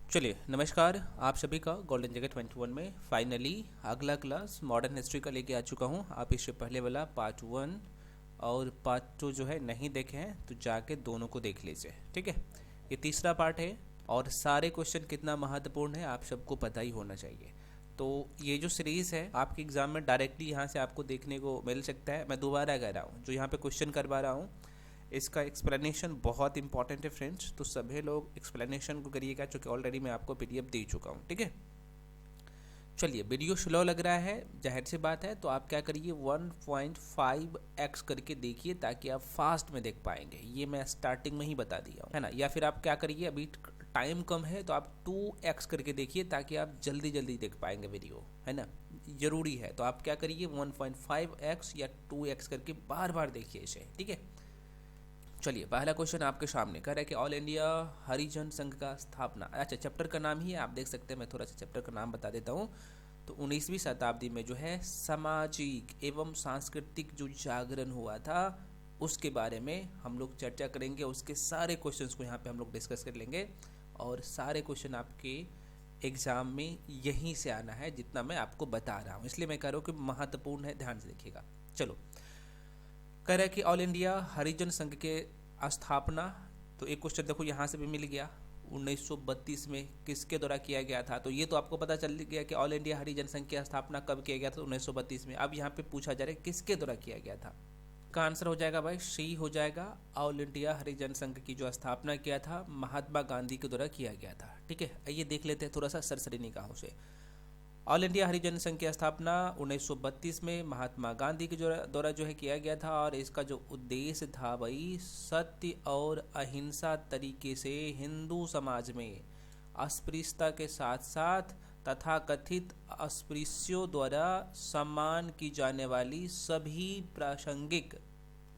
चलिए नमस्कार, आप सभी का गोल्डन जगह 21 में फाइनली अगला क्लास मॉडर्न हिस्ट्री का लेके आ चुका हूँ। आप इससे पहले वाला पार्ट 1 और पार्ट 2 जो है नहीं देखे हैं तो जाके दोनों को देख लीजिए, ठीक है। ये तीसरा पार्ट है और सारे क्वेश्चन कितना महत्वपूर्ण है आप सबको पता ही होना चाहिए। तो ये जो सीरीज़ है आपके एग्ज़ाम में डायरेक्टली यहाँ से आपको देखने को मिल सकता है। मैं दोबारा कह रहा हूँ, जो यहाँ पे क्वेश्चन करवा रहा हूँ इसका एक्सप्लेनेशन बहुत इंपॉर्टेंट है फ्रेंड्स, तो सभी लोग एक्सप्लेनेशन को करिएगा, चूँकि ऑलरेडी मैं आपको पीडीएफ दे चुका हूँ, ठीक है। चलिए, वीडियो स्लो लग रहा है, जाहिर सी बात है, तो आप क्या करिए 1.5x करके देखिए ताकि आप फास्ट में देख पाएंगे। ये मैं स्टार्टिंग में ही बता दिया हूँ, है ना। या फिर आप क्या करिए, अभी टाइम कम है तो आप 2x करके देखिए ताकि आप जल्दी जल्दी देख पाएंगे वीडियो, है ना। ज़रूरी है, तो आप क्या करिए 1.5x या 2x करके बार बार देखिए इसे, ठीक है। चलिए, पहला क्वेश्चन आपके सामने कह रहा है कि ऑल इंडिया हरिजन संघ का स्थापना। अच्छा, चैप्टर का नाम ही है, आप देख सकते हैं। मैं थोड़ा सा चैप्टर का नाम बता देता हूँ। तो 19वीं शताब्दी में जो है सामाजिक एवं सांस्कृतिक जो जागरण हुआ था उसके बारे में हम लोग चर्चा करेंगे। उसके सारे क्वेश्चंस को यहाँ पे हम लोग डिस्कस कर लेंगे और सारे क्वेश्चन आपके एग्ज़ाम में यहीं से आना है जितना मैं आपको बता रहा हूँ, इसलिए मैं कह रहा हूँ कि महत्वपूर्ण है, ध्यान से देखिएगा। चलो, कह रहा है कि ऑल इंडिया हरिजन संघ के स्थापना। तो एक क्वेश्चन देखो यहाँ से भी मिल गया, 1932 में किसके द्वारा किया गया था। तो ये तो आपको पता चल गया कि ऑल इंडिया हरिजन संघ की स्थापना कब किया गया था, 1932 में। अब यहाँ पे पूछा जा रहा है किसके द्वारा किया गया था। का आंसर हो जाएगा भाई सी हो जाएगा। ऑल इंडिया हरिजन संघ की जो स्थापना किया था महात्मा गांधी के द्वारा किया गया था, ठीक है। आइए देख लेते हैं थोड़ा सा सरसरी निगाहों से। ऑल इंडिया हरिजन संघ की स्थापना 1932 में महात्मा गांधी के द्वारा जो है किया गया था और इसका जो उद्देश्य था भाई सत्य और अहिंसा तरीके से हिंदू समाज में अस्पृश्यता के साथ साथ तथाकथित अस्पृश्यों द्वारा सम्मान की जाने वाली सभी प्रासंगिक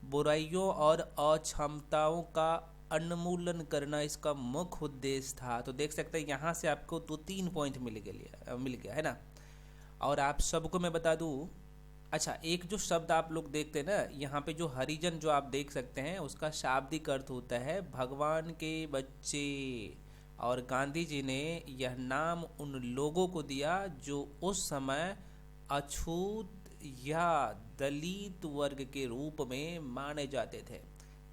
बुराइयों और अक्षमताओं का उन्मूलन करना इसका मुख्य उद्देश्य था। तो देख सकते हैं यहाँ से आपको 2-3 पॉइंट मिल गया, है ना। और आप सबको मैं बता दूँ, अच्छा एक जो शब्द आप लोग देखते हैं ना यहाँ पे, जो हरिजन जो आप देख सकते हैं उसका शाब्दिक अर्थ होता है भगवान के बच्चे। और गांधी जी ने यह नाम उन लोगों को दिया जो उस समय अछूत या दलित वर्ग के रूप में माने जाते थे।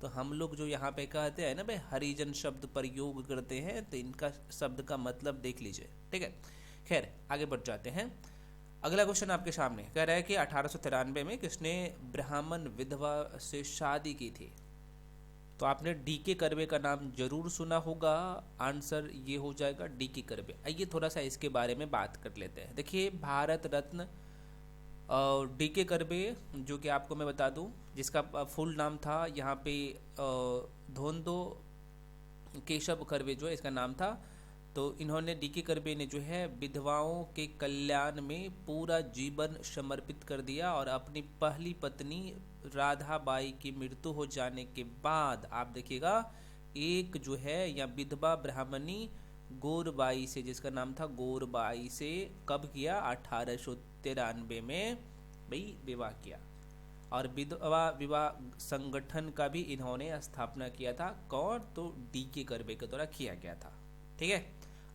तो हम लोग जो यहाँ पे कहते हैं ना भाई हरिजन शब्द प्रयोग करते हैं, तो इनका शब्द का मतलब देख लीजिए, ठीक है। खैर आगे बढ़ जाते हैं। अगला क्वेश्चन आपके सामने कह रहा है कि 1893 में किसने ब्राह्मण विधवा से शादी की थी। तो आपने डीके कर्वे का नाम जरूर सुना होगा, आंसर ये हो जाएगा डीके कर्वे। आइए थोड़ा सा इसके बारे में बात कर लेते हैं। देखिए, भारत रत्न डीके कर्वे, जो कि आपको मैं बता दूं जिसका फुल नाम था यहाँ पे धोंदो केशव कर्वे जो है इसका नाम था। तो इन्होंने डीके कर्वे ने जो है विधवाओं के कल्याण में पूरा जीवन समर्पित कर दिया और अपनी पहली पत्नी राधाबाई की मृत्यु हो जाने के बाद आप देखिएगा एक जो है या विधवा ब्राह्मणी गौरबाई से, जिसका नाम था गौरबाई से, कब किया 1893 में भाई विवाह किया। और विधवा विवाह संगठन का भी इन्होंने स्थापना किया था। कौन? तो डीके कर्वे के द्वारा किया गया था, ठीक है।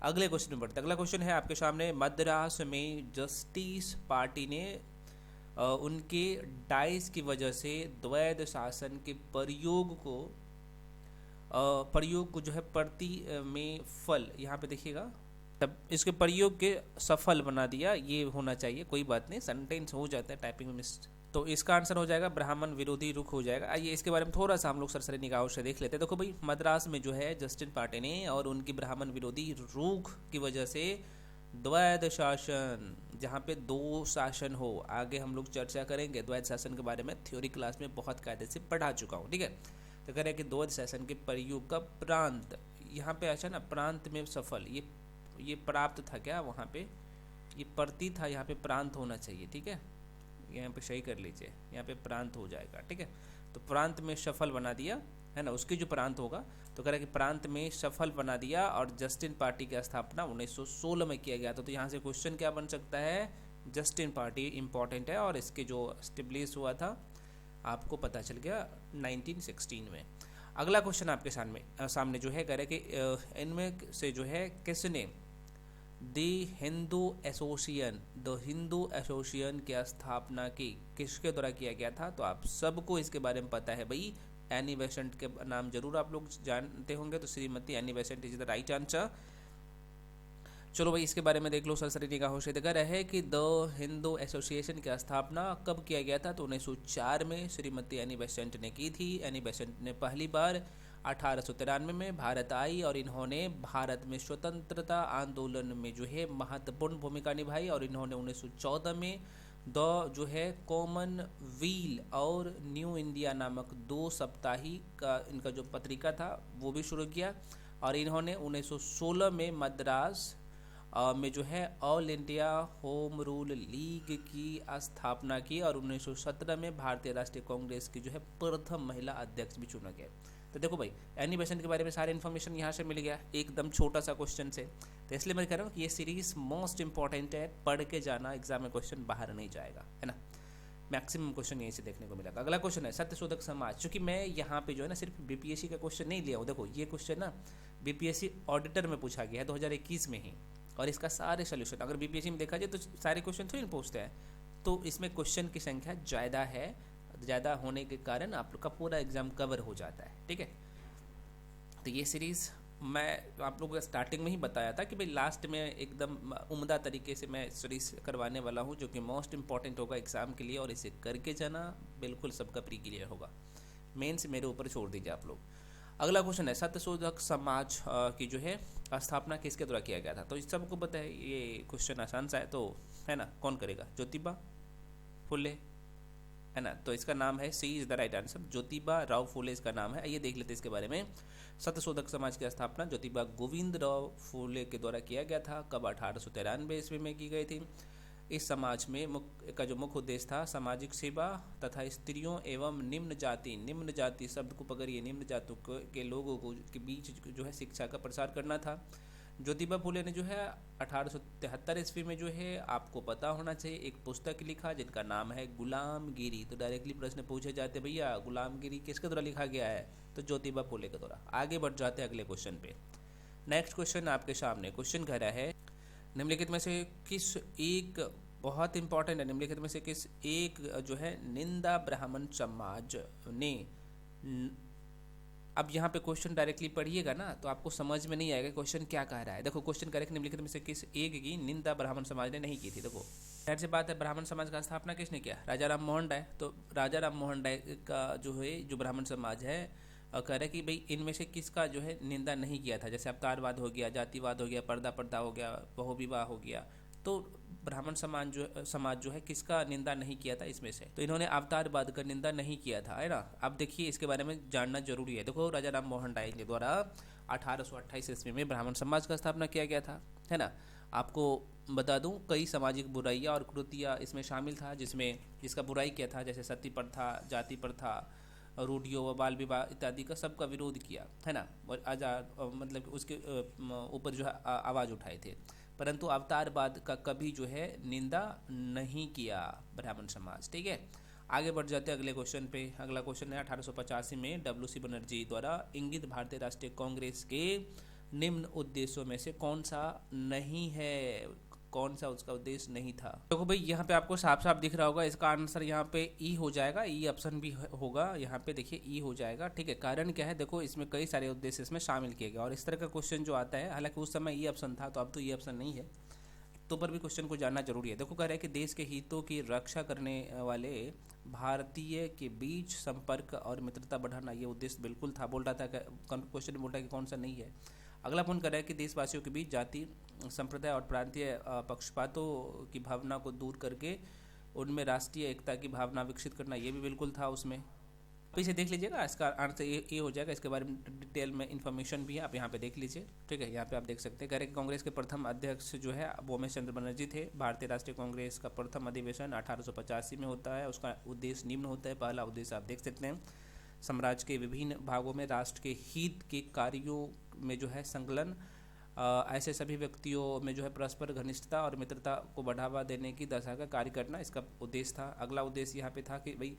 अगले क्वेश्चन में बढ़ते। अगला क्वेश्चन है आपके सामने, मद्रास में जस्टिस पार्टी ने उनके डाइस की वजह से द्वैध शासन के प्रयोग को जो है प्रति में फल, यहाँ पे देखिएगा तब इसके प्रयोग के सफल बना दिया। ये होना चाहिए, कोई बात नहीं, सेंटेंस हो जाता है टाइपिंग में मिस। तो इसका आंसर हो जाएगा ब्राह्मण विरोधी रुख हो जाएगा। आइए इसके बारे में थोड़ा सा हम लोग सरसरी निगाहों से देख लेते हैं। देखो भाई, मद्रास में जो है जस्टिस पार्टी ने और उनकी ब्राह्मण विरोधी रुख की वजह से द्वैध शासन, जहाँ पे दो शासन हो, आगे हम लोग चर्चा करेंगे द्वैध शासन के बारे में, थ्योरी क्लास में बहुत कायदे से पढ़ा चुका हूँ, ठीक है। तो कह रहे हैं कि द्वैध शासन के प्रयोग का प्रांत, यहाँ पे अच्छा ना प्रांत में सफल, ये प्राप्त था क्या, वहाँ पे ये प्रति था, यहाँ पे प्रांत होना चाहिए, ठीक है। यहाँ पे सही कर लीजिए, यहाँ पे प्रांत हो जाएगा, ठीक है। तो प्रांत में सफल बना दिया, है ना, उसकी जो प्रांत होगा। तो कह रहा है कि प्रांत में सफल बना दिया और जस्टिस पार्टी की स्थापना 1916 में किया गया था। तो यहाँ से क्वेश्चन क्या बन सकता है, जस्टिस पार्टी इंपॉर्टेंट है और इसके जो स्टेब्लिश हुआ था आपको पता चल गया 1916 में। अगला क्वेश्चन आपके सामने जो है कह रहे कि इनमें से जो है किसने द हिंदू एसोसिएशन की स्थापना की, किसके द्वारा किया गया था? तो आप सबको इसके बारे में पता है भाई, एनी बेसेंट के नाम जरूर आप लोग जानते होंगे, तो Shrimati Annie Besant is the right answer. चलो भाई इसके बारे में देख लो सरसरी निगाहों से। देखा रहे कि द हिंदू एसोसिएशन की स्थापना कब किया गया था? तो 1904 में श्रीमती एनी बेसेंट ने की थी। एनी बेसेंट ने पहली बार 1893 में भारत आई और इन्होंने भारत में स्वतंत्रता आंदोलन में जो है महत्वपूर्ण भूमिका निभाई, और इन्होंने 1914 में द जो है कॉमनवेल्थ और न्यू इंडिया नामक 2 सप्ताही का इनका जो पत्रिका था वो भी शुरू किया, और इन्होंने 1916 में मद्रास में जो है all India home rule league की स्थापना की, और 1917 में भारतीय राष्ट्रीय कांग्रेस की जो है प्रथम महिला अध्यक्ष भी चुना गया। तो देखो भाई एनी बेसेंट के बारे में सारे इन्फॉर्मेशन यहाँ से मिल गया एकदम छोटा सा क्वेश्चन से, तो इसलिए मैं कह रहा हूँ कि ये सीरीज मोस्ट इंपॉर्टेंट है, पढ़ के जाना, एग्जाम में क्वेश्चन बाहर नहीं जाएगा, है ना। मैक्सिमम क्वेश्चन यहीं से देखने को मिलेगा। अगला क्वेश्चन है सत्यशोधक समाज। चूंकि मैं यहाँ पे जो है ना सिर्फ बीपीएससी का क्वेश्चन नहीं लिया हूँ, देखो ये क्वेश्चन ना बीपीएससी ऑडिटर में पूछा गया है 2021 में ही, और इसका सारे सोल्यूशन अगर बीपीएससी में देखा जाए तो सारे क्वेश्चन थोड़ी पूछते हैं, तो इसमें क्वेश्चन की संख्या ज़्यादा है, ज़्यादा होने के कारण आप लोग का पूरा एग्जाम कवर हो जाता है, ठीक है। तो ये सीरीज़ मैं आप लोगों को स्टार्टिंग में ही बताया था कि भाई लास्ट में एकदम उम्दा तरीके से मैं सीरीज करवाने वाला हूँ, जो कि मोस्ट इंपॉर्टेंट होगा एग्ज़ाम के लिए, और इसे करके जाना बिल्कुल सबका प्री क्लियर होगा। मेन से मेरे ऊपर छोड़ दीजिए आप लोग। अगला क्वेश्चन है सत्यशोधक समाज की जो है स्थापना किसके द्वारा किया गया था? तो इस सबको पता है, ये क्वेश्चन आसान सा है, तो है ना, कौन करेगा? ज्योतिबा फुले, है ना। तो इसका नाम है, C is the right answer, Jyotiba Rao Phule इसका नाम है। ये देख लेते हैं इसके बारे में। सत्यशोधक समाज की स्थापना ज्योतिबा गोविंद राव फुले के द्वारा किया गया था। कब? 1893 ईस्वी में की गई थी। इस समाज में का जो मुख्य उद्देश्य था सामाजिक सेवा तथा स्त्रियों एवं निम्न जाति शब्द को पकड़िए, निम्न जातियों के लोगों को के बीच जो है शिक्षा का प्रसार करना था। ज्योतिबा फुले ने जो है 1873 ईस्वी में जो है आपको पता होना चाहिए एक पुस्तक लिखा जिनका नाम है गुलामगिरी। तो डायरेक्टली प्रश्न पूछे जाते भैया गुलामगिरी किसके द्वारा लिखा गया है? तो ज्योतिबा फुले के द्वारा। आगे बढ़ जाते हैं अगले क्वेश्चन पे। नेक्स्ट क्वेश्चन आपके सामने क्वेश्चन कह रहा है निम्नलिखित में से किस एक, बहुत इंपॉर्टेंट है, निम्नलिखित में से किस एक जो है निंदा ब्राह्मण समाज ने, अब यहाँ पे क्वेश्चन डायरेक्टली पढ़िएगा ना तो आपको समझ में नहीं आएगा क्वेश्चन क्या कह रहा है। देखो क्वेश्चन करेक्ट निम्नलिखित में से किस एक की निंदा ब्राह्मण समाज ने नहीं की थी। देखो खैर से बात है, ब्राह्मण समाज का स्थापना किसने किया? राजा राम मोहन राय। तो राजा राम मोहन राय का जो है जो ब्राह्मण समाज है कह रहे कि भाई इनमें से किसका जो है निंदा नहीं किया था। जैसे अवतारवाद हो गया, जातिवाद हो गया, पर्दा पर्दा हो गया, बहुविवाह हो गया, तो ब्राह्मण समाज जो है किसका निंदा नहीं किया था इसमें से? तो इन्होंने अवतारवाद का निंदा नहीं किया था, है ना। अब देखिए इसके बारे में जानना जरूरी है। देखो राजा राम मोहन राय के द्वारा 1828 ईस्वी में ब्राह्मण समाज का स्थापना किया गया था, है ना। आपको बता दूं कई सामाजिक बुराइयां और कुरीतियां इसमें शामिल था, जिसका बुराई क्या था, जैसे सती प्रथा, जाति प्रथा, रूढ़ियों व बाल विवाह इत्यादि का सबका विरोध किया, है ना। और आजाद मतलब उसके ऊपर जो है आवाज़ उठाए थे, परंतु अवतारवाद का कभी जो है निंदा नहीं किया ब्राह्मण समाज, ठीक है। आगे बढ़ जाते हैं अगले क्वेश्चन पे। अगला क्वेश्चन है 1885 में डब्ल्यू.सी. बनर्जी द्वारा इंगित भारतीय राष्ट्रीय कांग्रेस के निम्न उद्देश्यों में से कौन सा नहीं है, कौन सा उसका उद्देश्य नहीं था? देखो भाई यहाँ पे आपको साफ साफ दिख रहा होगा, इसका आंसर यहाँ पे ई हो जाएगा, ई ऑप्शन भी होगा यहाँ पे, देखिए ई हो जाएगा, ठीक है। कारण क्या है, देखो इसमें कई सारे उद्देश्य इसमें शामिल किए गए, और इस तरह का क्वेश्चन जो आता है, हालांकि उस समय ई ऑप्शन था, तो अब तो ई ऑप्शन नहीं है, तो पर भी क्वेश्चन को जानना जरूरी है। देखो कह रहा है कि देश के हितों की रक्षा करने वाले भारतीय के बीच संपर्क और मित्रता बढ़ाना, ये उद्देश्य बिल्कुल था। बोल रहा था, क्वेश्चन बोल रहा है कि कौन सा नहीं है। अगला पॉइंट कर रहा है कि देशवासियों के बीच जाति, संप्रदाय और प्रांतीय पक्षपातों की भावना को दूर करके उनमें राष्ट्रीय एकता की भावना विकसित करना, ये भी बिल्कुल था उसमें। आप इसे देख लीजिएगा, इसका आंसर ये हो जाएगा। इसके बारे में डिटेल में इन्फॉर्मेशन भी है, आप यहाँ पे देख लीजिए, ठीक है। यहाँ पे आप देख सकते हैं, कह रहे कि कांग्रेस के प्रथम अध्यक्ष जो है उमेश चंद्र बनर्जी थे। भारतीय राष्ट्रीय कांग्रेस का प्रथम अधिवेशन 1885 में होता है। उसका उद्देश्य निम्न होता है। पहला उद्देश्य आप देख सकते हैं, साम्राज्य के विभिन्न भागों में राष्ट्र के हित के कार्यों में जो है संकलन, ऐसे सभी व्यक्तियों में जो है परस्पर घनिष्ठता और मित्रता को बढ़ावा देने की दशा का कार्य करना, इसका उद्देश्य था। अगला उद्देश्य यहाँ पे था कि भाई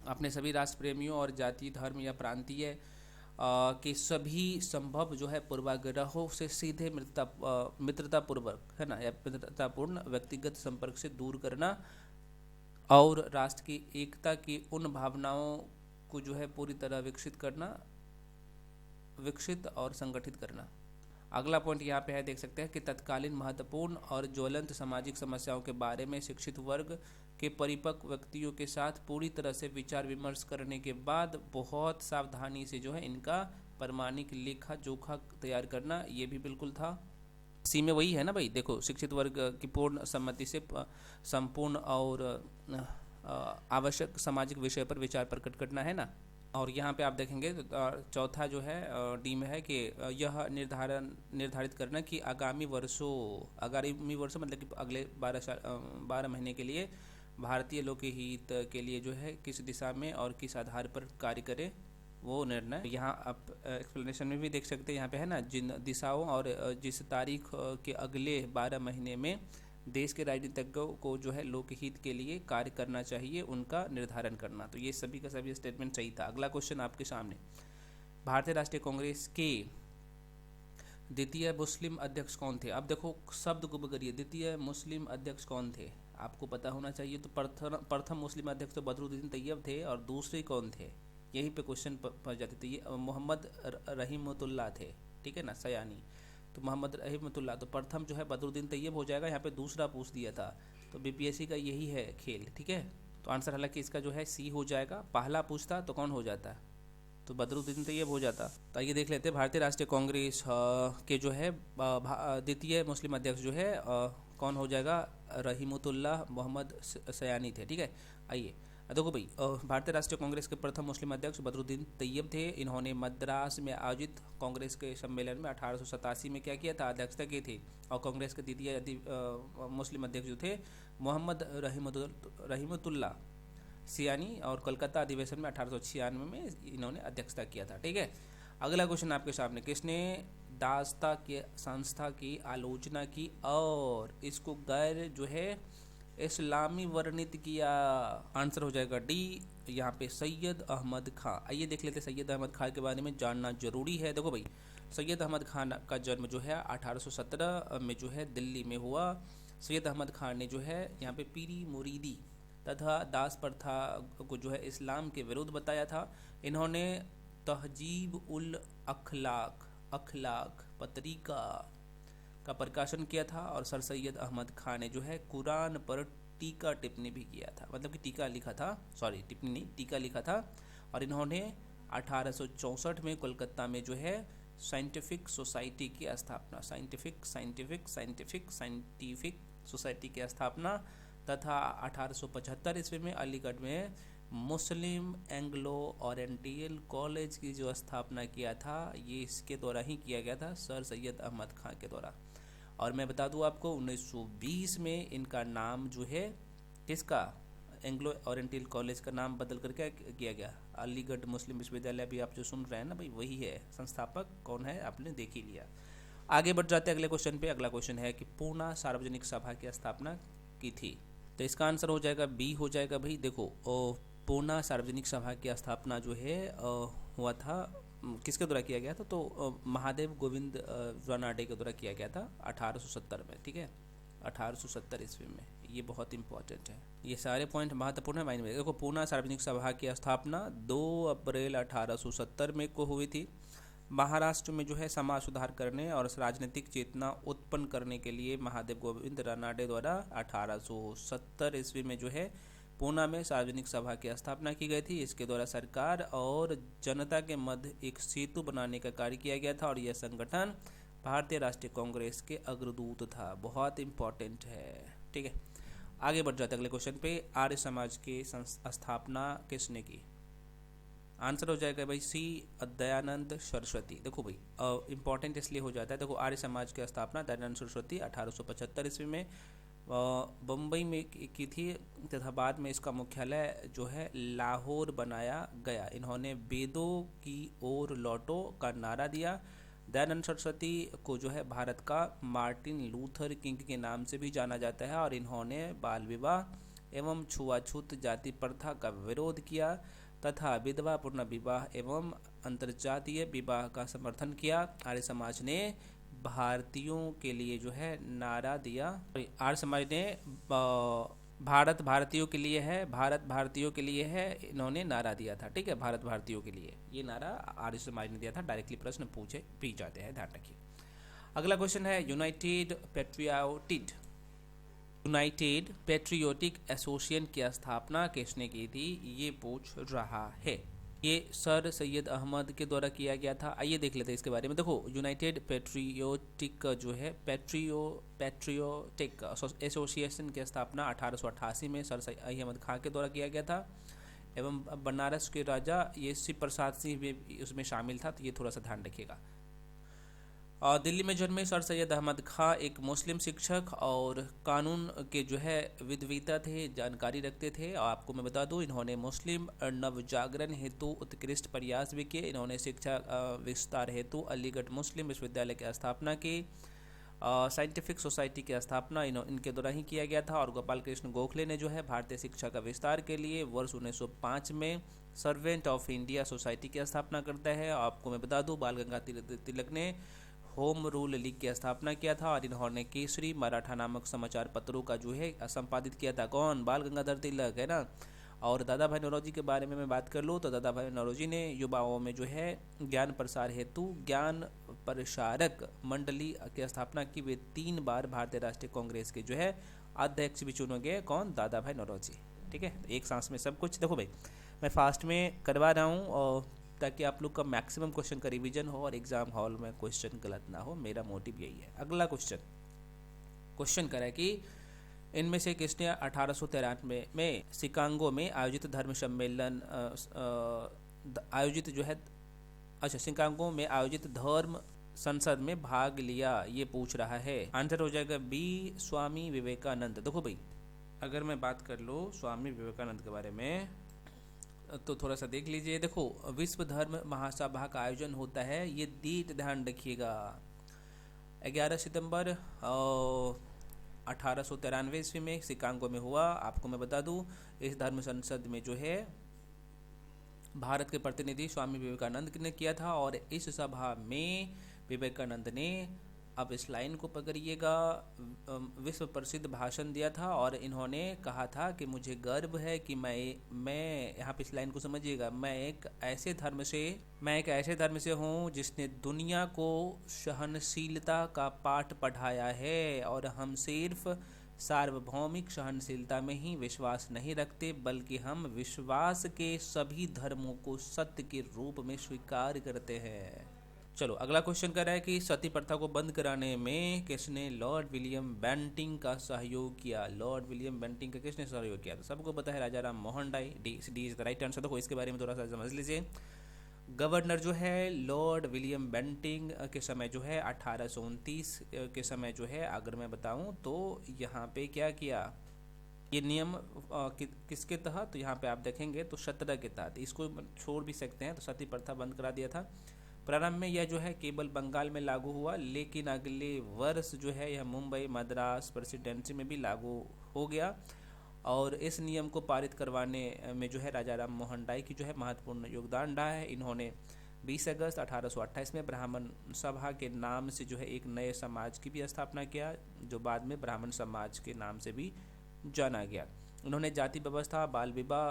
अपने सभी राष्ट्र प्रेमियों और जाति, धर्म या प्रांतीय के सभी संभव जो है पूर्वाग्रहों से सीधे मित्रतापूर्वक है ना, या मित्रतापूर्ण व्यक्तिगत संपर्क से दूर करना, और राष्ट्र की एकता की उन भावनाओं को जो है पूरी तरह विकसित और संगठित करना। अगला पॉइंट यहाँ पे है, देख सकते हैं कि तत्कालीन महत्वपूर्ण और ज्वलंत सामाजिक समस्याओं के बारे में शिक्षित वर्ग के परिपक्व व्यक्तियों के साथ पूरी तरह से विचार विमर्श करने के बाद बहुत सावधानी से जो है इनका प्रमाणिक लेखा जोखा तैयार करना, ये भी बिल्कुल था। सी में वही है ना भाई, देखो शिक्षित वर्ग की पूर्ण सम्मति से संपूर्ण और आवश्यक सामाजिक विषय पर विचार प्रकट करना है ना। और यहाँ पे आप देखेंगे चौथा जो है डी में है कि यह निर्धारित करना कि आगामी वर्षों मतलब कि अगले 12 महीने के लिए भारतीय लोक हित के लिए जो है किस दिशा में और किस आधार पर कार्य करे, वो निर्णय। यहाँ आप एक्सप्लेनेशन में भी देख सकते हैं, यहाँ पे है ना, जिन दिशाओं और जिस तारीख के अगले 12 महीने में देश के राजनीतिज्ञों को जो है लोकहित के लिए कार्य करना चाहिए, उनका निर्धारण करना। तो ये सभी का सभी स्टेटमेंट सही था। अगला क्वेश्चन आपके सामने, भारतीय राष्ट्रीय कांग्रेस के द्वितीय मुस्लिम अध्यक्ष कौन थे? अब देखो शब्द गुम करिए, द्वितीय मुस्लिम अध्यक्ष कौन थे आपको पता होना चाहिए। तो प्रथम मुस्लिम अध्यक्ष तो बदरुद्दीन तैयब थे, और दूसरे कौन थे, यहीं पे क्वेश्चन पहुंच जाते थे। ये मोहम्मद रहीमतुल्लाह थे, ठीक है ना, सयानी। तो मोहम्मद रहीमतुल्लाह, तो प्रथम जो है बदरुद्दीन तैयब हो जाएगा। यहाँ पे दूसरा पूछ दिया था, तो बीपीएससी का यही है खेल, ठीक है। तो आंसर हालांकि इसका जो है सी हो जाएगा। पहला पूछता तो कौन हो जाता, तो बदरुद्दीन तैयब हो जाता। तो आइए देख लेते हैं, भारतीय राष्ट्रीय कांग्रेस के जो है द्वितीय मुस्लिम अध्यक्ष जो है कौन हो जाएगा, रहीमतुल्लाह मोहम्मद सयानी थे, ठीक है। आइए देखो भाई, भारतीय राष्ट्रीय कांग्रेस के प्रथम मुस्लिम अध्यक्ष बदरुद्दीन तैयब थे। इन्होंने मद्रास में आयोजित कांग्रेस के सम्मेलन में 1887 में क्या किया था, अध्यक्षता की थी। और कांग्रेस के द्वितीय मुस्लिम अध्यक्ष जो थे मोहम्मद रहीमतुल्लाह सियानी, और कोलकाता अधिवेशन में 1896 में इन्होंने अध्यक्षता किया था, ठीक है। अगला क्वेश्चन आपके सामने, किसने दास्ता के संस्था की आलोचना की और इसको गैर जो है इस्लामी वर्णित किया? आंसर हो जाएगा डी, यहाँ पे सैयद अहमद खां। आइए देख लेते हैं सैयद अहमद खां के बारे में जानना जरूरी है। देखो भाई, सैयद अहमद खान का जन्म जो है 1817 में जो है दिल्ली में हुआ। सैयद अहमद खान ने जो है यहाँ पे पीरी मुरीदी तथा दास प्रथा को जो है इस्लाम के विरुद्ध बताया था। इन्होंने तहजीब उल अखलाक पत्रिका का प्रकाशन किया था, और सर सैयद अहमद खान ने जो है कुरान पर टीका टिप्पणी भी किया था, मतलब कि टीका लिखा था, सॉरी टिप्पणी नहीं, टीका लिखा था। और इन्होंने 1864 में कोलकाता में जो है साइंटिफिक सोसाइटी की स्थापना, साइंटिफिक सोसाइटी की स्थापना, तथा 1875 ईस्वी में अलीगढ़ में मुस्लिम एंग्लो ओरिएंटल कॉलेज की जो स्थापना किया था, ये इसके द्वारा ही किया गया था, सर सैयद अहमद खान के द्वारा। और मैं बता दूं आपको 1920 में इनका नाम जो है किसका, एंग्लो ओरिएंटल कॉलेज का नाम बदल कर क्या किया गया, अलीगढ़ मुस्लिम विश्वविद्यालय। अभी आप जो सुन रहे हैं ना भाई, वही है, संस्थापक कौन है आपने देख ही लिया। आगे बढ़ जाते हैं अगले क्वेश्चन पे। अगला क्वेश्चन है कि पूना सार्वजनिक सभा की स्थापना की थी? तो इसका आंसर हो जाएगा बी हो जाएगा भाई। देखो पूना सार्वजनिक सभा की स्थापना जो है हुआ था, किसके द्वारा किया गया था, तो महादेव गोविंद रानाडे के द्वारा किया गया था 1870 में, ठीक है, 1870 ईस्वी में। ये बहुत इंपॉर्टेंट है, ये सारे पॉइंट महत्वपूर्ण है माइंड में। देखो पूना सार्वजनिक सभा की स्थापना 2 अप्रैल 1870 में को हुई थी। महाराष्ट्र में जो है समाज सुधार करने और राजनीतिक चेतना उत्पन्न करने के लिए महादेव गोविंद रानाडे द्वारा 1870 ईस्वी में जो है पूना में सार्वजनिक सभा की स्थापना की गई थी। इसके द्वारा सरकार और जनता के मध्य एक सेतु बनाने का कार्य किया गया था, और यह संगठन भारतीय राष्ट्रीय कांग्रेस के अग्रदूत था। बहुत इंपॉर्टेंट है, ठीक है। आगे बढ़ जाते अगले क्वेश्चन पे, आर्य समाज की स्थापना किसने की? आंसर हो जाएगा भाई सी, दयानंद सरस्वती। देखो भाई इंपॉर्टेंट इसलिए हो जाता है, देखो आर्य समाज की स्थापना दयानंद सरस्वती 1875 ईस्वी में बम्बई में की थी, तथा बाद में इसका मुख्यालय जो है लाहौर बनाया गया। इन्होंने वेदों की ओर लौटो का नारा दिया। दयानंद सरस्वती को जो है भारत का मार्टिन लूथर किंग के नाम से भी जाना जाता है, और इन्होंने बाल विवाह एवं छुआछूत जाति प्रथा का विरोध किया तथा विधवा पुनर्विवाह एवं अंतर्जातीय विवाह का समर्थन किया। आर्य समाज ने भारतीयों के लिए जो है नारा दिया। आर्य समाज ने भारत भारतीयों के लिए है, भारत भारतीयों के लिए है, इन्होंने नारा दिया था। ठीक है, भारत भारतीयों के लिए ये नारा आर्य समाज ने दिया था। डायरेक्टली प्रश्न पूछे भी जाते हैं, ध्यान रखिए। अगला क्वेश्चन है यूनाइटेड पेट्रियोटिक एसोसिएशन की स्थापना किसने की थी, ये पूछ रहा है। ये सर सैयद अहमद के द्वारा किया गया था। आइए देख लेते हैं इसके बारे में। देखो, यूनाइटेड पेट्रियोटिक जो है पेट्रियोटिक एसोसिएशन की स्थापना 1888 में सर सैयद अहमद खां के द्वारा किया गया था एवं बनारस के राजा ये श्री प्रसाद सिंह भी उसमें शामिल था, तो ये थोड़ा सा ध्यान रखिएगा। दिल्ली में जन्मे सर सैयद अहमद खां एक मुस्लिम शिक्षक और कानून के जो है विद्वता थे, जानकारी रखते थे। और आपको मैं बता दूं, इन्होंने मुस्लिम नवजागरण हेतु उत्कृष्ट प्रयास भी किए। इन्होंने शिक्षा विस्तार हेतु अलीगढ़ मुस्लिम विश्वविद्यालय की स्थापना की। साइंटिफिक सोसाइटी की स्थापना इनके द्वारा ही किया गया था। और गोपाल कृष्ण गोखले ने जो है भारतीय शिक्षा का विस्तार के लिए वर्ष 1905 में सर्वेंट ऑफ इंडिया सोसाइटी की स्थापना करता है। आपको मैं बता दूं, बाल गंगाधर तिलक ने होम रूल लीग की स्थापना किया था और इन्होंने केसरी मराठा नामक समाचार पत्रों का जो है संपादित किया था। कौन? बाल गंगाधर तिलक, है ना। और दादा भाई नौरोजी के बारे में मैं बात कर लूँ तो दादा भाई नौरोजी ने युवाओं में जो है ज्ञान प्रसार हेतु ज्ञान प्रसारक मंडली की स्थापना की। वे 3 बार भारतीय राष्ट्रीय कांग्रेस के जो है अध्यक्ष भी चुने गए। कौन? दादा भाई नौरोजी। ठीक है, एक सांस में सब कुछ। देखो भाई, मैं फास्ट में करवा रहा हूँ और ताकि आप लोग का मैक्सिमम क्वेश्चन का रिवीजन हो और एग्जाम हॉल में क्वेश्चन गलत ना हो, मेरा मोटिव यही है। अगला क्वेश्चन करा है कि इनमें से किसने 1893 में शिकागो में आयोजित धर्म सम्मेलन शिकागो में आयोजित धर्म संसद में भाग लिया, ये पूछ रहा है। आंसर हो जाएगा बी, स्वामी विवेकानंद। देखो भाई, अगर मैं बात कर लूँ स्वामी विवेकानंद के बारे में तो थोड़ा सा देख लीजिए। देखो, विश्व धर्म महासभा का आयोजन होता है, ये डेट ध्यान रखिएगा, 11 सितंबर 1893 ईस्वी में शिकागो में हुआ। आपको मैं बता दूं, इस धर्म संसद में जो है भारत के प्रतिनिधि स्वामी विवेकानंद ने किया था। और इस सभा में विवेकानंद ने, अब इस लाइन को पकड़िएगा, विश्व प्रसिद्ध भाषण दिया था और इन्होंने कहा था कि मुझे गर्व है कि मैं यहाँ पे इस लाइन को समझिएगा, मैं एक ऐसे धर्म से हूँ जिसने दुनिया को सहनशीलता का पाठ पढ़ाया है। और हम सिर्फ सार्वभौमिक सहनशीलता में ही विश्वास नहीं रखते, बल्कि हम विश्वास के सभी धर्मों को सत्य के रूप में स्वीकार करते हैं। चलो, अगला क्वेश्चन कर रहा है कि सती प्रथा को बंद कराने में किसने लॉर्ड विलियम बेंटिंक का सहयोग किया। लॉर्ड विलियम बेंटिंक का किसने सहयोग किया? तो सबको पता है, Raja Ram Mohan Roy. D is the right answer. देखो, इसके बारे में थोड़ा सा समझ लीजिए। गवर्नर जो है लॉर्ड विलियम बेंटिंक के समय जो है 1829 के समय जो है, अगर मैं बताऊं तो यहाँ पे क्या किया, ये नियम किसके तहत, तो यहाँ पे आप देखेंगे तो 17 के तहत, इसको छोड़ भी सकते हैं, तो सती प्रथा बंद करा दिया था। प्रारंभ में यह जो है केवल बंगाल में लागू हुआ, लेकिन अगले वर्ष जो है यह मुंबई मद्रास प्रेसिडेंसी में भी लागू हो गया। और इस नियम को पारित करवाने में जो है राजा राम मोहन राय की जो है महत्वपूर्ण योगदान रहा है। इन्होंने 20 अगस्त 1828 में ब्राह्मण सभा के नाम से जो है एक नए समाज की भी स्थापना किया, जो बाद में ब्राह्मण समाज के नाम से भी जाना गया। उन्होंने जाति व्यवस्था, बाल विवाह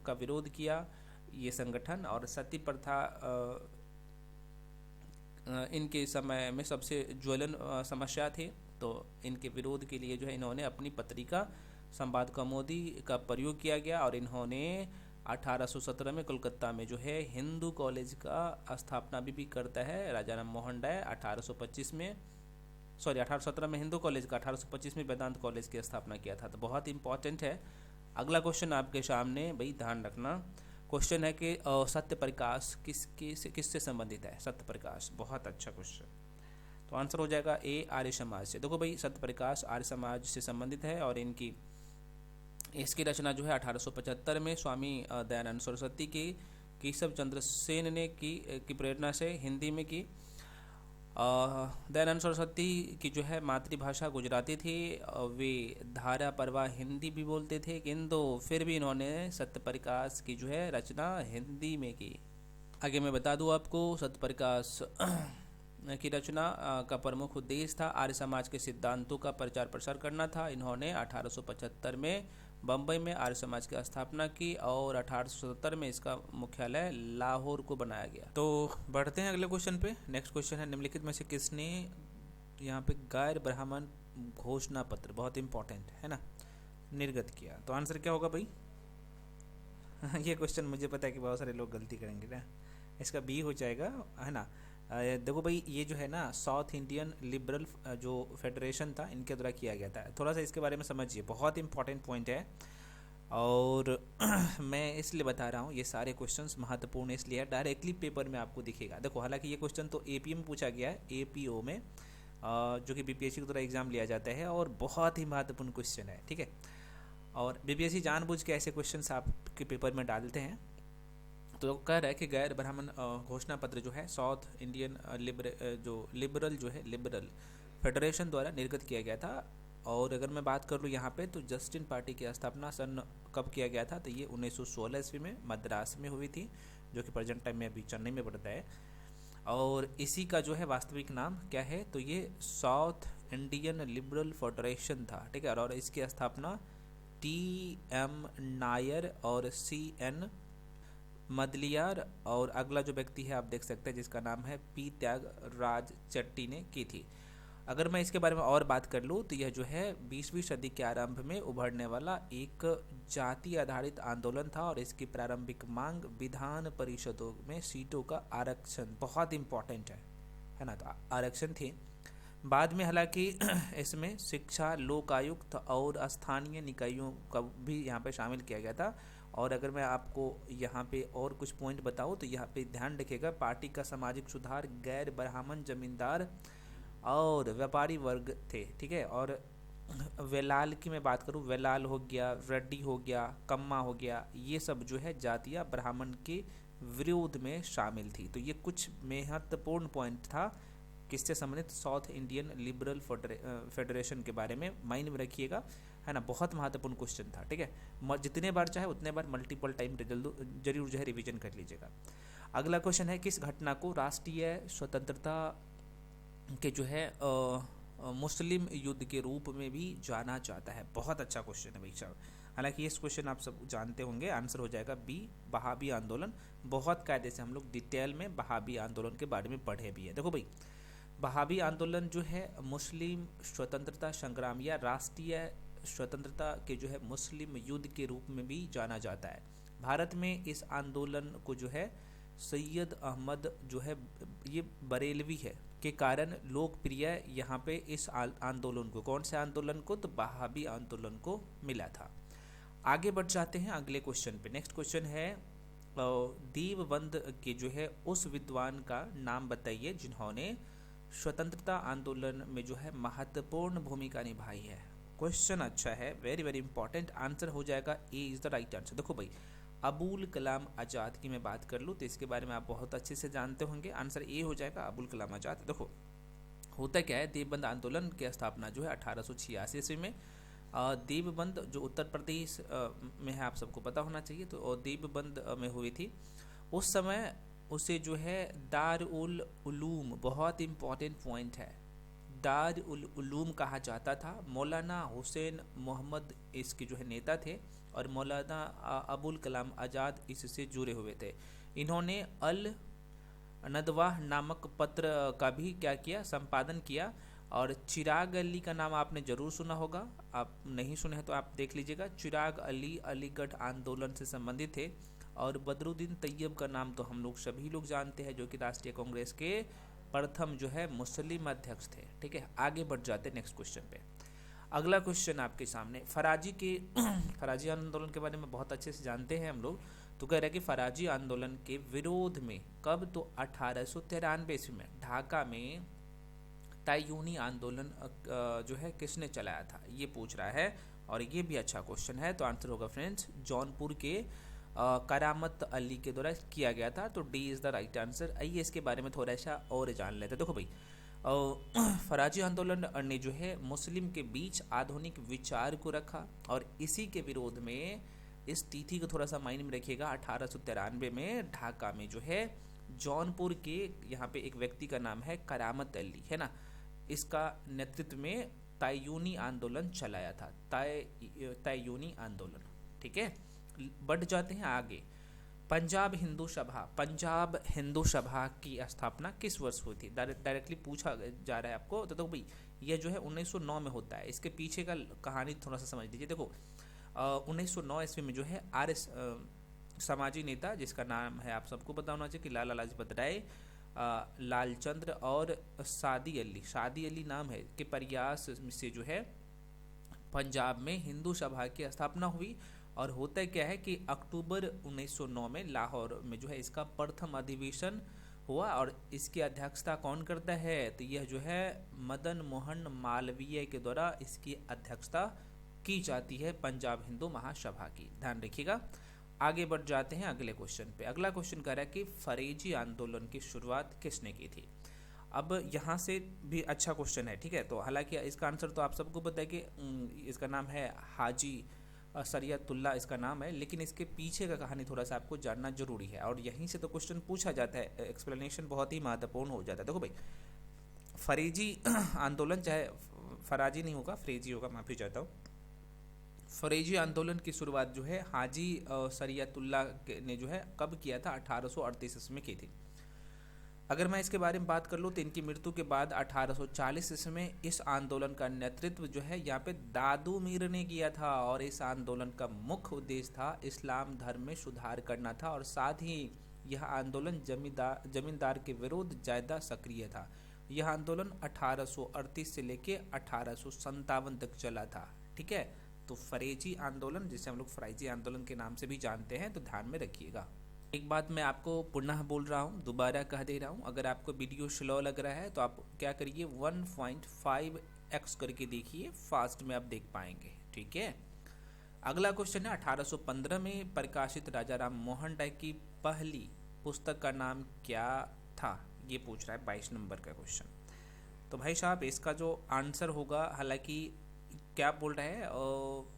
का विरोध किया, ये संगठन। और सती प्रथा इनके समय में सबसे ज्वलन समस्या थी, तो इनके विरोध के लिए जो है इन्होंने अपनी पत्रिका संवाद कौमुदी का प्रयोग किया गया। और इन्होंने 1817 में कोलकाता में जो है हिंदू कॉलेज का स्थापना भी करता है राजा राम मोहन राय। 1817 में हिंदू कॉलेज का, 1825 में वेदांत कॉलेज की स्थापना किया था। तो बहुत इंपॉर्टेंट है। अगला क्वेश्चन आपके सामने, भाई ध्यान रखना, क्वेश्चन है कि सत्य प्रकाश किससे संबंधित है? सत्य प्रकाश, बहुत अच्छा क्वेश्चन। तो आंसर हो जाएगा ए, आर्य समाज से। देखो भाई, सत्य प्रकाश आर्य समाज से संबंधित है और इसकी रचना जो है 1875 में स्वामी दयानंद सरस्वती की केशव चंद्र सेन ने की प्रेरणा से हिंदी में की। दयानंद सरस्वती की जो है मातृभाषा गुजराती थी। वे धारा प्रवाह हिंदी भी बोलते थे, किंतु फिर भी इन्होंने सत्यप्रकाश की जो है रचना हिंदी में की। आगे मैं बता दूं आपको, सत्यप्रकाश की रचना का प्रमुख उद्देश्य था आर्य समाज के सिद्धांतों का प्रचार प्रसार करना था। इन्होंने 1875 में बम्बई में आर्य समाज की स्थापना की और 1877 में इसका मुख्यालय लाहौर को बनाया गया। तो बढ़ते हैं अगले क्वेश्चन पे। नेक्स्ट क्वेश्चन है, निम्नलिखित में से किसने यहाँ पे गैर ब्राह्मण घोषणा पत्र, बहुत इंपॉर्टेंट है ना, निर्गत किया? तो आंसर क्या होगा भाई? ये क्वेश्चन मुझे पता है कि बहुत सारे लोग गलती करेंगे ना, इसका बी हो जाएगा, है ना। देखो भाई, ये जो है ना साउथ इंडियन लिबरल जो फेडरेशन था, इनके द्वारा किया गया था। थोड़ा सा इसके बारे में समझिए, बहुत इंपॉर्टेंट पॉइंट है और मैं इसलिए बता रहा हूँ, ये सारे क्वेश्चंस महत्वपूर्ण इसलिए है, डायरेक्टली पेपर में आपको दिखेगा। देखो, हालांकि ये क्वेश्चन तो एपीओ में पूछा गया है, एपीओ में जो कि बीपीएससी के द्वारा एग्जाम लिया जाता है और बहुत ही महत्वपूर्ण क्वेश्चन है, ठीक है। और बीपीएससी जानबूझ के ऐसे क्वेश्चंस आपके पेपर में डालते हैं। तो कह रहा है कि गैर ब्राह्मण घोषणा पत्र जो है साउथ इंडियन लिबरल फेडरेशन द्वारा निर्गत किया गया था। और अगर मैं बात कर लूँ यहाँ पे, तो जस्टिन पार्टी की स्थापना सन कब किया गया था? तो ये 1916 ईस्वी में मद्रास में हुई थी, जो कि प्रेजेंट टाइम में अभी चेन्नई में पड़ता है। और इसी का जो है वास्तविक नाम क्या है? तो ये साउथ इंडियन लिबरल फेडरेशन था, ठीक है। और इसकी स्थापना टी.एम. नायर और सी.एन. मदलियार और अगला जो व्यक्ति है आप देख सकते हैं जिसका नाम है पी त्यागराज चट्टी ने की थी। अगर मैं इसके बारे में और बात कर लूँ तो यह जो है 20वीं सदी के आरंभ में उभरने वाला एक जाति आधारित आंदोलन था और इसकी प्रारंभिक मांग विधान परिषदों में सीटों का आरक्षण, बहुत इंपॉर्टेंट है ना, तो आरक्षण थी। बाद में हालांकि इसमें शिक्षा, लोक आयुक्त और स्थानीय निकायों का भी यहाँ पे शामिल किया गया था। और अगर मैं आपको यहाँ पे और कुछ पॉइंट बताऊँ तो यहाँ पे ध्यान रखिएगा, पार्टी का सामाजिक सुधार गैर ब्राह्मण जमींदार और व्यापारी वर्ग थे, ठीक है। और वेलाल की मैं बात करूँ, वेलाल हो गया, रेड्डी हो गया, कम्मा हो गया, ये सब जो है जातियाँ ब्राह्मण के विरोध में शामिल थी। तो ये कुछ महत्वपूर्ण पॉइंट था किससे संबंधित? साउथ इंडियन लिबरल फेडरेशन के बारे में माइंड में रखिएगा, है ना। बहुत महत्वपूर्ण क्वेश्चन था, ठीक है। जितने बार चाहे उतने बार मल्टीपल टाइम जरूर जो है रिवीजन कर लीजिएगा। अगला क्वेश्चन है, किस घटना को राष्ट्रीय स्वतंत्रता के जो है मुस्लिम युद्ध के रूप में भी जाना जाता है? बहुत अच्छा क्वेश्चन है भाई साहब। हालांकि इस क्वेश्चन आप सब जानते होंगे, आंसर हो जाएगा बी, बहाबी आंदोलन। बहुत कायदे से हम लोग डिटेल में बहाबी आंदोलन के बारे में पढ़े भी है। देखो भाई, बहाबी आंदोलन जो है मुस्लिम स्वतंत्रता संग्राम या राष्ट्रीय स्वतंत्रता के जो है मुस्लिम युद्ध के रूप में भी जाना जाता है। भारत में इस आंदोलन को जो है सैयद अहमद जो है ये बरेलवी है के कारण लोकप्रिय यहाँ पे इस आंदोलन को, कौन से आंदोलन को? तो बहाबी आंदोलन को मिला था। आगे बढ़ जाते हैं अगले क्वेश्चन पे। नेक्स्ट क्वेश्चन है, दीवबंद के जो है उस विद्वान का नाम बताइए जिन्होंने स्वतंत्रता आंदोलन में जो है महत्वपूर्ण भूमिका निभाई है। क्वेश्चन अच्छा है, वेरी वेरी इंपॉर्टेंट। आंसर हो जाएगा ए इज द राइट आंसर। देखो भाई, अबुल कलाम आज़ाद की मैं बात कर लूँ तो इसके बारे में आप बहुत अच्छे से जानते होंगे। आंसर ए हो जाएगा अबुल कलाम आज़ाद। देखो होता क्या है, देवबंद आंदोलन की स्थापना जो है 1886 ईस्वी में देवबंद जो उत्तर प्रदेश में है, आप सबको पता होना चाहिए, तो देवबंद में हुई थी। उस समय उसे जो है दार उल उलूम, बहुत इंपॉर्टेंट पॉइंट है, दार उल उलूम कहा जाता था। मौलाना हुसैन मोहम्मद इसके जो है नेता थे और मौलाना अबुल कलाम आज़ाद इससे जुड़े हुए थे। इन्होंने अल नदवा नामक पत्र का भी क्या किया? संपादन किया। और चिराग अली का नाम आपने ज़रूर सुना होगा, आप नहीं सुने हैं तो आप देख लीजिएगा। चिराग अली अलीगढ़ आंदोलन से संबंधित थे। और बदरुद्दीन तैयब का नाम तो हम लोग सभी लोग जानते हैं, जो कि राष्ट्रीय कांग्रेस के प्रथम जो है मुस्लिम अध्यक्ष थे, ठीक है। आगे बढ़ जाते हैं नेक्स्ट क्वेश्चन पे। अगला क्वेश्चन आपके सामने फराजी आंदोलन के बारे में बहुत अच्छे से जानते हैं हम लोग। तो कह रहे हैं कि फराजी आंदोलन के विरोध में कब? तो 1893 ईस्वी में ढाका में तायूनी आंदोलन जो है किसने चलाया था, ये पूछ रहा है। और ये भी अच्छा क्वेश्चन है, तो आंसर होगा फ्रेंड्स जौनपुर के करामत अली के द्वारा किया गया था। तो D is the right answer. आइए इसके बारे में थोड़ा सा और जान लेते हैं। देखो भाई, और फराजी आंदोलन ने जो है मुस्लिम के बीच आधुनिक विचार को रखा, और इसी के विरोध में, इस तिथि को थोड़ा सा माइंड में रखिएगा, 1893 में ढाका में जो है जौनपुर के यहाँ पे एक व्यक्ति का नाम है करामत अली, है ना, इसका नेतृत्व में तायूनी आंदोलन चलाया था, तायूनी आंदोलन। ठीक है, बढ़ जाते हैं आगे। पंजाब हिंदू सभा की स्थापना किस वर्ष हुई थी? डायरेक्टली पूछा जा रहा है आपको, तो भाई ये जो है 1909 में होता है। इसके पीछे का कहानी थोड़ा सा समझ लीजिए। देखो 1909 ईस्वी में जो है आर्य समाजी नेता, जिसका नाम है आप सबको पता होना चाहिए कि लाला लाजपत राय, लालचंद्र और सादी अली नाम है, के प्रयास से जो है पंजाब में हिंदू सभा की स्थापना हुई। और होता क्या है कि अक्टूबर 1909 में लाहौर में जो है इसका प्रथम अधिवेशन हुआ, और इसकी अध्यक्षता कौन करता है? तो यह जो है मदन मोहन मालवीय के द्वारा इसकी अध्यक्षता की जाती है पंजाब हिंदू महासभा की। ध्यान रखिएगा। आगे बढ़ जाते हैं अगले क्वेश्चन पे। अगला क्वेश्चन कह रहा है कि फरेजी आंदोलन की शुरुआत किसने की थी? अब यहाँ से भी अच्छा क्वेश्चन है, ठीक है। तो हालांकि इसका आंसर तो आप सबको पता है कि इसका नाम है हाजी शरीयतुल्लाह, इसका नाम है, लेकिन इसके पीछे का कहानी थोड़ा सा आपको जानना जरूरी है, और यहीं से तो क्वेश्चन पूछा जाता है, एक्सप्लेनेशन बहुत ही महत्वपूर्ण हो जाता है। देखो भाई, फरेजी आंदोलन, चाहे फराजी नहीं होगा, फरेजी होगा, माफी चाहता हूँ। फरेजी आंदोलन की शुरुआत जो है हाजी शरीयतुल्लाह ने जो है कब किया था? 1838 में की थी। अगर मैं इसके बारे में बात कर लूँ तो इनकी मृत्यु के बाद 1840 ईस्वी में इस आंदोलन का नेतृत्व जो है यहाँ पे दादू मीर ने किया था, और इस आंदोलन का मुख्य उद्देश्य था इस्लाम धर्म में सुधार करना था, और साथ ही यह आंदोलन जमींदार के विरुद्ध ज़्यादा सक्रिय था। यह आंदोलन 1838 से लेके 1857 तक चला था। ठीक है, तो फरेजी आंदोलन, जिसे हम लोग फराइजी आंदोलन के नाम से भी जानते हैं, तो ध्यान में रखिएगा। एक बात मैं आपको पुनः बोल रहा हूँ, दोबारा कह दे रहा हूँ, अगर आपको वीडियो स्लो लग रहा है तो आप क्या करिए 1.5x करके देखिए, फास्ट में आप देख पाएंगे। ठीक है, अगला क्वेश्चन है 1815 में प्रकाशित राजा राम मोहन राय की पहली पुस्तक का नाम क्या था? ये पूछ रहा है 22 नंबर का क्वेश्चन। तो भाई साहब, इसका जो आंसर होगा, हालांकि क्या बोल रहा है और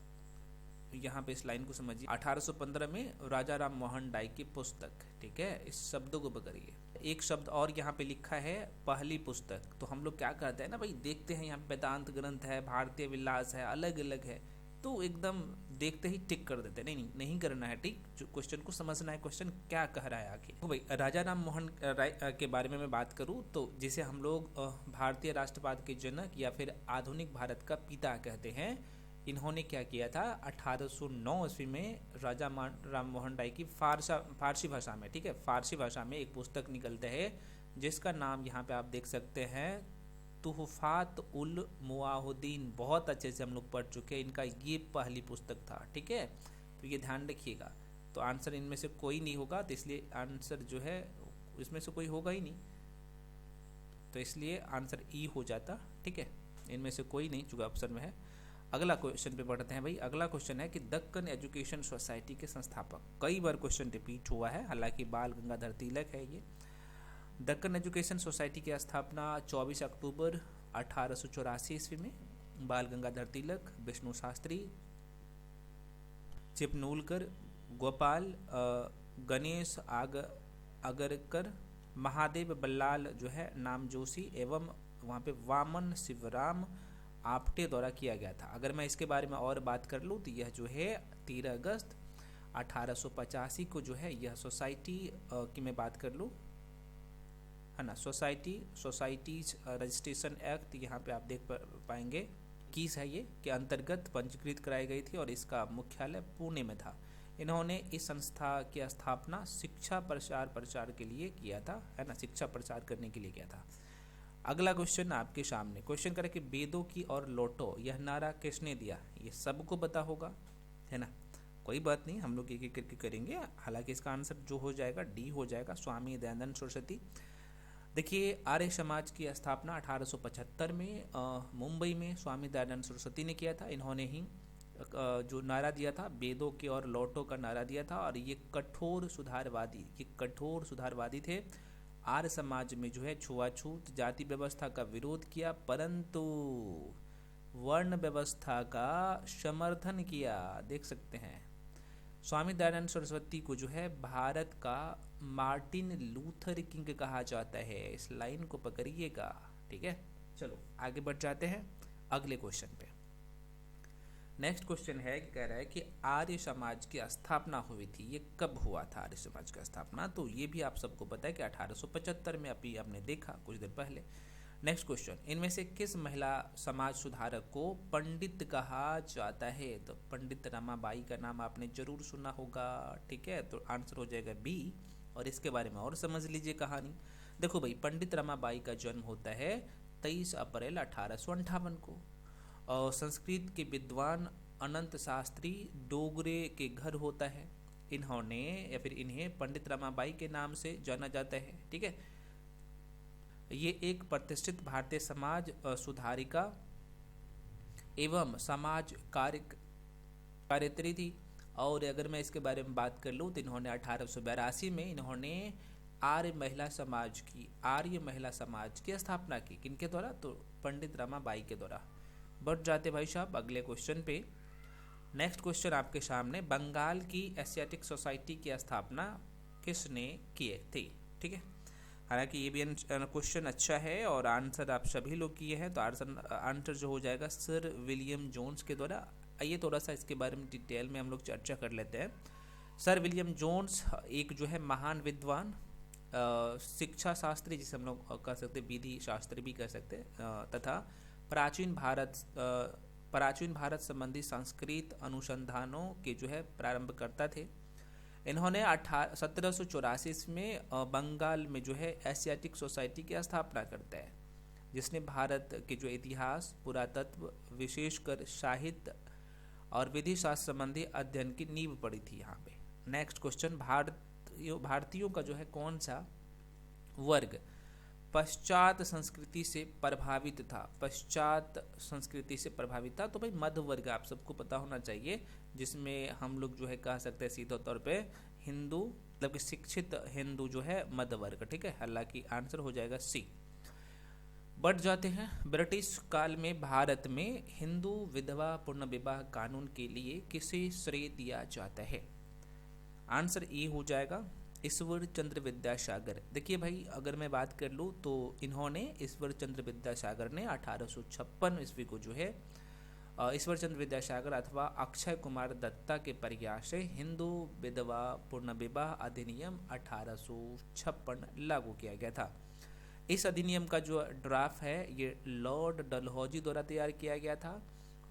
यहाँ पे इस लाइन को समझिए, 1815 में राजा राम मोहन राय की पुस्तक। ठीक है, इस शब्दों को पकड़िए। एक शब्द और यहाँ पे लिखा है पहली पुस्तक, तो हम लोग क्या करते हैं ना भाई, देखते हैं यहाँ वेदांत ग्रंथ है, भारतीय विलास है, अलग अलग है, तो एकदम देखते ही टिक कर देते हैं। नहीं करना है टिक, जो क्वेश्चन को समझना है, क्वेश्चन क्या कह रहा है आगे। तो भाई राजा राम मोहन राय के बारे में मैं बात करूँ तो जिसे हम लोग भारतीय राष्ट्रवाद के जनक या फिर आधुनिक भारत का पिता कहते हैं, इन्होंने क्या किया था? 1809 ईस्वी में राजा राम मोहन राय की फारसी भाषा में, ठीक है, फारसी भाषा में एक पुस्तक निकलता है जिसका नाम यहाँ पे आप देख सकते हैं, तुहफात उल मुआहुद्दीन। बहुत अच्छे से हम लोग पढ़ चुके हैं, इनका ये पहली पुस्तक था। ठीक है, तो ये ध्यान रखिएगा। तो आंसर इनमें से कोई नहीं होगा, तो इसलिए आंसर जो है इसमें से कोई होगा ही नहीं, तो इसलिए आंसर ई हो जाता। ठीक है, इनमें से कोई नहीं, चूंकि ऑप्शन में है। अगला क्वेश्चन पे बढ़ते हैं भाई। अगला क्वेश्चन है कि दक्कन एजुकेशन सोसाइटी के संस्थापक, कई बार क्वेश्चन रिपीट हुआ है, हालांकि बाल गंगाधर तिलक है ये। दक्कन एजुकेशन सोसाइटी की स्थापना 24 अक्टूबर 1884 ईस्वी में बाल गंगाधर तिलक, विष्णु शास्त्री, चिपनूलकर, गोपाल गणेश अगरकर, महादेव बल्लाल जो है नाम जोशी एवं वहाँ पे वामन शिवराम आपटे द्वारा किया गया था। अगर मैं इसके बारे में और बात कर लूँ तो यह जो है 13 अगस्त 1885 को जो है यह सोसाइटी की मैं बात कर लूँ, है ना, सोसाइटीज रजिस्ट्रेशन एक्ट यहाँ पे आप देख पाएंगे 21 है ये, के अंतर्गत पंजीकृत कराई गई थी, और इसका मुख्यालय पुणे में था। इन्होंने इस संस्था की स्थापना शिक्षा प्रचार के लिए किया था, है ना, शिक्षा प्रचार करने के लिए किया था। अगला क्वेश्चन आपके सामने, क्वेश्चन करें कि वेदों की और लौटो यह नारा किसने दिया? ये सबको पता होगा, है ना, कोई बात नहीं, हम लोग एक एक करके करेंगे। हालांकि इसका आंसर जो हो जाएगा डी हो जाएगा, स्वामी दयानंद सरस्वती। देखिए, आर्य समाज की स्थापना 1875 में मुंबई में स्वामी दयानंद सरस्वती ने किया था। इन्होंने ही जो नारा दिया था, वेदों की और लौटो का नारा दिया था, और ये कठोर सुधारवादी थे। आर्य समाज में जो है छुआछूत जाति व्यवस्था का विरोध किया, परंतु वर्ण व्यवस्था का समर्थन किया। देख सकते हैं स्वामी दयानंद सरस्वती को जो है भारत का मार्टिन लूथर किंग कहा जाता है। इस लाइन को पकड़िएगा, ठीक है। चलो आगे बढ़ जाते हैं अगले क्वेश्चन पे। नेक्स्ट क्वेश्चन है कि कह रहा है कि आर्य समाज की स्थापना हुई थी, ये कब हुआ था आर्य समाज का स्थापना? तो ये भी आप सबको पता है कि 1875 में, अभी आपने देखा कुछ दिन पहले। नेक्स्ट क्वेश्चन, इनमें से किस महिला समाज सुधारक को पंडित कहा जाता है? तो पंडित रमाबाई का नाम आपने जरूर सुना होगा, ठीक है। तो आंसर हो जाएगा बी। और इसके बारे में और समझ लीजिए कहानी। देखो भाई, पंडित रमाबाई का जन्म होता है 23 अप्रैल 1858 को। और संस्कृत के विद्वान अनंत शास्त्री डोगरे के घर होता है। इन्होंने या फिर इन्हें पंडित रमाबाई के नाम से जाना जाता है, ठीक है। ये एक प्रतिष्ठित भारतीय समाज सुधारिका एवं समाज कार्यत्री थी। और अगर मैं इसके बारे में बात कर लूँ तो इन्होंने 1882 में इन्होंने आर्य महिला समाज की स्थापना की। किनके द्वारा? तो पंडित रमाबाई के द्वारा। बढ़ जाते भाई साहब अगले क्वेश्चन पे। नेक्स्ट क्वेश्चन आपके सामने, बंगाल की एशियाटिक सोसाइटी की स्थापना किसने किए थे? ठीक है, हालांकि ये भी क्वेश्चन अच्छा है और आंसर आप सभी लोग किए हैं, तो आंसर जो हो जाएगा सर विलियम जोन्स के द्वारा। आइए थोड़ा सा इसके बारे में डिटेल में हम लोग चर्चा कर लेते हैं। सर विलियम जोन्स एक जो है महान विद्वान, शिक्षा शास्त्री जिसे हम लोग कह सकते हैं, विधि शास्त्री भी कह सकते हैं, तथा प्राचीन भारत संबंधी संस्कृत अनुसंधानों के जो है प्रारंभकर्ता थे। इन्होंने 1784 में बंगाल में जो है एशियाटिक सोसाइटी की स्थापना करता है, जिसने भारत के जो इतिहास, पुरातत्व, विशेषकर साहित्य और विधि शास्त्र संबंधी अध्ययन की नींव पड़ी थी यहाँ पे। नेक्स्ट क्वेश्चन, भारतीयों का जो है कौन सा वर्ग पश्चात संस्कृति से प्रभावित था? पश्चात संस्कृति से प्रभावित था तो भाई मध्य वर्ग आप सबको पता होना चाहिए, जिसमें हम लोग जो है कह सकते हैं सीधे तौर पे हिंदू, मतलब कि शिक्षित हिंदू जो है मध्य वर्ग, ठीक है। हालांकि आंसर हो जाएगा सी। बढ़ जाते हैं, ब्रिटिश काल में भारत में हिंदू विधवा पुनर्विवाह कानून के लिए किसे श्रेय दिया जाता है? आंसर ए हो जाएगा ईश्वर चंद्र विद्यासागर। देखिए भाई, अगर मैं बात कर लूँ तो इन्होंने, ईश्वर चंद्र विद्यासागर ने 1856 ईस्वी को जो है ईश्वर चंद्र विद्यासागर अथवा अक्षय कुमार दत्ता के प्रयास से हिंदू विधवा पुनर्विवाह अधिनियम 1856 लागू किया गया था। इस अधिनियम का जो ड्राफ्ट है ये लॉर्ड डलहौजी द्वारा तैयार किया गया था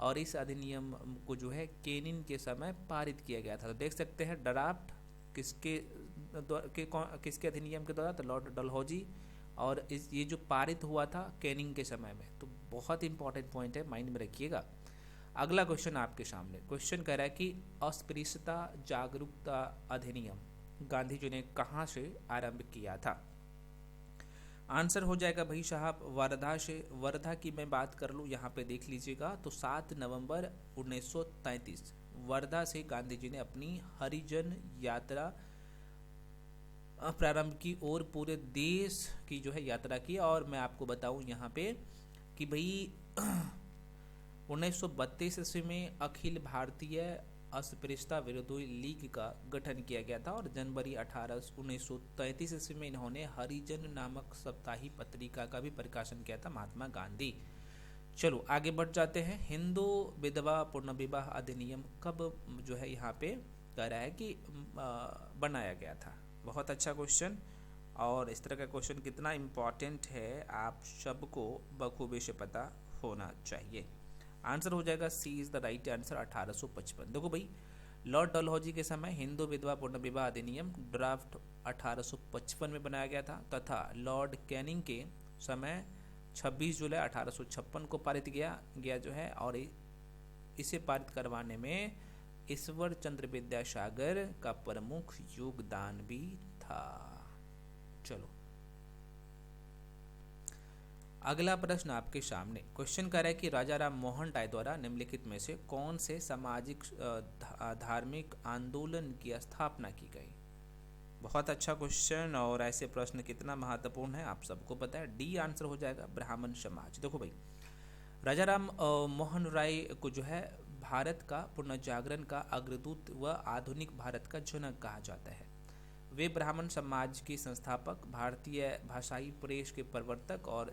और इस अधिनियम को जो है केनिन के समय पारित किया गया था। तो देख सकते हैं ड्राफ्ट किसके अधिनियम के द्वारा? तो लॉर्ड डलहौजी। और ये जो पारित हुआ था कैनिंग के समय में। तो बहुत इंपॉर्टेंट पॉइंट है, माइंड में रखिएगा। अगला क्वेश्चन आपके सामने, क्वेश्चन कह रहा है कि अस्पृश्यता जागरूकता अधिनियम गांधी जी ने कहाँ से आरंभ किया था? आंसर हो जाएगा भाई साहब वर्धा से। वर्धा की मैं बात कर लूँ, यहाँ पे देख लीजिएगा, तो 7 नवंबर 1933 वर्धा से गांधी जी ने अपनी हरिजन यात्रा प्रारंभ की और पूरे देश की जो है यात्रा की। और मैं आपको बताऊं यहाँ पे कि भाई 1932 ईस्वी में अखिल भारतीय अस्पृश्यता विरोधी लीग का गठन किया गया था और जनवरी 1933 ईस्वी में इन्होंने हरिजन नामक साप्ताहिक पत्रिका का भी प्रकाशन किया था, महात्मा गांधी। चलो आगे बढ़ जाते हैं। हिंदू विधवा पुनर्विवाह अधिनियम कब जो है यहाँ पे कह रहा है कि बनाया गया था? बहुत अच्छा क्वेश्चन, और इस तरह का क्वेश्चन कितना इम्पोर्टेंट है आप सबको बखूबी से पता होना चाहिए। आंसर हो जाएगा C is the right answer, 1855। देखो भाई, लॉर्ड डलहौजी के समय हिंदू विधवा पुनर्विवाह अधिनियम ड्राफ्ट 1855 में बनाया गया था तथा लॉर्ड कैनिंग के समय 26 जुलाई 1856 को पारित गया जो है। और इसे पारित करवाने में ईश्वर चंद्र विद्यासागर का प्रमुख योगदान भी था। चलो अगला प्रश्न आपके सामने, क्वेश्चन कर रहा है कि राजा राम मोहन राय द्वारा निम्नलिखित में से कौन से सामाजिक धार्मिक आंदोलन की स्थापना की गई? बहुत अच्छा क्वेश्चन। और ऐसे प्रश्न कितना महत्वपूर्ण है आप सबको पता है। डी आंसर हो जाएगा ब्राह्मण समाज। देखो भाई, राजा राम मोहन राय को जो है भारत का पुनर्जागरण का अग्रदूत व आधुनिक भारत का जनक कहा जाता है। वे ब्राह्मण समाज के संस्थापक, भारतीय भाषाई प्रेस के प्रवर्तक और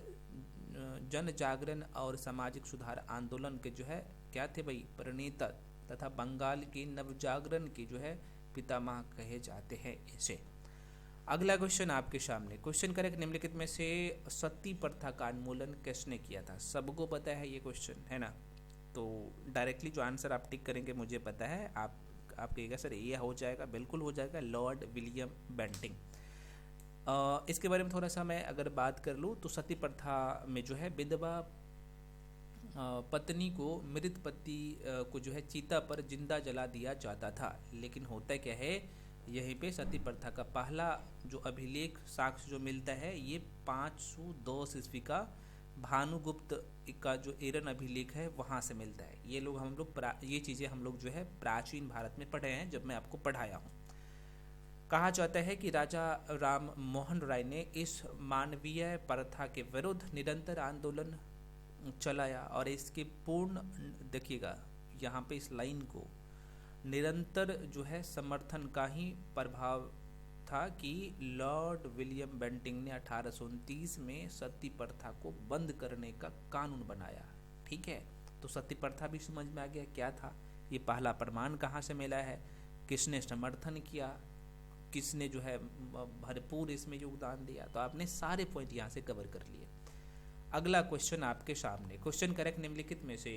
जन जागरण और सामाजिक सुधार आंदोलन के जो है क्या थे भाई, प्रणेता तथा बंगाल के नवजागरण के जो है पितामह कहे जाते हैं इसे। अगला क्वेश्चन आपके सामने, क्वेश्चन करेक्ट निम्नलिखित में से सती प्रथा का उन्मूलन किसने किया था? सबको पता है ये क्वेश्चन, है ना? तो डायरेक्टली जो आंसर आप टिक करेंगे मुझे पता है, आप कहिएगा सर ये हो जाएगा, बिल्कुल हो जाएगा, लॉर्ड विलियम बेंटिंग। इसके बारे में थोड़ा सा मैं अगर बात कर लूँ तो सती प्रथा में जो है विधवा पत्नी को, मृत पति को जो है चिता पर जिंदा जला दिया जाता था। लेकिन होता क्या है, यहीं पे सती प्रथा का पहला जो अभिलेख साक्ष्य जो मिलता है ये 510 ईस्वी का भानुगुप्त का जो एरन अभिलेख है वहाँ से मिलता है। ये लोग हम लोग ये चीज़ें हम लोग जो है प्राचीन भारत में पढ़े हैं जब मैं आपको पढ़ाया हूँ। कहा जाता है कि राजा राम मोहन राय ने इस मानवीय प्रथा के विरुद्ध निरंतर आंदोलन चलाया और इसके पूर्ण, देखिएगा यहाँ पे इस लाइन को, निरंतर जो है समर्थन का ही प्रभाव था कि लॉर्ड विलियम बेंटिंग ने 1829 में सती प्रथा को बंद करने का कानून बनाया। ठीक है, तो सती प्रथा भी समझ में आ गया क्या था, ये पहला प्रमाण कहाँ से मिला है, किसने समर्थन किया, किसने जो है भरपूर इसमें योगदान दिया। तो आपने सारे पॉइंट यहाँ से कवर कर लिए। अगला क्वेश्चन आपके सामने, क्वेश्चन करेक्ट निम्नलिखित में से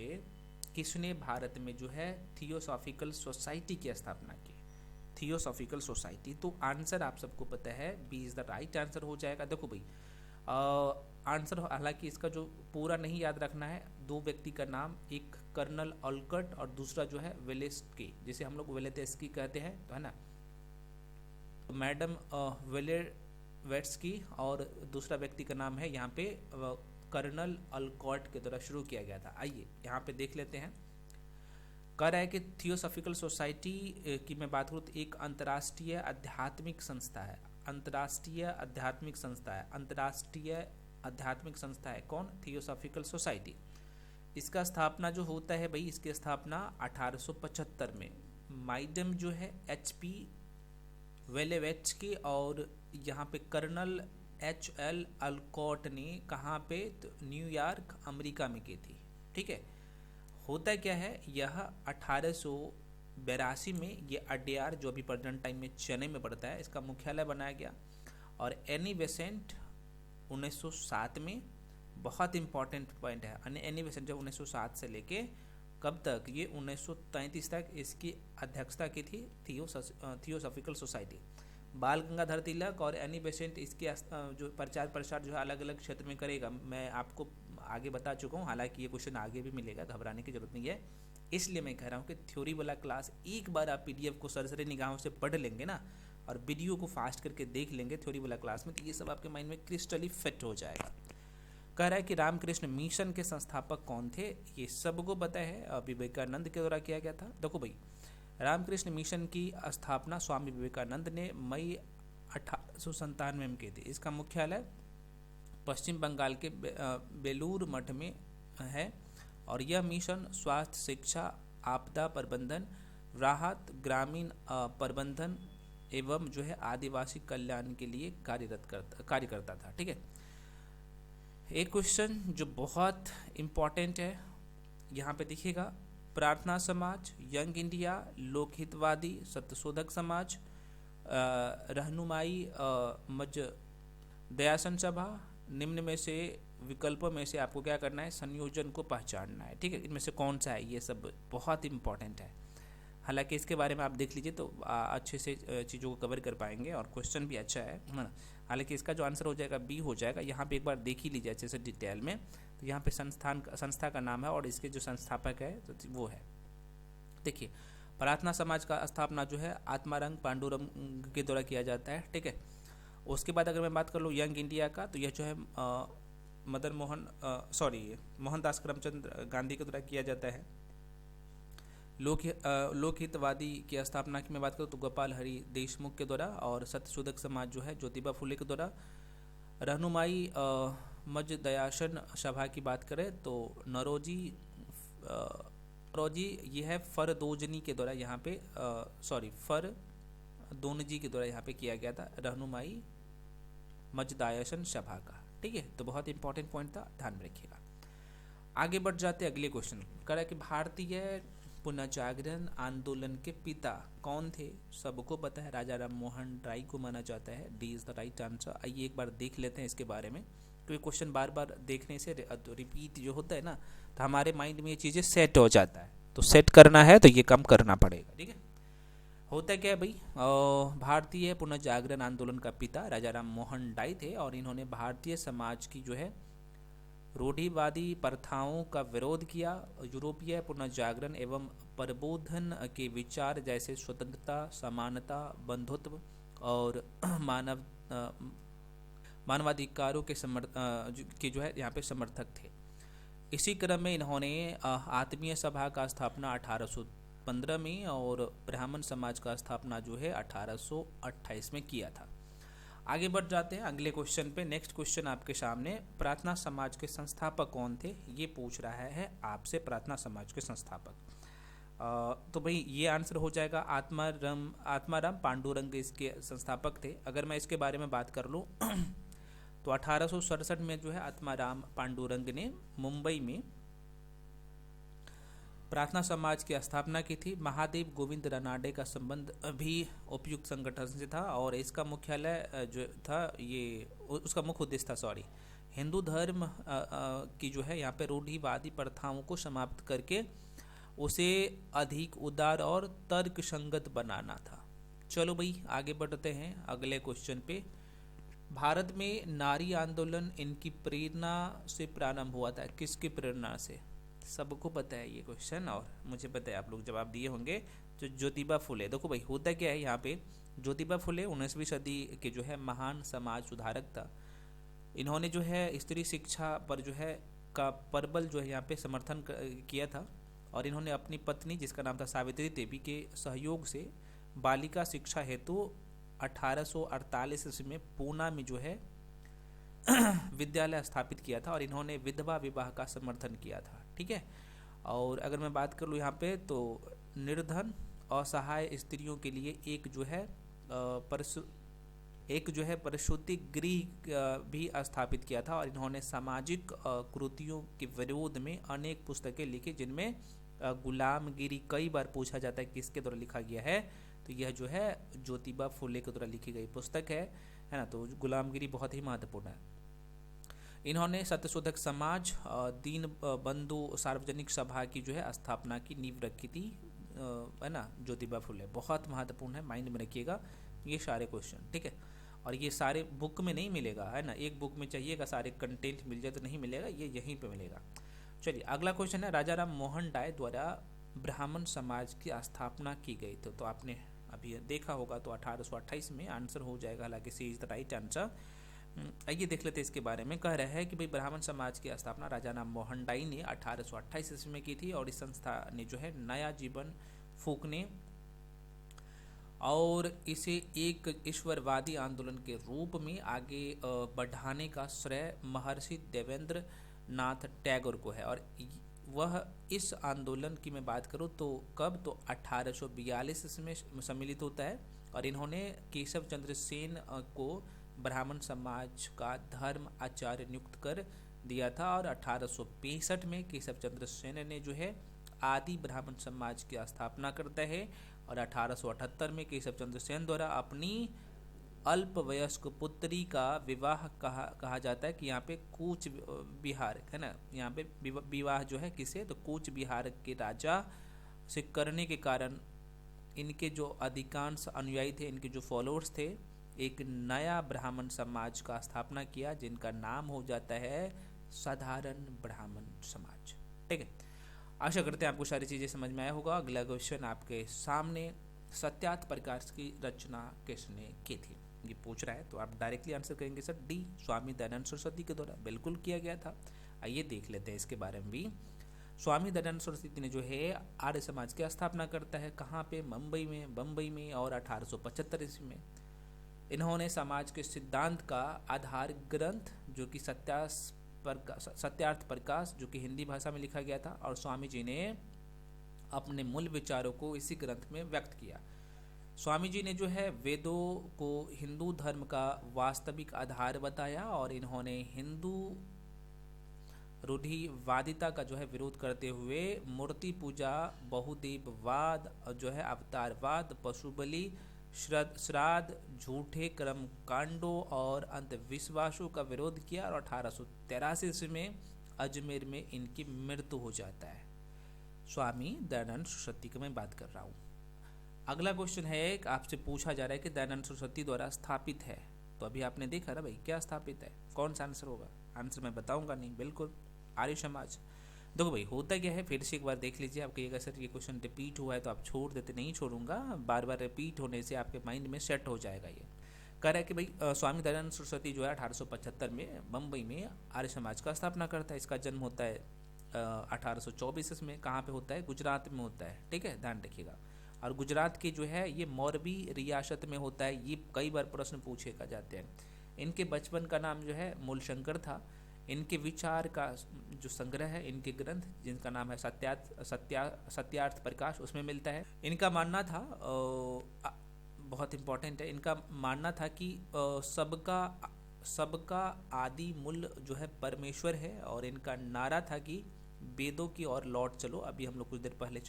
किसने भारत में जो है थियोसॉफिकल सोसाइटी की स्थापना की? थियोसॉफिकल सोसाइटी, तो आंसर आप सबको पता है, B is the right answer हो जाएगा। देखो भाई, आंसर हालांकि इसका जो पूरा नहीं याद रखना है, दो व्यक्ति का नाम, एक कर्नल ऑलकट और दूसरा जो है वेलेस्की, जिसे हम लोग वेलेतेस्की कहते हैं, तो है ना, मैडम वेलेवेट्स्की, और दूसरा व्यक्ति का नाम है यहाँ पे कर्नल अल्कॉट के द्वारा शुरू किया गया था। आइए यहाँ पे देख लेते हैं। कह रहा है कि थियोसॉफिकल सोसाइटी की मैं बात करूँ तो एक अंतर्राष्ट्रीय आध्यात्मिक संस्था है। अंतर्राष्ट्रीय आध्यात्मिक संस्था है, अंतर्राष्ट्रीय आध्यात्मिक संस्था है कौन? Theosophical society. इसका स्थापना जो होता है भाई, इसकी स्थापना 1875 में माइडम जो है HP वेलेवेट्स्की और यहाँ पे कर्नल HL अल्कॉट ने कहाँ पे, तो न्यूयॉर्क अमेरिका में की थी। ठीक है, होता क्या है, यह 1882 में ये अड्यार जो अभी प्रेजेंट टाइम में चेन्नई में पड़ता है, इसका मुख्यालय बनाया गया। और एनी बेसेंट 1907 में, बहुत इंपॉर्टेंट पॉइंट है, एनी बेसेंट जब 1907 से लेके कब तक, ये 1933 तक इसकी अध्यक्षता की थी थियोसॉफिकल सोसाइटी। बाल गंगाधर तिलक और एनी बेसेंट इसके जो प्रचार प्रसार जो है अलग अलग क्षेत्र में करेगा, मैं आपको आगे बता चुका हूँ। हालांकि ये क्वेश्चन आगे भी मिलेगा, घबराने की जरूरत नहीं है। इसलिए मैं कह रहा हूँ कि थ्योरी वाला क्लास एक बार आप PDF को सरसरी निगाहों से पढ़ लेंगे ना, और वीडियो को फास्ट करके देख लेंगे थ्योरी वाला क्लास में, तो ये सब आपके माइंड में क्रिस्टली फिट हो जाएगा। कह रहा है कि रामकृष्ण मिशन के संस्थापक कौन थे? ये सबको पता है, विवेकानंद के द्वारा किया गया था। देखो भाई, रामकृष्ण मिशन की स्थापना स्वामी विवेकानंद ने मई 1897 में की थी। इसका मुख्यालय पश्चिम बंगाल के बेलूर मठ में है, और यह मिशन स्वास्थ्य, शिक्षा, आपदा प्रबंधन, राहत, ग्रामीण प्रबंधन एवं जो है आदिवासी कल्याण के लिए कार्य करता था। ठीक है, एक क्वेश्चन जो बहुत इम्पॉर्टेंट है यहाँ पे देखिएगा, प्रार्थना समाज, यंग इंडिया, लोकहितवादी, सत्यशोधक समाज, रहनुमाई मज दयासन सभा, निम्न में से विकल्पों में से आपको क्या करना है, संयोजन को पहचानना है। ठीक है, इनमें से कौन सा है, ये सब बहुत इंपॉर्टेंट है। हालांकि इसके बारे में आप देख लीजिए तो अच्छे से चीज़ों को कवर कर पाएंगे, और क्वेश्चन भी अच्छा है ना। हालांकि इसका जो आंसर हो जाएगा बी हो जाएगा। यहाँ पे एक बार देख ही लीजिए अच्छे से डिटेल में, तो यहाँ पे संस्था का नाम है और इसके जो संस्थापक है तो वो है। देखिए, प्रार्थना समाज का स्थापना जो है आत्मारंग पांडुरंग के द्वारा किया जाता है। ठीक है, उसके बाद अगर मैं बात कर लूँ यंग इंडिया का, तो यह जो है मोहनदास करमचंद गांधी के द्वारा किया जाता है। लोकहितवादी की स्थापना की मैं बात करूँ तो गोपाल हरि देशमुख के द्वारा, और सत्यशोधक समाज जो है ज्योतिबा फुले के द्वारा। रहनुमाई मजदयाशन सभा की बात करें तो नरोजी ये है फरदोजनी के द्वारा यहाँ पे फरदोनजी के द्वारा यहाँ पे किया गया था रहनुमाई मजदायशन सभा का। ठीक है, तो बहुत इंपॉर्टेंट पॉइंट था, ध्यान में रखिएगा। आगे बढ़ जाते हैं अगले क्वेश्चन। कह रहा है कि भारतीय पुनर्जागरण आंदोलन के पिता कौन थे? सबको पता है, राजा राम मोहन राय को माना जाता है। D is the right answer. आइए एक बार देख लेते हैं इसके बारे में, क्योंकि क्वेश्चन बार बार देखने से रिपीट जो होता है ना, तो हमारे माइंड में ये चीज़ें सेट हो जाता है। तो सेट करना है तो ये काम करना पड़ेगा। ठीक है, होता क्या है भाई, भारतीय पुनर्जागरण आंदोलन का पिता राजा राम मोहन राय थे, और इन्होंने भारतीय समाज की जो है रूढ़िवादी प्रथाओं का विरोध किया। यूरोपीय पुनर्जागरण एवं प्रबोधन के विचार जैसे स्वतंत्रता, समानता, बंधुत्व और मानवाधिकारों के जो है यहाँ पे समर्थक थे। इसी क्रम में इन्होंने आत्मीय सभा का स्थापना 1815 में और ब्राह्मण समाज का स्थापना जो है 1828 में किया था। आगे बढ़ जाते हैं अगले क्वेश्चन पे। नेक्स्ट क्वेश्चन आपके सामने, प्रार्थना समाज के संस्थापक कौन थे? ये पूछ रहा है आपसे, प्रार्थना समाज के संस्थापक। तो भाई ये आंसर हो जाएगा आत्माराम पांडुरंग इसके संस्थापक थे। अगर मैं इसके बारे में बात कर लूँ तो 1867 में जो है आत्माराम पांडुरंग ने मुंबई में प्रार्थना समाज की स्थापना की थी। महादेव गोविंद रानाडे का संबंध भी उपयुक्त संगठन से था, और इसका मुख्यालय जो था ये उसका मुख्य उद्देश्य था हिंदू धर्म की जो है यहाँ पे रूढ़िवादी प्रथाओं को समाप्त करके उसे अधिक उदार और तर्कसंगत बनाना था। चलो भाई आगे बढ़ते हैं अगले क्वेश्चन पे। भारत में नारी आंदोलन इनकी प्रेरणा से प्रारंभ हुआ था। किसकी प्रेरणा से? सबको पता है ये क्वेश्चन, और मुझे पता है आप लोग जवाब दिए होंगे। जो ज्योतिबा फुले, देखो भाई होता क्या है यहाँ पे, ज्योतिबा फुले 19वीं सदी के जो है महान समाज सुधारक था। इन्होंने जो है स्त्री शिक्षा पर जो है का प्रबल जो है यहाँ पे समर्थन किया था, और इन्होंने अपनी पत्नी जिसका नाम था सावित्री देवी के सहयोग से बालिका शिक्षा हेतु 1848 ईस्वी में पूना में जो है विद्यालय स्थापित किया था, और इन्होंने विधवा विवाह का समर्थन किया था। ठीक है, और अगर मैं बात कर लूँ यहाँ पे तो निर्धन असहाय स्त्रियों के लिए एक जो है प्रसूति गृह भी स्थापित किया था, और इन्होंने सामाजिक कुरीतियों के विरोध में अनेक पुस्तकें लिखी, जिनमें गुलामगिरी कई बार पूछा जाता है किसके द्वारा लिखा गया है, तो यह जो है ज्योतिबा फुले के द्वारा लिखी गई पुस्तक है ना। तो गुलामगिरी बहुत ही महत्वपूर्ण है। इन्होंने सत्यशोधक समाज, दीन बंधु सार्वजनिक सभा की जो है स्थापना की नींव रखी थी, है ना। ज्योतिबा फुले बहुत महत्वपूर्ण है, माइंड में रखिएगा ये सारे क्वेश्चन। ठीक है, और ये सारे बुक में नहीं मिलेगा, है ना। एक बुक में चाहिएगा सारे कंटेंट मिल जाए तो नहीं मिलेगा, ये यहीं पे मिलेगा। चलिए अगला क्वेश्चन है, राजा राम मोहन राय द्वारा ब्राह्मण समाज की स्थापना की गई थी। तो आपने अभी देखा होगा, तो 1828 में आंसर हो जाएगा, हालांकि सी इज द राइट आंसर। आइए देख लेते हैं इसके बारे में। कह रहा है कि भाई ब्राह्मण समाज की स्थापना राजा राम मोहन राय ने 1828 ईस्वी में की थी, और इस संस्था ने जो है नया जीवन फूंकने और इसे एक ईश्वरवादी आंदोलन के रूप में आगे बढ़ाने का श्रेय महर्षि देवेंद्र नाथ टैगोर को है। और वह इस आंदोलन की मैं बात करूं तो कब, तो 1842 में सम्मिलित होता है, और इन्होंने केशव चंद्र सेन को ब्राह्मण समाज का धर्म आचार्य नियुक्त कर दिया था, और 1865 में केशव चंद्र सेन ने जो है आदि ब्राह्मण समाज की स्थापना करता है, और 1878 में केशव चंद्र सेन द्वारा अपनी अल्पवयस्क पुत्री का विवाह कहा जाता है कि यहाँ पे कूच बिहार, है ना, यहाँ पे विवाह जो है किसे, तो कूच बिहार के राजा से करने के कारण इनके जो अधिकांश अनुयायी थे, इनके जो फॉलोअर्स थे, एक नया ब्राह्मण समाज का स्थापना किया, जिनका नाम हो जाता है साधारण ब्राह्मण समाज। ठीक है, आशा करते हैं आपको सारी चीज़ें समझ में आया होगा। अगला क्वेश्चन आपके सामने, सत्यार्थ प्रकाश की रचना किसने की थी, ये पूछ रहा है। तो आप डायरेक्टली आंसर करेंगे सर डी, स्वामी दयानंद सरस्वती के द्वारा बिल्कुल किया गया था। आइए देख लेते हैं इसके बारे में भी। स्वामी दयानंद सरस्वती ने जो है आर्य समाज की स्थापना करता है कहाँ पे, बम्बई में और 1875 ईस्वी में। इन्होंने समाज के सिद्धांत का आधार ग्रंथ जो कि सत्यार्थ प्रकाश जो कि हिंदी भाषा में लिखा गया था, और स्वामी जी ने अपने मूल विचारों को इसी ग्रंथ में व्यक्त किया। स्वामी जी ने जो है वेदों को हिंदू धर्म का वास्तविक आधार बताया, और इन्होंने हिंदू रूढ़िवादिता का जो है विरोध करते हुए मूर्ति पूजा, बहुदेववाद, जो है अवतारवाद, पशु बलि, श्राद्ध, झूठे कर्म कांडों और अंधविश्वासों का विरोध किया, और 1883 ईस्वी में अजमेर में इनकी मृत्यु हो जाता है। स्वामी दयानंद सरस्वती की मैं बात कर रहा हूँ। अगला क्वेश्चन है, आपसे पूछा जा रहा है कि दयानंद सरस्वती द्वारा स्थापित है, तो अभी आपने देखा ना भाई क्या स्थापित है, कौन सा आंसर होगा? आंसर मैं बताऊंगा नहीं, बिल्कुल आर्य समाज। देखो भाई होता क्या है, फिर से एक बार देख लीजिए। आपके अगर सर ये क्वेश्चन रिपीट हुआ है तो आप छोड़ देते, नहीं छोड़ूंगा, बार बार रिपीट होने से आपके माइंड में सेट हो जाएगा। ये कह रहा है कि भाई स्वामी दयानंद सरस्वती जो है 1875 में बम्बई में आर्य समाज का स्थापना करता है। इसका जन्म होता है 1824 में। कहाँ पे होता है? गुजरात में होता है, ठीक है, ध्यान रखिएगा। और गुजरात के जो है ये मोरबी रियासत में होता है। ये कई बार प्रश्न पूछेगा जाते हैं। इनके बचपन का नाम जो है मूलशंकर था। इनके विचार का जो संग्रह है, इनके ग्रंथ जिनका नाम है सत्यार्थ प्रकाश, उसमें मिलता है। इनका मानना था बहुत इम्पोर्टेंट है, इनका मानना था कि सबका आदि मूल जो है परमेश्वर है, और इनका नारा था कि वेदों की ओर लौट चलो। अभी हम लोग कुछ देर पहले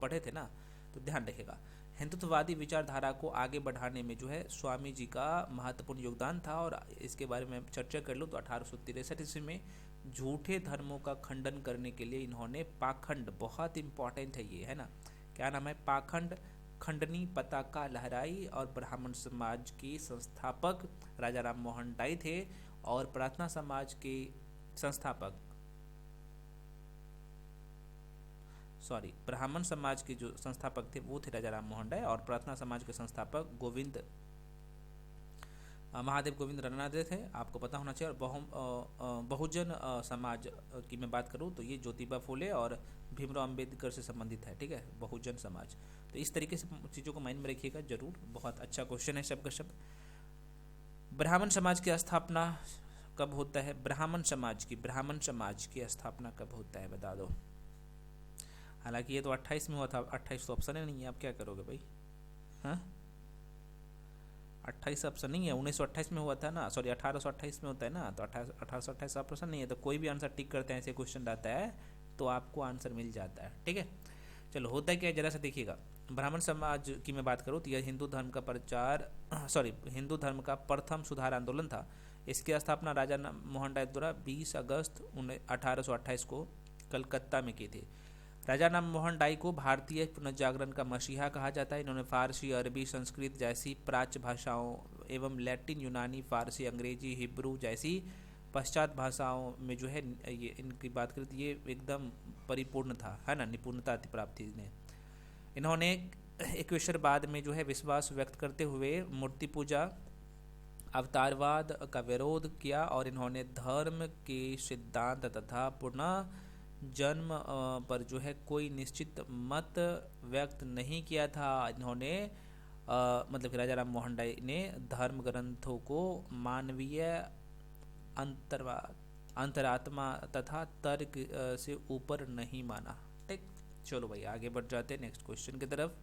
पढ़े थे ना, तो ध्यान रखिएगा। हिंदुत्ववादी विचारधारा को आगे बढ़ाने में जो है स्वामी जी का महत्वपूर्ण योगदान था। और इसके बारे में चर्चा कर लूँ तो 1863 ईस्वी में झूठे धर्मों का खंडन करने के लिए इन्होंने पाखंड, बहुत इंपॉर्टेंट है ये, है ना, क्या नाम है, पाखंड खंडनी पताका लहराई। और ब्राह्मण समाज के संस्थापक राजा राम मोहन राय थे, और प्रार्थना समाज के संस्थापक ब्राह्मण समाज के जो संस्थापक थे वो थे राजा राम मोहन राय, और प्रार्थना समाज के संस्थापक महादेव गोविंद रननादे थे, आपको पता होना चाहिए। और बहुजन समाज की मैं बात करूँ तो ये ज्योतिबा फुले और भीमराव अंबेडकर से संबंधित है, ठीक है, बहुजन समाज। तो इस तरीके से चीज़ों को माइंड में रखिएगा जरूर, बहुत अच्छा क्वेश्चन है सब का सब। ब्राह्मण समाज की स्थापना कब होता है? ब्राह्मण समाज की स्थापना कब होता है, बता दो। हालांकि ये तो 28 में हुआ था, 28 तो ऑप्शन ही नहीं है, आप क्या करोगे भाई? हाँ, 28 ऑप्शन नहीं है, 1928 में हुआ था ना, सॉरी 1828 में होता है ना, तो 1828 ऑप्शन नहीं है। तो कोई भी आंसर टिक करते हैं, ऐसे क्वेश्चन रहता है तो आपको आंसर मिल जाता है, ठीक है। चलो होता है क्या है जरा सा देखिएगा। ब्राह्मण समाज की मैं बात करूँ तो यह हिंदू धर्म का प्रथम सुधार आंदोलन था। इसकी स्थापना राजा मोहन राय द्वारा 20 अगस्त 1828 को कलकत्ता में की थी। राजा राम मोहन राय को भारतीय पुनर्जागरण का मसीहा कहा जाता है। इन्होंने फारसी, अरबी, संस्कृत जैसी प्राच्य भाषाओं एवं लैटिन, यूनानी, फारसी, अंग्रेजी, हिब्रू जैसी पश्चात भाषाओं में जो है ये इनकी बात करें तो ये एकदम परिपूर्ण था, है ना, निपुणता प्राप्त थी इन्हें। इन्होंने एकेश्वरवाद में जो है विश्वास व्यक्त करते हुए मूर्ति पूजा, अवतारवाद का विरोध किया, और इन्होंने धर्म के सिद्धांत तथा पुनः जन्म पर जो है कोई निश्चित मत व्यक्त नहीं किया था। इन्होंने मतलब कि राजा राम मोहन राय ने धर्म ग्रंथों को मानवीय अंतरात्मा तथा तर्क से ऊपर नहीं माना, ठीक। चलो भाई आगे बढ़ जाते हैं नेक्स्ट क्वेश्चन की तरफ।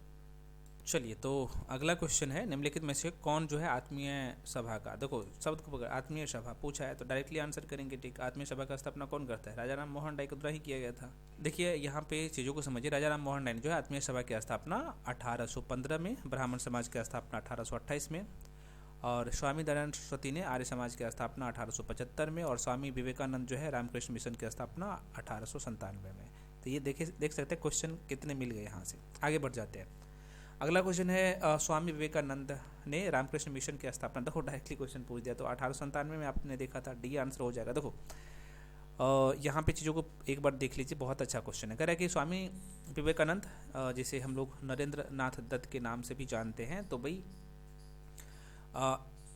चलिए, तो अगला क्वेश्चन है, निम्नलिखित में से कौन जो है आत्मीय सभा का, देखो शब्द को पकड़, आत्मीय सभा पूछा है तो डायरेक्टली आंसर करेंगे, ठीक। आत्मीय सभा का स्थापना कौन करता है? राजा राम मोहन राय के द्वारा ही किया गया था। देखिए यहाँ पे चीज़ों को समझिए। राजा राम मोहन राय ने जो है आत्मीय सभा की स्थापना 1815 में, ब्राह्मण समाज की स्थापना 1828 में, और स्वामी दयानंद सरस्वती ने आर्य समाज की स्थापना 1875 में, और स्वामी विवेकानंद जो है रामकृष्ण मिशन की स्थापना 1897 में। तो ये देख सकते हैं क्वेश्चन कितने मिल गए यहाँ से। आगे बढ़ जाते हैं। अगला क्वेश्चन है, स्वामी विवेकानंद ने रामकृष्ण मिशन की स्थापना, देखो डायरेक्टली क्वेश्चन पूछ दिया, तो 1897 में आपने देखा था, डी आंसर हो जाएगा। देखो यहाँ पे चीज़ों को एक बार देख लीजिए, बहुत अच्छा क्वेश्चन है। कह रहा है कि स्वामी विवेकानंद जिसे हम लोग नरेंद्र नाथ दत्त के नाम से भी जानते हैं, तो भाई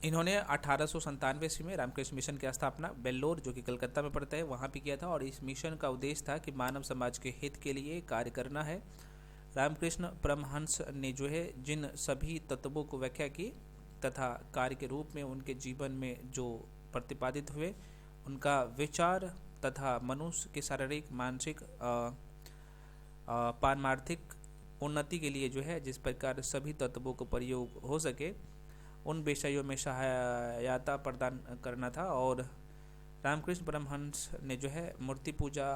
इन्होंने 1897 ईस्वी में रामकृष्ण मिशन की स्थापना बेल्लोर जो कि कलकत्ता में पड़ता है वहाँ पे किया था, और इस मिशन का उद्देश्य था कि मानव समाज के हित के लिए कार्य करना है। रामकृष्ण परमहंस ने जो है जिन सभी तत्वों को व्याख्या की तथा कार्य के रूप में उनके जीवन में जो प्रतिपादित हुए, उनका विचार तथा मनुष्य के शारीरिक मानसिक पारमार्थिक उन्नति के लिए जो है जिस प्रकार सभी तत्वों को प्रयोग हो सके उन विषयों में सहायता प्रदान करना था। और रामकृष्ण परमहंस ने जो है मूर्ति पूजा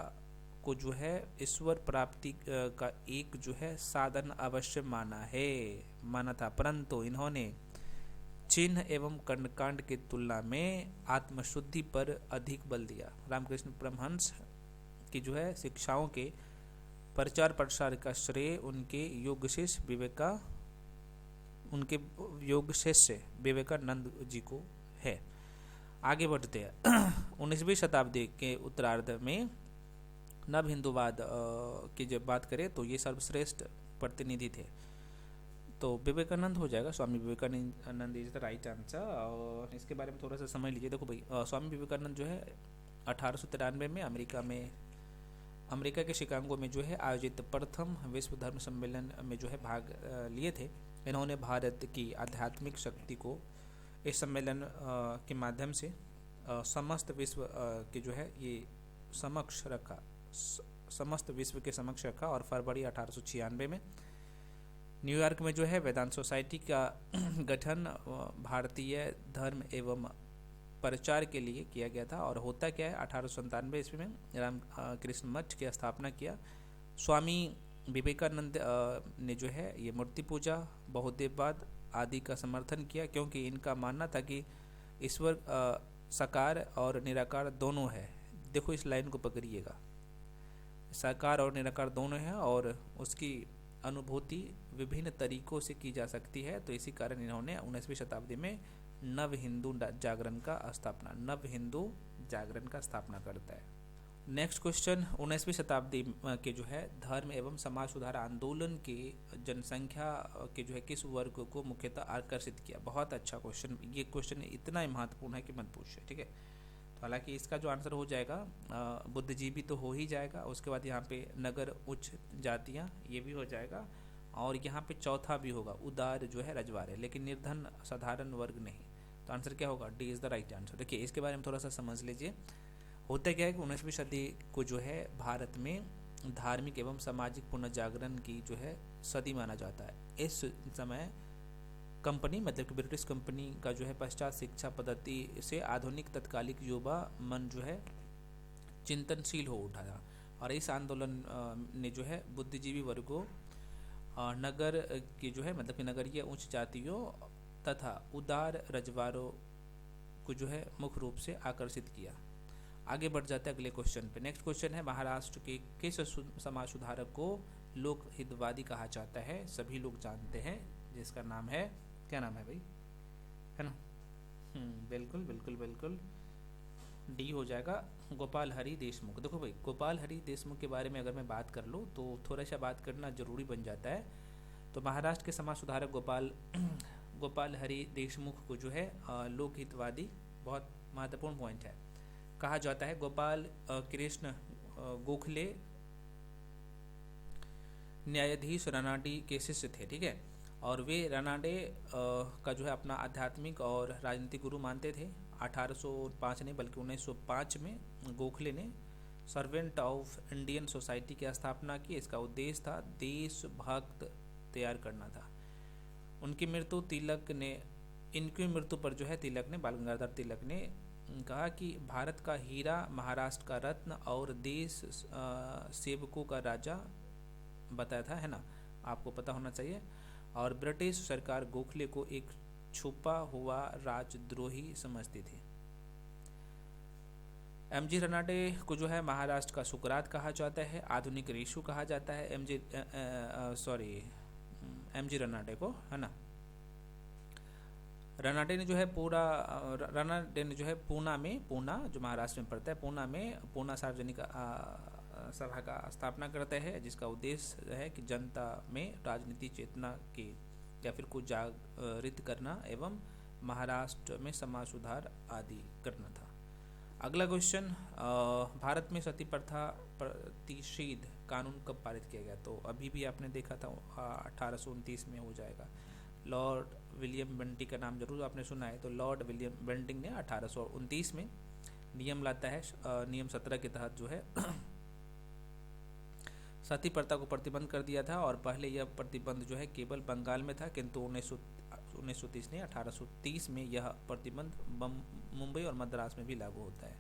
को जो है ईश्वर प्राप्ति का एक जो है साधन अवश्य माना था, परंतु इन्होंने चिन्ह एवं कर्मकांड की तुलना में आत्मशुद्धि पर अधिक बल दिया। रामकृष्ण परमहंस की जो है शिक्षाओं के प्रचार प्रसार का श्रेय उनके योग शिष्य विवेकानंद जी को है। आगे बढ़ते हैं 19वीं शताब्दी के उत्तरार्ध में नव हिंदूवाद की जब बात करें तो ये सर्वश्रेष्ठ प्रतिनिधि थे। तो विवेकानंद हो जाएगा, Swami Vivekananda is the right answer. और इसके बारे में थोड़ा सा समझ लीजिए। देखो भाई, स्वामी विवेकानंद जो है 1893 में अमेरिका के शिकागो में जो है आयोजित प्रथम विश्व धर्म सम्मेलन में जो है भाग लिए थे। इन्होंने भारत की आध्यात्मिक शक्ति को इस सम्मेलन के माध्यम से समस्त विश्व के जो है ये समस्त विश्व के समक्ष रखा। और फरवरी 1896 में न्यूयॉर्क में जो है वेदांत सोसाइटी का गठन भारतीय धर्म एवं प्रचार के लिए किया गया था। और होता क्या है, 1897 ईस्वी में राम कृष्ण मठ की स्थापना किया। स्वामी विवेकानंद ने जो है ये मूर्ति पूजा, बहुदेववाद आदि का समर्थन किया, क्योंकि इनका मानना था कि ईश्वर साकार और निराकार दोनों है। देखो इस लाइन को पकड़िएगा, साकार और निराकार दोनों है और उसकी अनुभूति विभिन्न तरीकों से की जा सकती है। तो इसी कारण इन्होंने 19वीं शताब्दी में नव हिंदू जागरण का स्थापना करता है। नेक्स्ट क्वेश्चन, 19वीं शताब्दी के जो है धर्म एवं समाज सुधार आंदोलन के जनसंख्या के जो है किस वर्ग को मुख्यतः आकर्षित किया। बहुत अच्छा क्वेश्चन, ये क्वेश्चन इतना ही महत्वपूर्ण है कि मत पूछिए, ठीक है। तो हालांकि इसका जो आंसर हो जाएगा बुद्धिजीवी तो हो ही जाएगा, उसके बाद यहाँ पे नगर उच्च जातियाँ ये भी हो जाएगा, और यहाँ पे चौथा भी होगा उदार जो है रजवाड़े, लेकिन निर्धन साधारण वर्ग नहीं। तो आंसर क्या होगा, D is the right answer. देखिए इसके बारे में थोड़ा सा समझ लीजिए। होता क्या है कि 19वीं सदी को जो है भारत में धार्मिक एवं सामाजिक पुनर्जागरण की जो है सदी माना जाता है। इस समय कंपनी मतलब कि ब्रिटिश कंपनी का जो है पश्चात शिक्षा पद्धति से आधुनिक तत्कालिक युवा मन जो है चिंतनशील हो उठा था। और इस आंदोलन ने जो है बुद्धिजीवी वर्गों, नगर के जो है मतलब कि नगरीय उच्च जातियों तथा उदार रजवाड़ों को जो है मुख्य रूप से आकर्षित किया। आगे बढ़ जाते हैं अगले क्वेश्चन पे। नेक्स्ट क्वेश्चन है, महाराष्ट्र के किस समाज सुधारक को लोक हितवादी कहा जाता है। सभी लोग जानते हैं जिसका नाम है, क्या नाम है भाई, है ना? बिल्कुल बिल्कुल बिल्कुल डी हो जाएगा, गोपाल हरि देशमुख। देखो भाई, गोपाल हरि देशमुख के बारे में अगर मैं बात कर लूँ तो थोड़ा सा बात करना जरूरी बन जाता है। तो महाराष्ट्र के समाज सुधारक गोपाल हरि देशमुख को जो है लोकहितवादी, बहुत महत्वपूर्ण पॉइंट है, कहा जाता है। गोपाल कृष्ण गोखले न्यायाधीश रानाडे के शिष्य थे, ठीक है। और वे रानाडे का जो है अपना आध्यात्मिक और राजनीतिक गुरु मानते थे। 1805 नहीं बल्कि 1905 में गोखले ने सर्वेंट ऑफ इंडियन सोसाइटी की स्थापना की। इसका उद्देश्य था देशभक्त तैयार करना था। इनकी मृत्यु पर जो है तिलक ने, बाल गंगाधर तिलक ने कहा कि भारत का हीरा, महाराष्ट्र का रत्न और देश सेवकों का राजा बताया था, है ना, आपको पता होना चाहिए। और ब्रिटिश सरकार गोखले को एक छुपा हुआ राजद्रोही समझती थी। एमजी रानाडे को जो है महाराष्ट्र का सुकरात कहा जाता है, आधुनिक ऋषि कहा जाता है एमजी रानाडे को, है ना। रानाडे ने जो है पूना जो महाराष्ट्र में पड़ता है, पूना सार्वजनिक सभा का स्थापना करता है, जिसका उद्देश्य है कि जनता में राजनीति चेतना के या फिर को जागृत करना एवं महाराष्ट्र में समाज सुधार आदि करना था। अगला क्वेश्चन, भारत में सती प्रथा प्रतिषेध कानून कब पारित किया गया? तो अभी भी आपने देखा था 1829 में हो जाएगा। लॉर्ड विलियम बेंटिंग का नाम जरूर आपने सुना है। तो लॉर्ड विलियम बेंटिंग ने 1829 में नियम लाता है, नियम 17 के तहत जो है सती प्रथा को प्रतिबंध कर दिया था। और पहले यह प्रतिबंध जो है केवल बंगाल में था, किंतु 1930 ने 1830 में यह प्रतिबंध मुंबई और मद्रास में भी लागू होता है।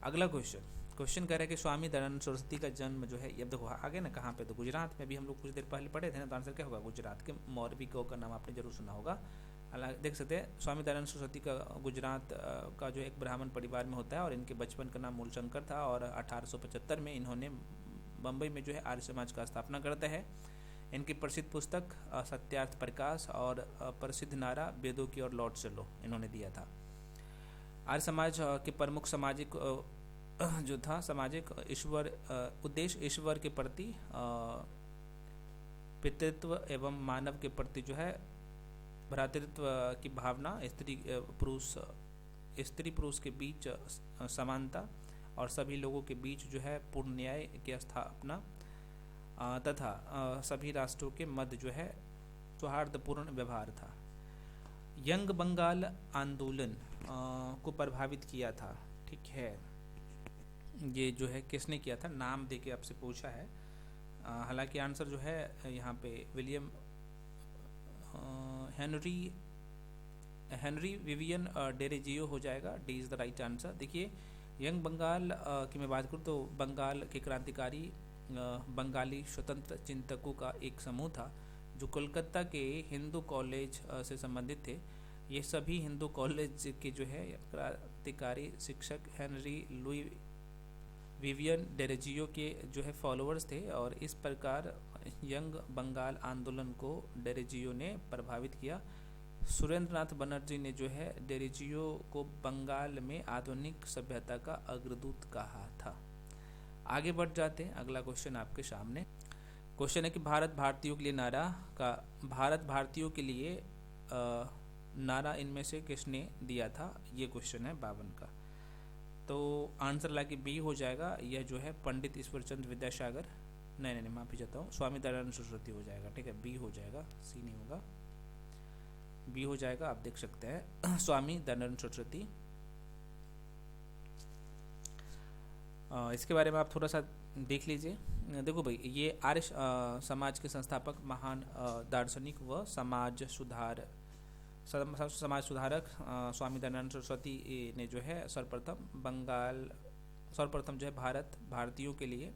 अगला क्वेश्चन कह रहा है कि स्वामी दयानंद सरस्वती का जन्म जो है, ये देखो आगे ना कहाँ पे, तो गुजरात में भी हम लोग कुछ देर पहले पढ़े थे ना, तो आंसर क्या होगा? गुजरात के मोरबी गाँव का नाम आपने जरूर सुना होगा। हालांकि देख सकते हैं स्वामी दयानंद सरस्वती का गुजरात का जो एक ब्राह्मण परिवार में होता है, और इनके बचपन का नाम मूलशंकर था। और 1875 में इन्होंने बम्बई में जो है आर्य समाज का स्थापना करते हैं। इनकी प्रसिद्ध पुस्तक सत्यार्थ प्रकाश और प्रसिद्ध नारा वेदों की ओर लौट चलो इन्होंने दिया था। आर्य समाज के प्रमुख सामाजिक जो था सामाजिक उद्देश्य ईश्वर के प्रति पितृत्व एवं मानव के प्रति जो है भ्रातृत्व की भावना, स्त्री पुरुष के बीच समानता और सभी लोगों के बीच जो है पूर्ण न्याय की स्थापना तथा सभी राष्ट्रों के मध्य जो है सौहार्दपूर्ण व्यवहार था। यंग बंगाल आंदोलन को प्रभावित किया था, ठीक है। ये जो है किसने किया था? नाम दे के आपसे पूछा है। हालांकि आंसर जो है यहाँ पे विलियम हेनरी विवियन डेरेजियो हो जाएगा। D is the right answer. देखिए यंग बंगाल की मैं बात करूँ तो बंगाल के क्रांतिकारी बंगाली स्वतंत्र चिंतकों का एक समूह था जो कोलकाता के हिंदू कॉलेज से संबंधित थे। ये सभी हिंदू कॉलेज के जो है क्रांतिकारी शिक्षक हेनरी लुई विवियन डेरेजियो के जो है फॉलोअर्स थे, और इस प्रकार यंग बंगाल आंदोलन को डेरेजियो ने प्रभावित किया। सुरेंद्रनाथ बनर्जी ने जो है डेरेजियो को बंगाल में आधुनिक सभ्यता का अग्रदूत कहा था। आगे बढ़ जाते हैं, अगला क्वेश्चन आपके सामने। क्वेश्चन है कि भारत भारतीयों के लिए नारा इनमें से किसने दिया था? ये क्वेश्चन है 52 का। तो आंसर ला कि बी हो जाएगा। यह जो है पंडित ईश्वरचंद्र विद्यासागर, नहीं माफी चाहता हूँ, स्वामी दयानंद सरस्वती हो जाएगा, ठीक है। बी हो जाएगा, सी नहीं होगा, बी हो जाएगा। आप देख सकते हैं स्वामी दयानंद सरस्वती। इसके बारे में आप थोड़ा सा देख लीजिए। देखो भाई, ये आर्य समाज के संस्थापक, महान दार्शनिक व समाज सुधारक स्वामी दयानंद सरस्वती ने जो है सर्वप्रथम जो है भारतीयों के लिए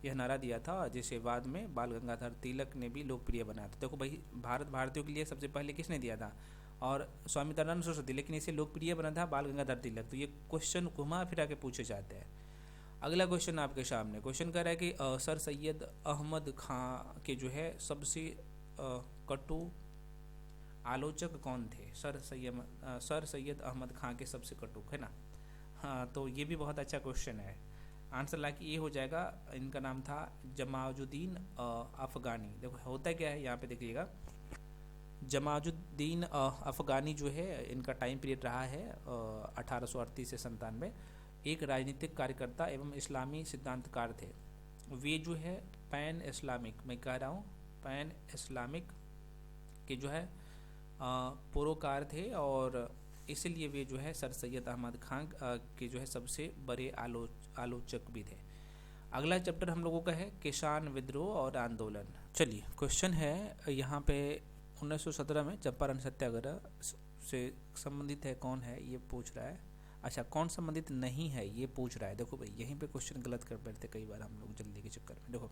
यह नारा दिया था, जिसे बाद में बाल गंगाधर तिलक ने भी लोकप्रिय बनाया था। देखो भाई, भारत भारतीयों के लिए सबसे पहले किसने दिया था? और स्वामी दयानंद सरस्वती, लेकिन इसे लोकप्रिय बना था बाल गंगाधर तिलक। तो ये क्वेश्चन घुमा फिरा के पूछे जाते हैं। अगला क्वेश्चन आपके सामने, क्वेश्चन कह रहा है कि सर सैयद अहमद खां के जो है सबसे कटु आलोचक कौन थे? सर सैयद अहमद खां के सबसे कटु, है ना। हाँ, तो ये भी बहुत अच्छा क्वेश्चन है। आंसर ला कि ये हो जाएगा। इनका नाम था जमाजुद्दीन अफगानी। देखो होता क्या है यहाँ पे देखिएगा, जमाजुद्दीन अफगानी जो है इनका टाइम पीरियड रहा है 1838 से 97। एक राजनीतिक कार्यकर्ता एवं इस्लामी सिद्धांतकार थे। वे जो है पैन इस्लामिक, मैं कह रहा हूँ पैन इस्लामिक के जो है पुरोकार थे, और इसलिए वे जो है सर सैयद अहमद खान के जो है सबसे बड़े आलोचक भी थे। अगला चैप्टर हम लोगों का है किसान विद्रोह और आंदोलन। चलिए क्वेश्चन है यहाँ पे 1917 में चंपारण सत्याग्रह से संबंधित है कौन है, ये पूछ रहा है। अच्छा, कौन संबंधित नहीं है ये पूछ रहा है। देखो भाई, यहीं पे क्वेश्चन गलत कर बैठते कई बार हम लोग जल्दी के चक्कर में। देखो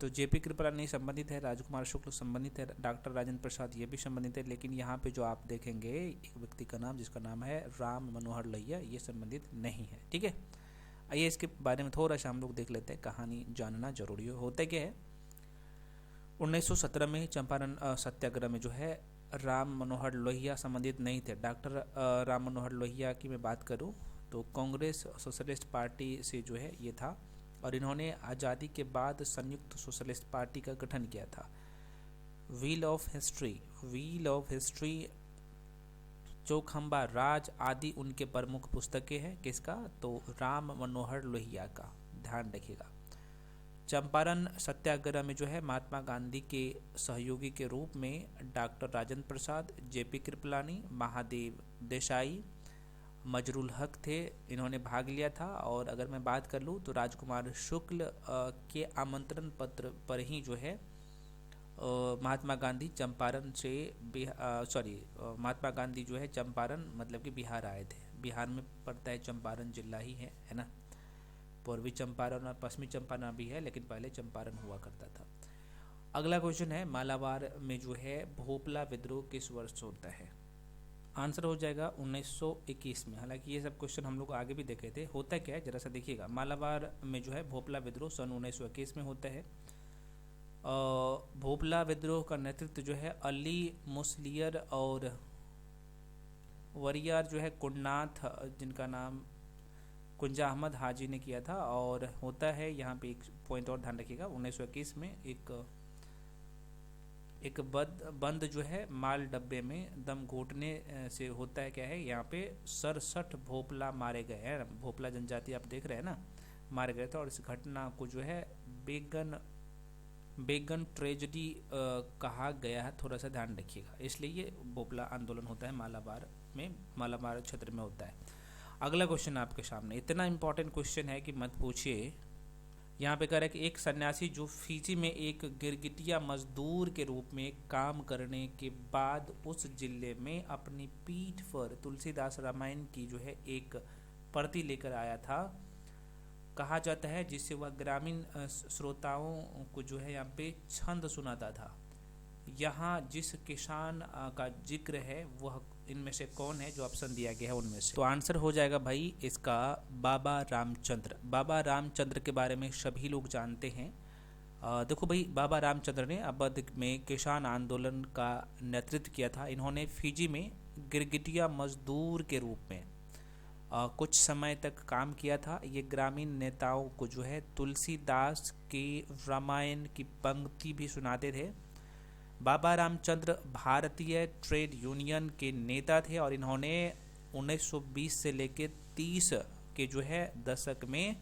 तो जेपी कृपलानी संबंधित है, राजकुमार शुक्ल संबंधित है, डॉक्टर राजेंद्र प्रसाद ये भी संबंधित है, लेकिन यहाँ पे जो आप देखेंगे एक व्यक्ति का नाम जिसका नाम है राम मनोहर लोहिया, ये संबंधित नहीं है, ठीक है। आइए इसके बारे में थोड़ा सा हम लोग देख लेते हैं, कहानी जानना जरूरी होता क्या है। 1917 में चंपारण सत्याग्रह में जो है राम मनोहर लोहिया संबंधित नहीं थे। डॉक्टर राम मनोहर लोहिया की मैं बात करूँ तो कांग्रेस सोशलिस्ट पार्टी से जो है ये था, और इन्होंने आज़ादी के बाद संयुक्त सोशलिस्ट पार्टी का गठन किया था। व्हील ऑफ हिस्ट्री चौखंबा राज आदि उनके प्रमुख पुस्तकें हैं। किसका? तो राम मनोहर लोहिया का, ध्यान रखिएगा। चंपारण सत्याग्रह में जो है महात्मा गांधी के सहयोगी के रूप में डॉक्टर राजेंद्र प्रसाद, जेपी कृपलानी, महादेव देसाई, मजरूल हक थे, इन्होंने भाग लिया था। और अगर मैं बात कर लूँ तो राजकुमार शुक्ल के आमंत्रण पत्र पर ही जो है महात्मा गांधी चंपारण से महात्मा गांधी जो है चंपारण मतलब कि बिहार आए थे। बिहार में पड़ता है, चंपारण जिला ही है ना। पूर्वी चंपारण और पश्चिमी चंपारण भी है, लेकिन पहले चंपारण हुआ करता था। अगला क्वेश्चन है, मालाबार में जो है भोपला विद्रोह किस वर्ष होता है? आंसर हो जाएगा 1921 में। हालांकि ये सब क्वेश्चन हम लोग आगे भी देखे थे। होता क्या है जरा सा देखिएगा। मालाबार में जो है भोपला विद्रोह सन 1921 में होता है। भोपला विद्रोह का नेतृत्व जो है अली मुसलियर और वरियार जो है कुन्नाथ, जिनका नाम कुंजा अहमद हाजी ने किया था। और होता है यहाँ पे एक पॉइंट और ध्यान रखिएगा, 1921 में एक बंद जो है माल डब्बे में दम घोटने से होता है क्या है, यहाँ पे 67 भोपला मारे गए हैं। भोपला जनजाति आप देख रहे हैं ना, मारे गए थे। और इस घटना को जो है बेगन ट्रेजेडी कहा गया है, थोड़ा सा ध्यान रखिएगा। इसलिए ये भोपला आंदोलन होता है मालाबार में, मालाबार क्षेत्र में होता है। अगला क्वेश्चन आपके सामने, इतना इंपॉर्टेंट क्वेश्चन है कि मत पूछिए। यहाँ पे कह रहा है कि एक सन्यासी जो फिजी में एक गिरगिटिया मजदूर के रूप में काम करने के बाद उस जिले में अपनी पीठ पर तुलसीदास रामायण की जो है एक प्रति लेकर आया था, कहा जाता है, जिससे वह ग्रामीण श्रोताओं को जो है यहाँ पे छंद सुनाता था। यहाँ जिस किसान का जिक्र है वह इनमें से कौन है? जो ऑप्शन दिया गया है उनमें से। तो आंसर हो जाएगा भाई इसका बाबा रामचंद्र। बाबा रामचंद्र के बारे में सभी लोग जानते हैं। देखो भाई, बाबा रामचंद्र ने अवध में किसान आंदोलन का नेतृत्व किया था। इन्होंने फिजी में गिरगिटिया मजदूर के रूप में कुछ समय तक काम किया था। ये ग्रामीण नेताओं को जो है तुलसीदास की रामायण की पंक्ति भी सुनाते थे। बाबा रामचंद्र भारतीय ट्रेड यूनियन के नेता थे और इन्होंने 1920 से लेकर 30 के जो है दशक में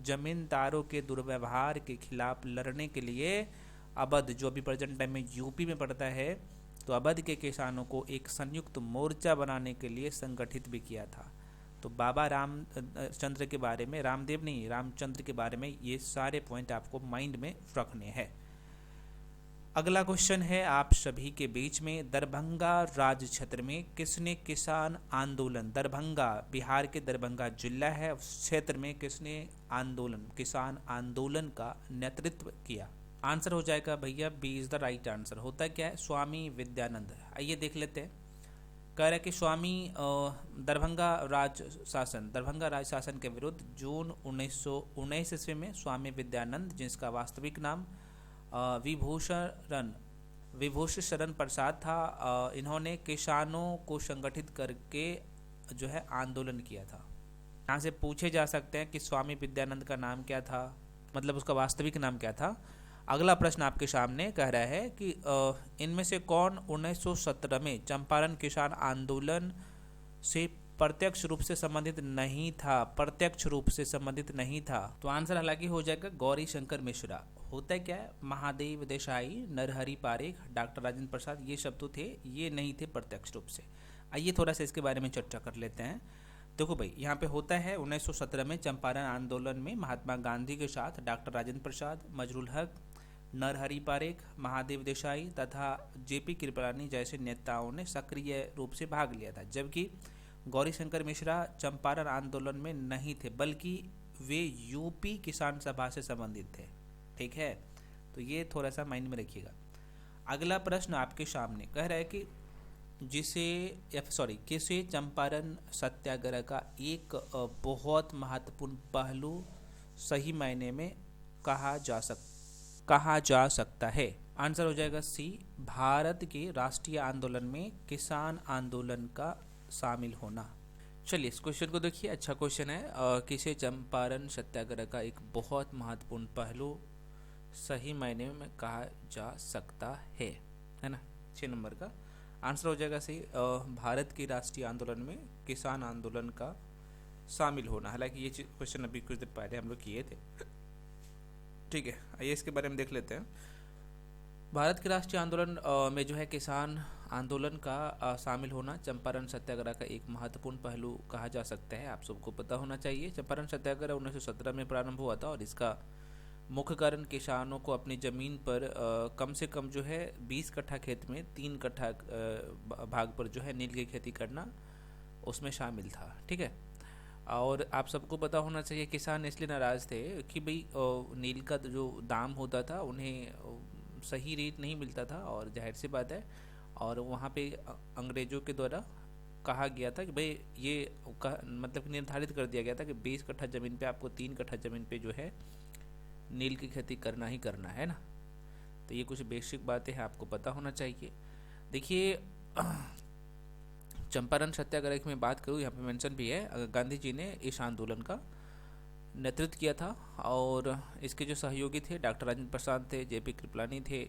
जमींदारों के दुर्व्यवहार के खिलाफ लड़ने के लिए अवध, जो अभी प्रेजेंट टाइम में यूपी में पड़ता है, तो अवध के किसानों को एक संयुक्त मोर्चा बनाने के लिए संगठित भी किया था। तो बाबा रामचंद्र के बारे में, रामदेव नहीं, रामचंद्र के बारे में ये सारे पॉइंट आपको माइंड में रखने हैं। अगला क्वेश्चन है आप सभी के बीच में, दरभंगा राज्य क्षेत्र में किसने किसान आंदोलन, दरभंगा बिहार के दरभंगा जिला है, उस क्षेत्र में किसने किसान आंदोलन का नेतृत्व किया? आंसर हो जाएगा भैया B is the right answer. होता क्या है? स्वामी विद्यानंद। आइए देख लेते हैं। कह रहा है कि स्वामी दरभंगा राज शासन के विरुद्ध जून 1919 ईस्वी में स्वामी विद्यानंद, जिसका वास्तविक नाम विभूषण शरण प्रसाद था, इन्होंने किसानों को संगठित करके जो है आंदोलन किया था। यहाँ से पूछे जा सकते हैं कि स्वामी विद्यानंद का नाम क्या था, मतलब उसका वास्तविक नाम क्या था। अगला प्रश्न आपके सामने कह रहा है कि इनमें से कौन 1917 में चंपारण किसान आंदोलन से प्रत्यक्ष रूप से संबंधित नहीं था? प्रत्यक्ष रूप से संबंधित नहीं था। तो आंसर हालांकि हो जाएगा गौरी शंकर मिश्रा। होता क्या है, महादेव देसाई, नरहरि पारेख, डॉक्टर राजेंद्र प्रसाद, ये सब तो थे, ये नहीं थे प्रत्यक्ष रूप से। आइए थोड़ा सा इसके बारे में चर्चा कर लेते हैं। देखो भाई, यहाँ पे होता है 1917 में चंपारण आंदोलन में महात्मा गांधी के साथ डॉक्टर राजेंद्र प्रसाद, मजरूल हक, नरहरि पारेख, महादेव देसाई तथा जेपी कृपलानी जैसे नेताओं ने सक्रिय रूप से भाग लिया था, जबकि गौरी शंकर मिश्रा चंपारण आंदोलन में नहीं थे, बल्कि वे यूपी किसान सभा से संबंधित थे। ठीक है, तो ये थोड़ा सा माइंड में रखिएगा। अगला प्रश्न आपके सामने कह रहा है कि किसे चंपारण सत्याग्रह का एक बहुत महत्वपूर्ण पहलू सही मायने में कहा जा सकता है? आंसर हो जाएगा सी, भारत के राष्ट्रीय आंदोलन में किसान आंदोलन का शामिल होना। चलिए इस क्वेश्चन को देखिए, अच्छा क्वेश्चन है। किसे चंपारण सत्याग्रह का एक बहुत महत्वपूर्ण पहलू सही मायने में कहा जा सकता है ना? 6 नंबर का। आंसर हो जाएगा सही, भारत के राष्ट्रीय आंदोलन में किसान आंदोलन का शामिल होना। हालांकि ये क्वेश्चन अभी कुछ दिन पहले हम लोग किए थे। ठीक है, आइए इसके बारे में देख लेते हैं। भारत के राष्ट्रीय आंदोलन में जो है किसान आंदोलन का शामिल होना चंपारण सत्याग्रह का एक महत्वपूर्ण पहलू कहा जा सकता है। आप सबको पता होना चाहिए। चंपारण सत्याग्रह 1917 में प्रारंभ हुआ था और इसका मुख्य कारण किसानों को अपनी ज़मीन पर कम से कम जो है 20 कट्ठा खेत में 3 कट्ठा भाग पर जो है नील की खेती करना उसमें शामिल था। ठीक है, और आप सबको पता होना चाहिए किसान इसलिए नाराज़ थे कि भाई नील का जो दाम होता था उन्हें सही रेट नहीं मिलता था, और जाहिर सी बात है, और वहाँ पे अंग्रेज़ों के द्वारा कहा गया था कि भाई ये मतलब निर्धारित कर दिया गया था कि 20 कट्ठा ज़मीन पे आपको 3 कट्ठा ज़मीन पे जो है नील की खेती करना ही करना है ना। तो ये कुछ बेसिक बातें हैं, आपको पता होना चाहिए। देखिए चंपारण सत्याग्रह की मैं बात करूँ, यहाँ पे मेंशन भी है, गांधी जी ने इस आंदोलन का नेतृत्व किया था और इसके जो सहयोगी थे डॉक्टर राजेंद्र प्रसाद थे, जेपी कृपलानी थे,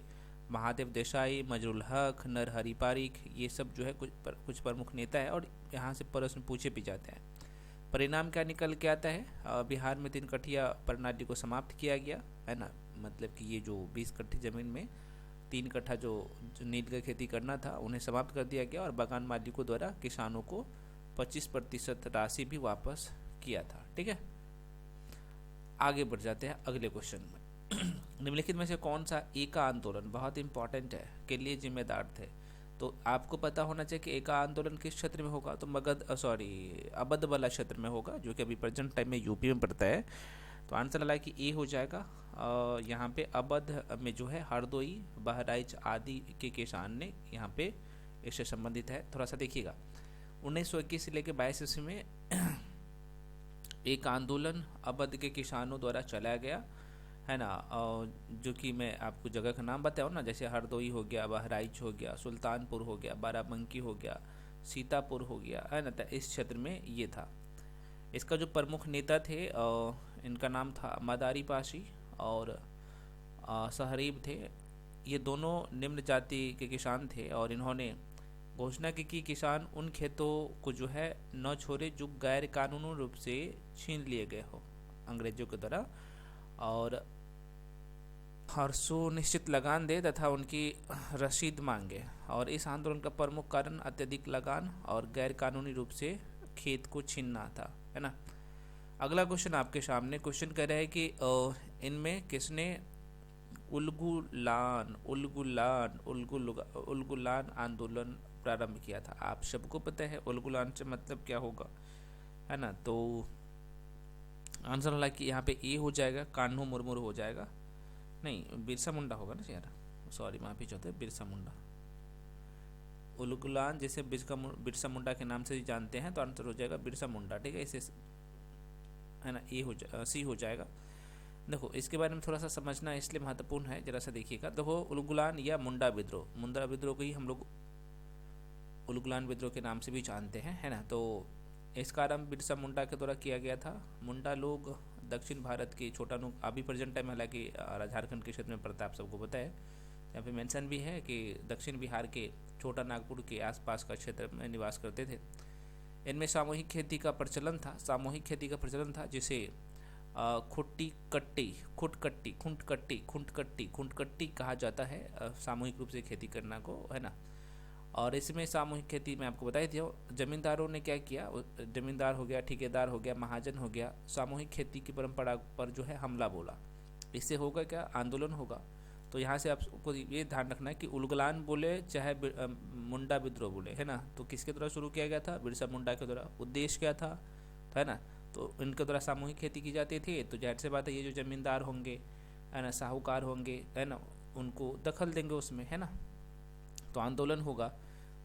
महादेव देसाई, मजरुल हक, नरहरि पारिक, ये सब जो है कुछ प्रमुख नेता है और यहाँ से प्रश्न पूछे भी जाते हैं। परिणाम क्या निकल के आता है? बिहार में 3 कट्ठिया प्रणाली को समाप्त किया गया है ना। मतलब कि ये जो 20 कट्ठी ज़मीन में 3 कट्ठा जो नील की खेती करना था उन्हें समाप्त कर दिया गया और बागान मालिकों द्वारा किसानों को 25% राशि भी वापस किया था। ठीक है, आगे बढ़ जाते हैं अगले क्वेश्चन में। निम्नलिखित में से कौन सा एका आंदोलन बहुत इंपॉर्टेंट है के लिए जिम्मेदार थे? तो आपको पता होना चाहिए कि एका आंदोलन किस क्षेत्र में होगा, तो अवध वाला क्षेत्र में होगा, जो कि अभी प्रेजेंट टाइम में यूपी में पड़ता है। तो आंसर वाला कि ए हो जाएगा। यहाँ पे अवध में जो है हरदोई, बहराइच आदि के किसान ने यहाँ पे इससे संबंधित है। थोड़ा सा देखिएगा, 1921 से लेकर 22 ईस्वी में एक आंदोलन अवध के किसानों द्वारा चलाया गया है ना, जो कि मैं आपको जगह का नाम बताऊँ ना, जैसे हरदोई हो गया, बहराइच हो गया, सुल्तानपुर हो गया, बाराबंकी हो गया, सीतापुर हो गया है ना। तो इस क्षेत्र में ये था। इसका जो प्रमुख नेता थे इनका नाम था मदारी पाशी और सहरीब थे। ये दोनों निम्न जाति के किसान थे और इन्होंने घोषणा की कि किसान उन खेतों को जो है न छोड़े जो गैर कानूनी रूप से छीन लिए गए हो अंग्रेजों के द्वारा, और हर सुनिश्चित लगान दे तथा उनकी रसीद मांगे। और इस आंदोलन का प्रमुख कारण अत्यधिक लगान और गैर कानूनी रूप से खेत को छीनना था, है ना। अगला क्वेश्चन आपके सामने क्वेश्चन कह रहा है कि इनमें किसने उलगुलान आंदोलन प्रारंभ किया था? आप सबको पता है उलगुलान से मतलब क्या होगा, है ना। तो आंसर हालांकि यहाँ पे ए हो जाएगा, कान्हू मुर्मू हो जाएगा, नहीं बिरसा मुंडा होगा ना यार, सॉरी माफी चाहते हैं, बिरसा मुंडा। उलगुलान जैसे बिरसा मुंडा के नाम से जानते हैं, तो आंसर हो जाएगा बिरसा मुंडा। ठीक है, इसे है ना सी हो जाएगा। देखो इसके बारे में थोड़ा सा समझना इसलिए महत्वपूर्ण है, जरा सा देखिएगा। देखो उलगुलान या मुंडा विद्रोह को ही हम लोग उलगुलान विद्रोह के नाम से भी जानते हैं, है ना। तो इसका आरंभ बिरसा मुंडा के द्वारा किया गया था। मुंडा लोग दक्षिण भारत के छोटानू, अभी प्रेजेंट टाइम हालांकि झारखंड के क्षेत्र में पड़ता है, आप सबको पता है। यहाँ पे मेंशन भी है कि दक्षिण बिहार के छोटा नागपुर के आसपास का क्षेत्र में निवास करते थे। इनमें सामूहिक खेती का प्रचलन था, जिसे खुंटकट्टी कहा जाता है सामूहिक रूप से खेती करना को, है ना। और इसमें सामूहिक खेती में आपको बताई थी, जमींदारों ने क्या किया, जमींदार हो गया, ठेकेदार हो गया, महाजन हो गया, सामूहिक खेती की परंपरा पर जो है हमला बोला। इससे होगा क्या, आंदोलन होगा। तो यहाँ से आपको ये ध्यान रखना है कि उलगुलान बोले चाहे मुंडा विद्रोह बोले, है ना, तो किसके द्वारा शुरू किया गया था? बिरसा मुंडा के द्वारा। उद्देश्य क्या था, है ना, तो इनके द्वारा सामूहिक खेती की जाती थी। तो जाहिर सी बात है, ये जो जमींदार होंगे, है ना, साहूकार होंगे, है ना, उनको दखल देंगे उसमें, है ना। तो आंदोलन होगा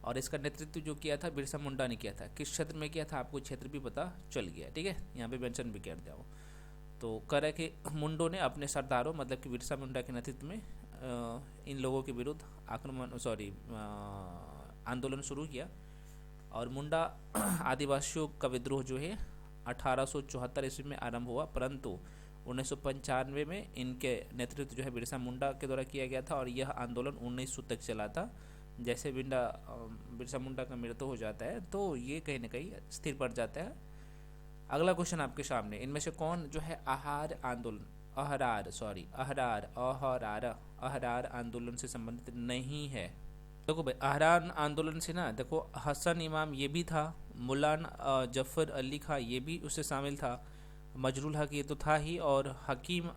और इसका नेतृत्व जो किया था बिरसा मुंडा ने किया था। किस क्षेत्र में किया था आपको क्षेत्र भी पता चल गया, ठीक है, यहाँ पे मेंशन भी कर दिया हो। तो कह रहा है कि मुंडों ने अपने सरदारों मतलब कि बिरसा मुंडा के नेतृत्व में इन लोगों के विरुद्ध आंदोलन शुरू किया। और मुंडा आदिवासियों का विद्रोह जो है 1874 ईस्वी में आरंभ हुआ, परंतु 1995 में इनके नेतृत्व जो है बिरसा मुंडा के द्वारा किया गया था और यह आंदोलन 1900 तक चला था। जैसे बिरसा मुंडा का मृत्यु हो जाता है तो ये कहीं ना कहीं स्थिर पड़ जाता है। अगला क्वेश्चन आपके सामने, इनमें से कौन जो है अहरार आंदोलन से संबंधित नहीं है? देखो भाई, अहरार आंदोलन से ना, देखो हसन इमाम ये भी था, मुलाना जफ़र अली खां ये भी उससे शामिल था, मजरूल हक ये तो था ही, और हकीम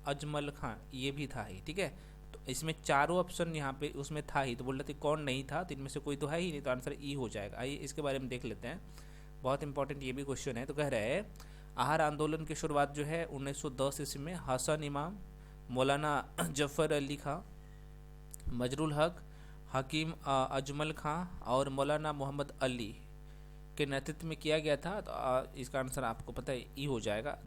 अजमल खां ये भी था ही। ठीक है, तो इसमें चारों ऑप्शन यहाँ पे उसमें था ही, तो बोल रहे थे कौन नहीं था, तो इनमें से कोई तो है ही नहीं, तो आंसर ई हो जाएगा। आइए इसके बारे में देख लेते हैं, बहुत इंपॉर्टेंट ये भी क्वेश्चन है। तो कह रहे हैं आहार आंदोलन की शुरुआत जो है 1910 ईस्वी में हसन इमाम, मौलाना जफ़र अली खां, मजरूल हक, हकीम अजमल खां और मौलाना मोहम्मद अली के नेतृत्व में किया गया था। तो इसका आंसर आपको पता है ई हो जाएगा।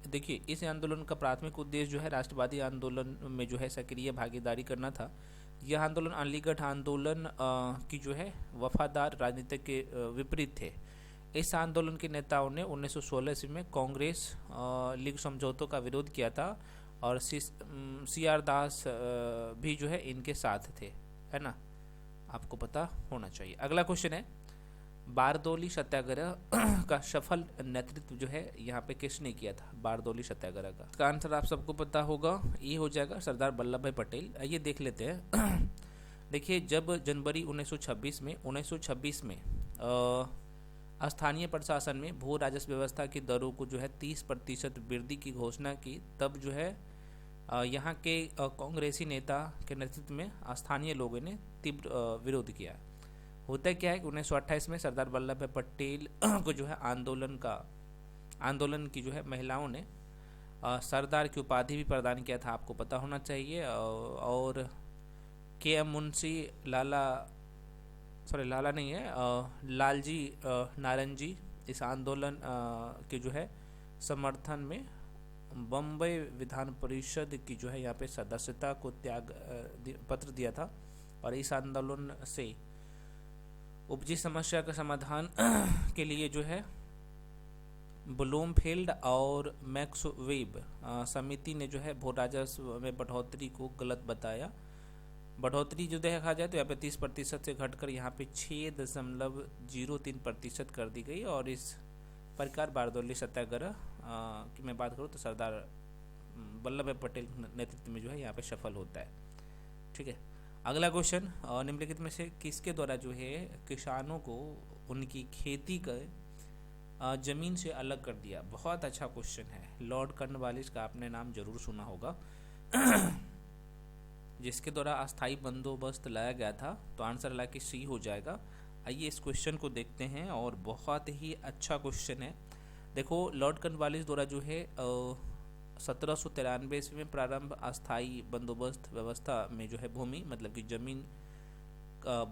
देखिए, इस आंदोलन का प्राथमिक उद्देश्य जो है राष्ट्रवादी आंदोलन में जो है सक्रिय भागीदारी करना था। यह आंदोलन अलीगढ़ आंदोलन की जो है वफादार राजनीति के विपरीत थे। इस आंदोलन के नेताओं ने 1916 ईस्वी में कांग्रेस लीग समझौतों का विरोध किया था, और सी आर दास भी जो है इनके साथ थे, है ना, आपको पता होना चाहिए। अगला क्वेश्चन है, बारदौली सत्याग्रह का सफल नेतृत्व जो है यहाँ पे किसने किया था? बारदौली सत्याग्रह का इसका आंसर आप सबको पता होगा, ये हो जाएगा सरदार वल्लभ भाई पटेल। आइए देख लेते हैं। देखिए, जब जनवरी 1926 में स्थानीय प्रशासन में भू राजस्व व्यवस्था की दरों को जो है 30% वृद्धि की घोषणा की, तब जो है यहाँ के कांग्रेसी नेता के नेतृत्व में स्थानीय लोगों ने तीव्र विरोध किया। होता क्या है कि 1928 में सरदार वल्लभ भाई पटेल को जो है आंदोलन की जो है महिलाओं ने सरदार की उपाधि भी प्रदान किया था, आपको पता होना चाहिए। और के एम मुंशी लाला नहीं है, लालजी नारंगी इस आंदोलन के जो है समर्थन में बम्बई विधान परिषद की जो है यहाँ पे सदस्यता को त्याग पत्र दिया था, और इस आंदोलन से उपजी समस्या का समाधान के लिए जो है ब्लूमफील्ड और मैक्सवेब समिति ने जो है भू राजस्व में बढ़ोतरी को गलत बताया। बढ़ोतरी जो देखा जाए तो यहाँ पे 30% से घटकर यहाँ पे 6.03% कर दी गई, और इस प्रकार बारदौली सत्याग्रह की मैं बात करूँ तो सरदार वल्लभ भाई पटेल नेतृत्व में जो है यहाँ पे सफल होता है। ठीक है, अगला क्वेश्चन, निम्नलिखित में से किसके द्वारा जो है किसानों को उनकी खेती का जमीन से अलग कर दिया? बहुत अच्छा क्वेश्चन है, लॉर्ड कॉर्नवालिस का आपने नाम जरूर सुना होगा, जिसके द्वारा अस्थायी बंदोबस्त लाया गया था। तो आंसर हालांकि सी हो जाएगा। आइए इस क्वेश्चन को देखते हैं, और बहुत ही अच्छा क्वेश्चन है। देखो, लॉर्ड कॉर्नवालिस द्वारा जो है 1793 ईस्वी में प्रारंभ अस्थायी बंदोबस्त व्यवस्था में जो है भूमि, मतलब कि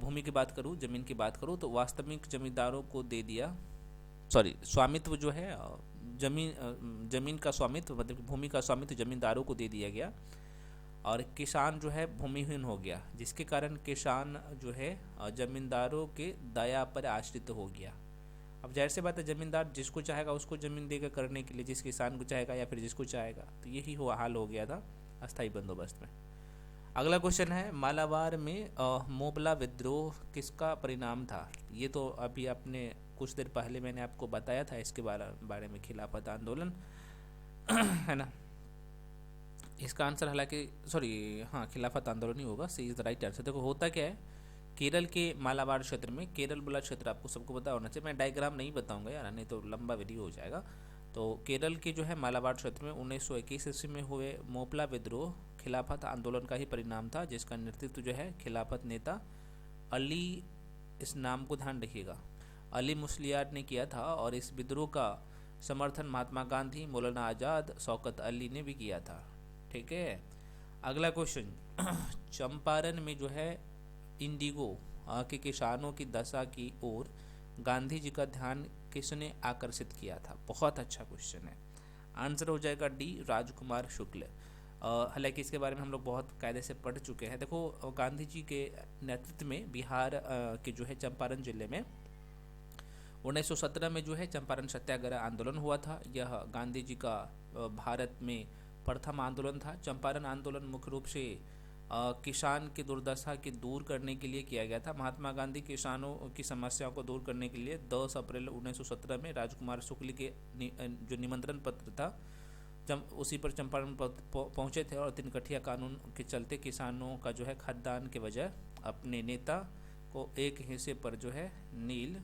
भूमि की बात करूँ, जमीन की बात करूँ, तो वास्तविक जमींदारों को दे दिया, स्वामित्व जो है जमीन का स्वामित्व, मतलब भूमि का स्वामित्व जमींदारों को दे दिया गया, और किसान जो है भूमिहीन हो गया, जिसके कारण किसान जो है जमींदारों के दया पर आश्रित हो गया। अब जाहिर सी बात है, जमींदार जिसको चाहेगा उसको ज़मीन देगा करने के लिए, जिस किसान को चाहेगा या फिर जिसको चाहेगा, तो यही हाल हो गया था अस्थायी बंदोबस्त में। अगला क्वेश्चन है, मालाबार में मोबला विद्रोह किसका परिणाम था? ये तो अभी आपने कुछ देर पहले मैंने आपको बताया था इसके बारे में, खिलाफत आंदोलन है ना। इसका आंसर हालांकि खिलाफत आंदोलन ही होगा, सी इज द राइट आंसर। देखो, होता क्या है, केरल के मालाबार क्षेत्र में, केरल वाला क्षेत्र आपको सबको पता होना चाहिए, मैं डायग्राम नहीं बताऊंगा यार, नहीं तो लंबा वीडियो हो जाएगा। तो केरल के जो है मालाबार क्षेत्र में 1921 ईस्वी में हुए मोपला विद्रोह खिलाफत आंदोलन का ही परिणाम था, जिसका नेतृत्व जो है खिलाफत नेता अली, इस नाम को ध्यान रखिएगा, अली मुस्लियार ने किया था, और इस विद्रोह का समर्थन महात्मा गांधी, मौलाना आज़ाद, शौकत अली ने भी किया था। ठीक है, अगला क्वेश्चन, चंपारण में जो है इंडिगो के किसानों की दशा की ओर गांधी जी का ध्यान किसने आकर्षित किया था? बहुत अच्छा क्वेश्चन है, आंसर हो जाएगा डी, राजकुमार शुक्ल। हालांकि इसके बारे में हम लोग बहुत कायदे से पढ़ चुके हैं। देखो, गांधी जी के नेतृत्व में बिहार के जो है चंपारण जिले में 1917 में जो है चंपारण सत्याग्रह आंदोलन हुआ था। यह गांधी जी का भारत में प्रथम आंदोलन था। चंपारण आंदोलन मुख्य रूप से किसान की दुर्दशा की दूर करने के लिए किया गया था। महात्मा गांधी किसानों की समस्याओं को दूर करने के लिए 10 अप्रैल 1917 में राजकुमार शुक्ल के जो निमंत्रण पत्र था उसी पर चंपारण पहुंचे थे और तिनकठिया कानून के चलते किसानों का जो है खाद्यान्न के बजाय अपने नेता को एक हिस्से पर जो है नील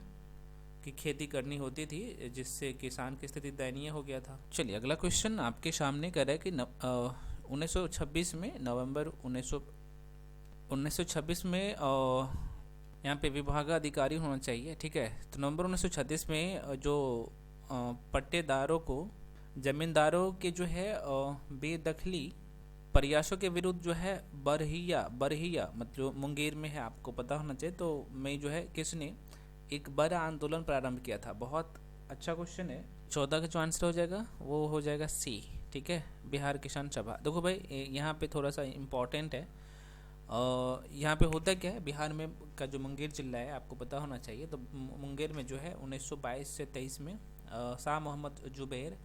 की खेती करनी होती थी, जिससे किसान की स्थिति दयनीय हो गया था। चलिए अगला क्वेश्चन आपके सामने कर रहा है कि 1926 में नवंबर 1926 में यहाँ पे विभागाधिकारी होना चाहिए, ठीक है। तो नवंबर 1936 में जो पट्टेदारों को जमींदारों के जो है बेदखली प्रयासों के विरुद्ध जो है बरहिया मतलब मुंगेर में है, आपको पता होना चाहिए। तो मैं जो है किसने एक बड़ा आंदोलन प्रारंभ किया था। बहुत अच्छा क्वेश्चन है। 14 का जो आंसर हो जाएगा वो हो जाएगा सी, ठीक है, बिहार किसान सभा। देखो भाई यहाँ पे थोड़ा सा इम्पोर्टेंट है। यहाँ पे होता क्या है, बिहार में का जो मुंगेर जिला है आपको पता होना चाहिए। तो मुंगेर में जो है 1922 से 23 में शाह मोहम्मद जुबैर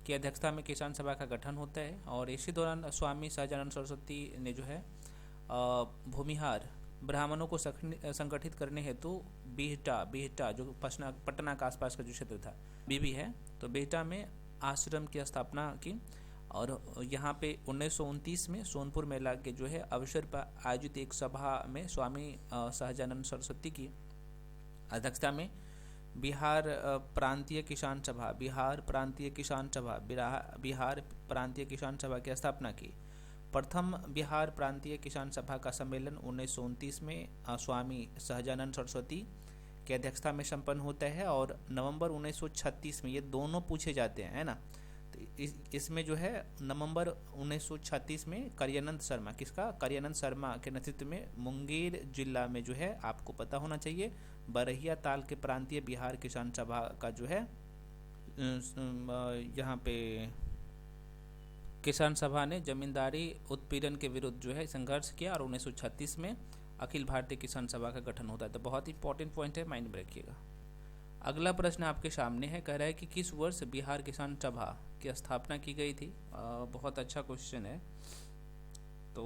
की अध्यक्षता में किसान सभा का गठन होता है और इसी दौरान स्वामी सहजानंद सरस्वती ने जो है भूमिहार ब्राह्मणों को संगठित करने हेतु बिहटा जो पटना का आसपास का जो क्षेत्र था भी है, तो बिहटा में आश्रम की स्थापना की। और यहाँ पे 1929 में सोनपुर मेला के जो है अवसर पर आयोजित एक सभा में स्वामी सहजानंद सरस्वती की अध्यक्षता में बिहार प्रांतीय किसान सभा की स्थापना की। प्रथम बिहार प्रांतीय किसान सभा का सम्मेलन 1929 में स्वामी सहजानंद सरस्वती की अध्यक्षता में संपन्न होता है और नवंबर 1936 में, ये दोनों पूछे जाते हैं, है ना। तो इसमें जो है नवंबर 1936 में करियानंद शर्मा के नेतृत्व में मुंगेर जिला में जो है आपको पता होना चाहिए बरहिया ताल के प्रांतीय बिहार किसान सभा का जो है यहाँ पे किसान सभा ने जमींदारी उत्पीड़न के विरुद्ध जो है संघर्ष किया और 1936 में अखिल भारतीय किसान सभा का गठन होता है। तो बहुत इंपॉर्टेंट पॉइंट है, माइंड में रखिएगा। अगला प्रश्न आपके सामने है, कह रहा है कि किस वर्ष बिहार किसान सभा की स्थापना की गई थी। बहुत अच्छा क्वेश्चन है। तो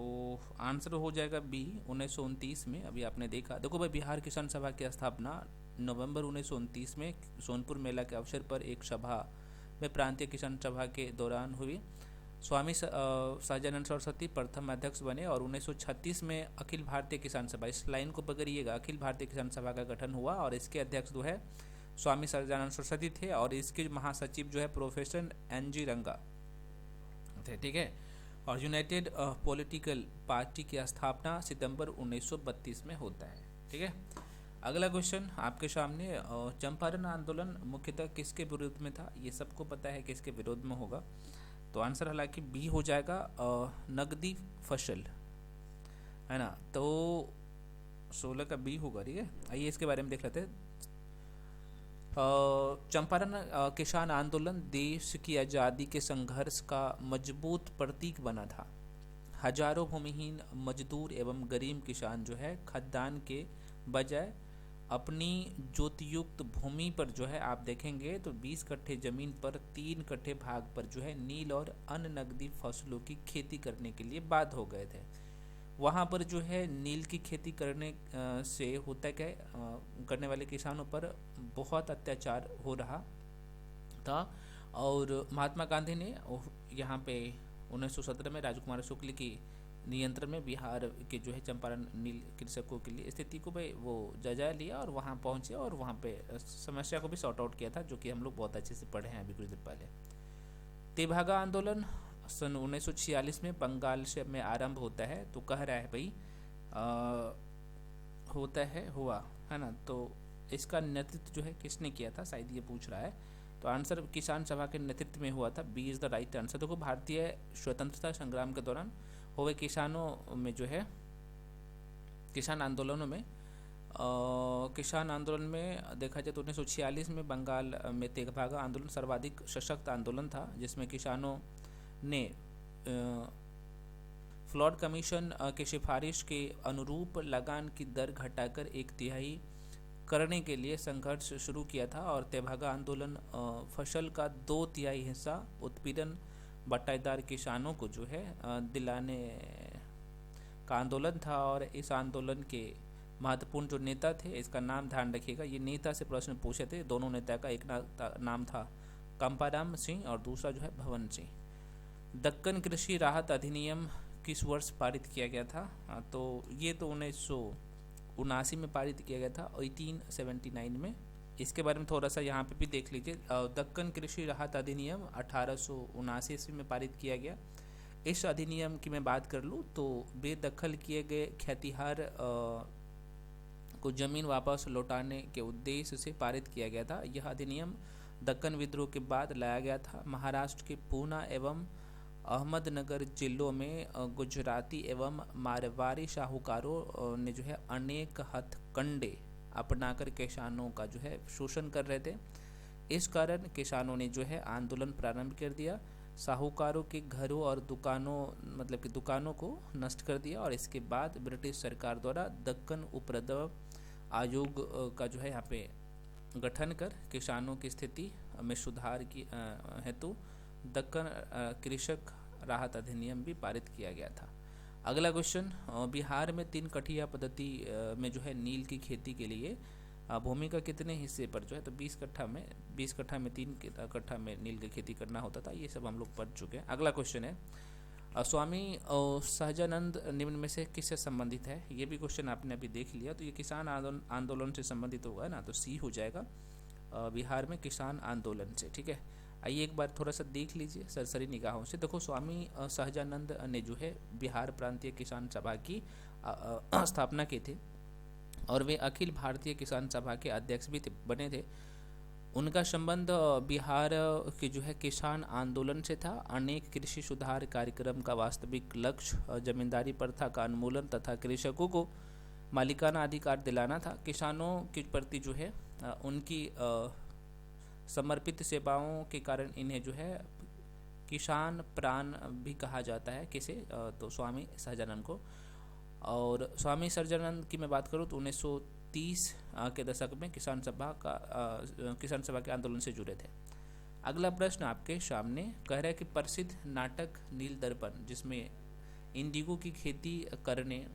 आंसर हो जाएगा बी 1929 में। अभी आपने देखा, देखो भाई बिहार किसान सभा की स्थापना नवंबर 1929 में सोनपुर मेला के अवसर पर एक सभा में प्रांतीय किसान सभा के दौरान हुई। स्वामी सहजानंद सरस्वती प्रथम अध्यक्ष बने और 1936 में अखिल भारतीय किसान सभा, इस लाइन को पकड़िएगा, अखिल भारतीय किसान सभा का गठन हुआ और इसके अध्यक्ष जो है स्वामी सहजानंद सरस्वती थे और इसके महासचिव जो है प्रोफेसर NG रंगा थे, ठीक है। और यूनाइटेड पॉलिटिकल पार्टी की स्थापना सितंबर 1932 में होता है, ठीक है। अगला क्वेश्चन आपके सामने, चंपारण आंदोलन मुख्यतः किसके विरोध में था। ये सबको पता है किसके विरोध में होगा। तो आंसर हालांकि बी हो जाएगा नकदी फसल, है ना। तो 16 का बी होगा, ठीक है। आइए इसके बारे में देख लेते हैं। चंपारण किसान आंदोलन देश की आज़ादी के संघर्ष का मजबूत प्रतीक बना था। हजारों भूमिहीन मजदूर एवं गरीब किसान जो है खाद्यान्न के बजाय अपनी जोतयुक्त भूमि पर जो है आप देखेंगे तो 20 कट्ठे जमीन पर 3 कट्ठे भाग पर जो है नील और अन्य नकदी फसलों की खेती करने के लिए बाध्य हो गए थे। वहाँ पर जो है नील की खेती करने से होता क्या करने वाले किसानों पर बहुत अत्याचार हो रहा था और महात्मा गांधी ने यहाँ पे 1917 में राजकुमार शुक्ल की नियंत्रण में बिहार के जो है चंपारण नील कृषकों के लिए स्थिति को भाई वो जायजा लिया और वहाँ पहुँचे और वहाँ पे समस्या को भी सॉर्ट आउट किया था, जो कि हम लोग बहुत अच्छे से पढ़े हैं अभी कुछ दिन पहले। तेभागा आंदोलन सन 1946 में बंगाल से में आरंभ होता है। तो कह रहा है भाई हुआ है ना। तो इसका नेतृत्व जो है किसने किया था, शायद ये पूछ रहा है। तो आंसर किसान सभा के नेतृत्व में हुआ था, B is the right answer. देखो भारतीय स्वतंत्रता संग्राम के दौरान हुए किसानों में जो है किसान आंदोलन में देखा जाए तो 1946 में बंगाल में तेभागा आंदोलन सर्वाधिक सशक्त आंदोलन था, जिसमें किसानों ने फ्लॉड कमीशन के सिफारिश के अनुरूप लगान की दर घटाकर 1/3 करने के लिए संघर्ष शुरू किया था और तेभागा आंदोलन फसल का 2/3 हिस्सा उत्पीड़न बटाईदार किसानों को जो है दिलाने का आंदोलन था और इस आंदोलन के महत्वपूर्ण जो नेता थे, इसका नाम ध्यान रखिएगा, ये नेता से प्रश्न पूछे थे। दोनों नेता का एक नाम था कंपाराम सिंह और दूसरा जो है भवन सिंह। दक्कन कृषि राहत अधिनियम किस वर्ष पारित किया गया था? तो ये तो 1979 में पारित किया गया था, 1879 में। इसके बारे में थोड़ा सा यहाँ पे भी देख लीजिए। दक्कन कृषि राहत अधिनियम 1879 ईस्वी में पारित किया गया। इस अधिनियम की मैं बात कर लूँ तो बेदखल किए गए खेतिहार को जमीन वापस लौटाने के उद्देश्य से पारित किया गया था। यह अधिनियम दक्कन विद्रोह के बाद लाया गया था। महाराष्ट्र के पूना एवं अहमदनगर जिलों में गुजराती एवं मारवाड़ी साहूकारों ने जो है अनेक हथकंडे अपनाकर किसानों का जो है शोषण कर रहे थे। इस कारण किसानों ने जो है आंदोलन प्रारंभ कर दिया। साहूकारों के घरों और दुकानों को नष्ट कर दिया और इसके बाद ब्रिटिश सरकार द्वारा दक्कन उपद्रव आयोग का जो है यहाँ पे गठन कर किसानों की स्थिति में सुधार की हेतु दक्कन कृषक राहत अधिनियम भी पारित किया गया था। अगला क्वेश्चन, बिहार में 3 कठिया पद्धति में जो है नील की खेती के लिए भूमि का कितने हिस्से पर जो है, तो 20 कट्ठा में 3 कट्ठा में नील की खेती करना होता था। ये सब हम लोग पढ़ चुके हैं। अगला क्वेश्चन है, स्वामी सहजानंद निम्न में से किससे संबंधित है? ये भी क्वेश्चन आपने अभी देख लिया, तो ये किसान आंदोलन से संबंधित होगा ना, तो सी हो जाएगा, बिहार में किसान आंदोलन से। ठीक है, आइए एक बार थोड़ा सा देख लीजिए सरसरी निगाहों से। देखो, स्वामी सहजानंद ने जो है बिहार प्रांतीय किसान सभा की स्थापना की थी और वे अखिल भारतीय किसान सभा के अध्यक्ष भी बने थे। उनका संबंध बिहार के जो है किसान आंदोलन से था। अनेक कृषि सुधार कार्यक्रम का वास्तविक लक्ष्य जमींदारी प्रथा का उन्मूलन तथा कृषकों को मालिकाना अधिकार दिलाना था। किसानों के प्रति जो है उनकी समर्पित सेवाओं के कारण इन्हें जो है किसान प्राण भी कहा जाता है। किसे? तो स्वामी सहजानंद को। और स्वामी सहजानंद की मैं बात करूँ तो 1930 के दशक में किसान सभा के आंदोलन से जुड़े थे। अगला प्रश्न आपके सामने कह रहा है कि प्रसिद्ध नाटक नील दर्पण, जिसमें इंडिगो की खेती करने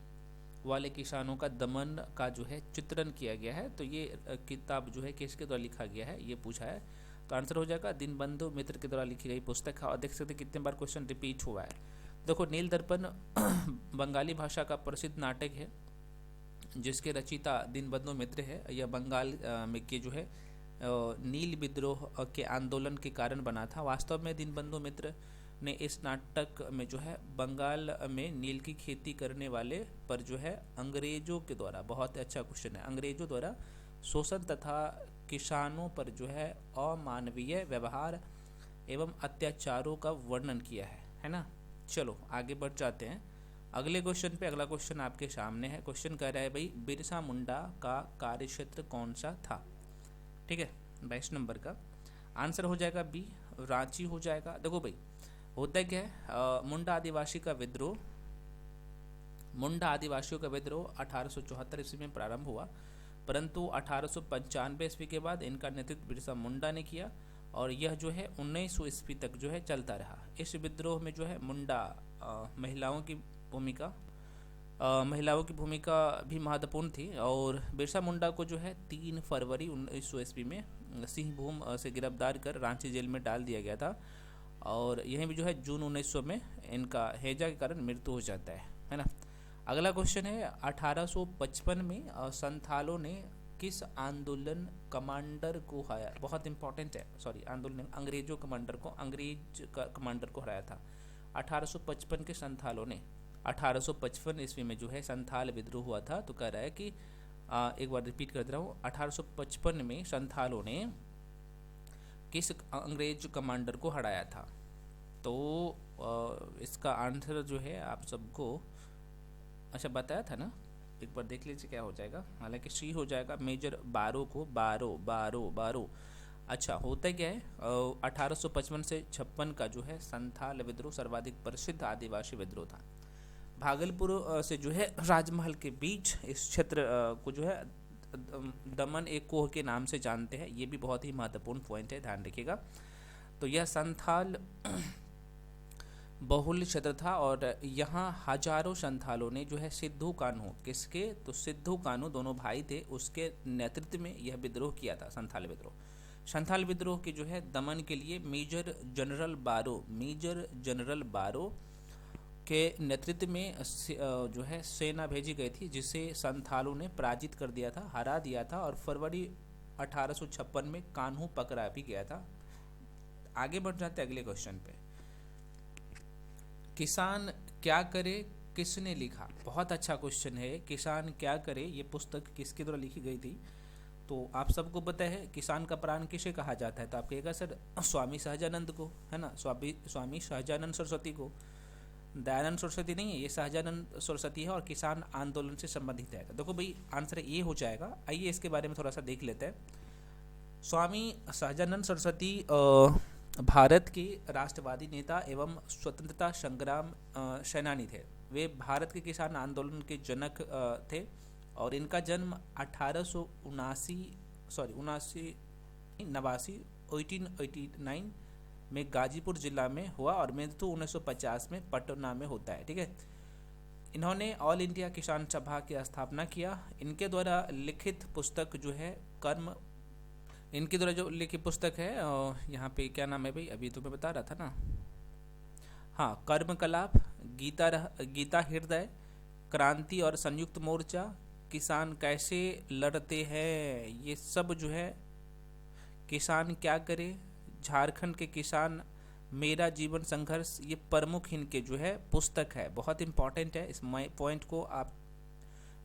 वाले किसानों का दमन का जो है चित्रण किया गया है, तो ये किताब जो है किसके द्वारा लिखा गया है, ये पूछा है। तो आंसर हो जाएगा दीनबंधु मित्र के द्वारा लिखी गई पुस्तक है। और देख सकते कितने बार क्वेश्चन रिपीट हुआ है। देखो, नील दर्पण बंगाली भाषा का प्रसिद्ध नाटक है जिसके रचयिता दीनबंधु मित्र है। यह बंगाल में के जो है नील विद्रोह के आंदोलन के कारण बना था। वास्तव में दीनबंधु मित्र ने इस नाटक में जो है बंगाल में नील की खेती करने वाले पर जो है अंग्रेजों के द्वारा, बहुत अच्छा क्वेश्चन है, अंग्रेजों द्वारा शोषण तथा किसानों पर जो है अमानवीय व्यवहार एवं अत्याचारों का वर्णन किया है ना। चलो आगे बढ़ जाते हैं अगले क्वेश्चन पे। अगला क्वेश्चन आपके सामने है। क्वेश्चन कह रहा है भाई, बिरसा मुंडा का कार्यक्षेत्र कौन सा था? ठीक है, 22 नंबर का आंसर हो जाएगा बी, रांची हो जाएगा। देखो भाई, होता क्या है, मुंडा आदिवासियों का विद्रोह 1874 ईस्वी में प्रारंभ हुआ, परंतु 1895 ईस्वी के बाद इनका नेतृत्व बिरसा मुंडा ने किया और यह जो है 1900 ईस्वी तक जो है चलता रहा। इस विद्रोह में जो है मुंडा महिलाओं की भूमिका भी महत्वपूर्ण थी और बिरसा मुंडा को जो है 3 फरवरी 1900 ईस्वी में सिंहभूम से गिरफ्तार कर रांची जेल में डाल दिया गया था और यहीं भी जो है जून 1900 में इनका हैजा के कारण मृत्यु हो जाता है ना। अगला क्वेश्चन है, 1855 में संथालों ने किस आंदोलन कमांडर को हराया? बहुत इंपॉर्टेंट है, आंदोलन अंग्रेज कमांडर को हराया था 1855 के संथालों ने। 1855 ईस्वी में जो है संथाल विद्रोह हुआ था। तो कह रहा है कि एक बार रिपीट कर दे रहा हूँ, 1855 में संथालों ने किस अंग्रेज कमांडर को हराया था? तो इसका आंसर जो है आप सबको अच्छा बताया था ना, एक बार देख लीजिए क्या हो जाएगा। हालांकि सी हो जाएगा, मेजर बारो। अच्छा, होता क्या है, 1855 से 56 का जो है संथाल विद्रोह सर्वाधिक प्रसिद्ध आदिवासी विद्रोह था। भागलपुर से जो है राजमहल के बीच इस क्षेत्र को जो है दमन एक कोह के नाम से जानते हैं। ये भी बहुत ही महत्वपूर्ण पॉइंट है, ध्यान रखिएगा। तो यह संथाल बहुल क्षेत्र था और यहाँ हजारों संथालों ने जो है सिद्धू कान्हू, किसके, तो सिद्धू कान्हू दोनों भाई थे, उसके नेतृत्व में यह विद्रोह किया था, संथाल विद्रोह। संथाल विद्रोह के जो है दमन के लिए मेजर जनरल बारो के नेतृत्व में जो है सेना भेजी गई थी, जिसे संथालों ने पराजित कर दिया था, हरा दिया था, और फरवरी 1856 में कान्हू पकड़ा भी गया था। आगे बढ़ जाते अगले क्वेश्चन पे। किसान क्या करे, किसने लिखा? बहुत अच्छा क्वेश्चन है। किसान क्या करे ये पुस्तक किसके द्वारा लिखी गई थी? तो आप सबको पता है किसान का प्राण किसे कहा जाता है, तो आप कहेगा सर स्वामी सहजानंद को, है ना, स्वामी सहजानंद सरस्वती को। दयानंद सरस्वती नहीं है, ये सहजानंद सरस्वती है और किसान आंदोलन से संबंधित है। तो देखो भाई आंसर ये हो जाएगा। आइए इसके बारे में थोड़ा सा देख लेते हैं। स्वामी सहजानंद सरस्वती भारत के राष्ट्रवादी नेता एवं स्वतंत्रता संग्राम सेनानी थे। वे भारत के किसान आंदोलन के जनक थे और इनका जन्म 1889 में गाजीपुर जिला में हुआ और मृत्यु 1950 में पटना में होता है। ठीक है। इन्होंने ऑल इंडिया किसान सभा की स्थापना किया। इनके द्वारा लिखित पुस्तक जो है इनके द्वारा जो लिखित पुस्तक है यहाँ पे क्या नाम है भाई, अभी तो मैं बता रहा था ना, हाँ, कर्मकलाप, गीता हृदय, क्रांति और संयुक्त मोर्चा, किसान कैसे लड़ते हैं, ये सब जो है, किसान क्या करे, झारखंड के किसान, मेरा जीवन संघर्ष, ये प्रमुख इनके जो है पुस्तक है। बहुत इंपॉर्टेंट है। इस पॉइंट को आप,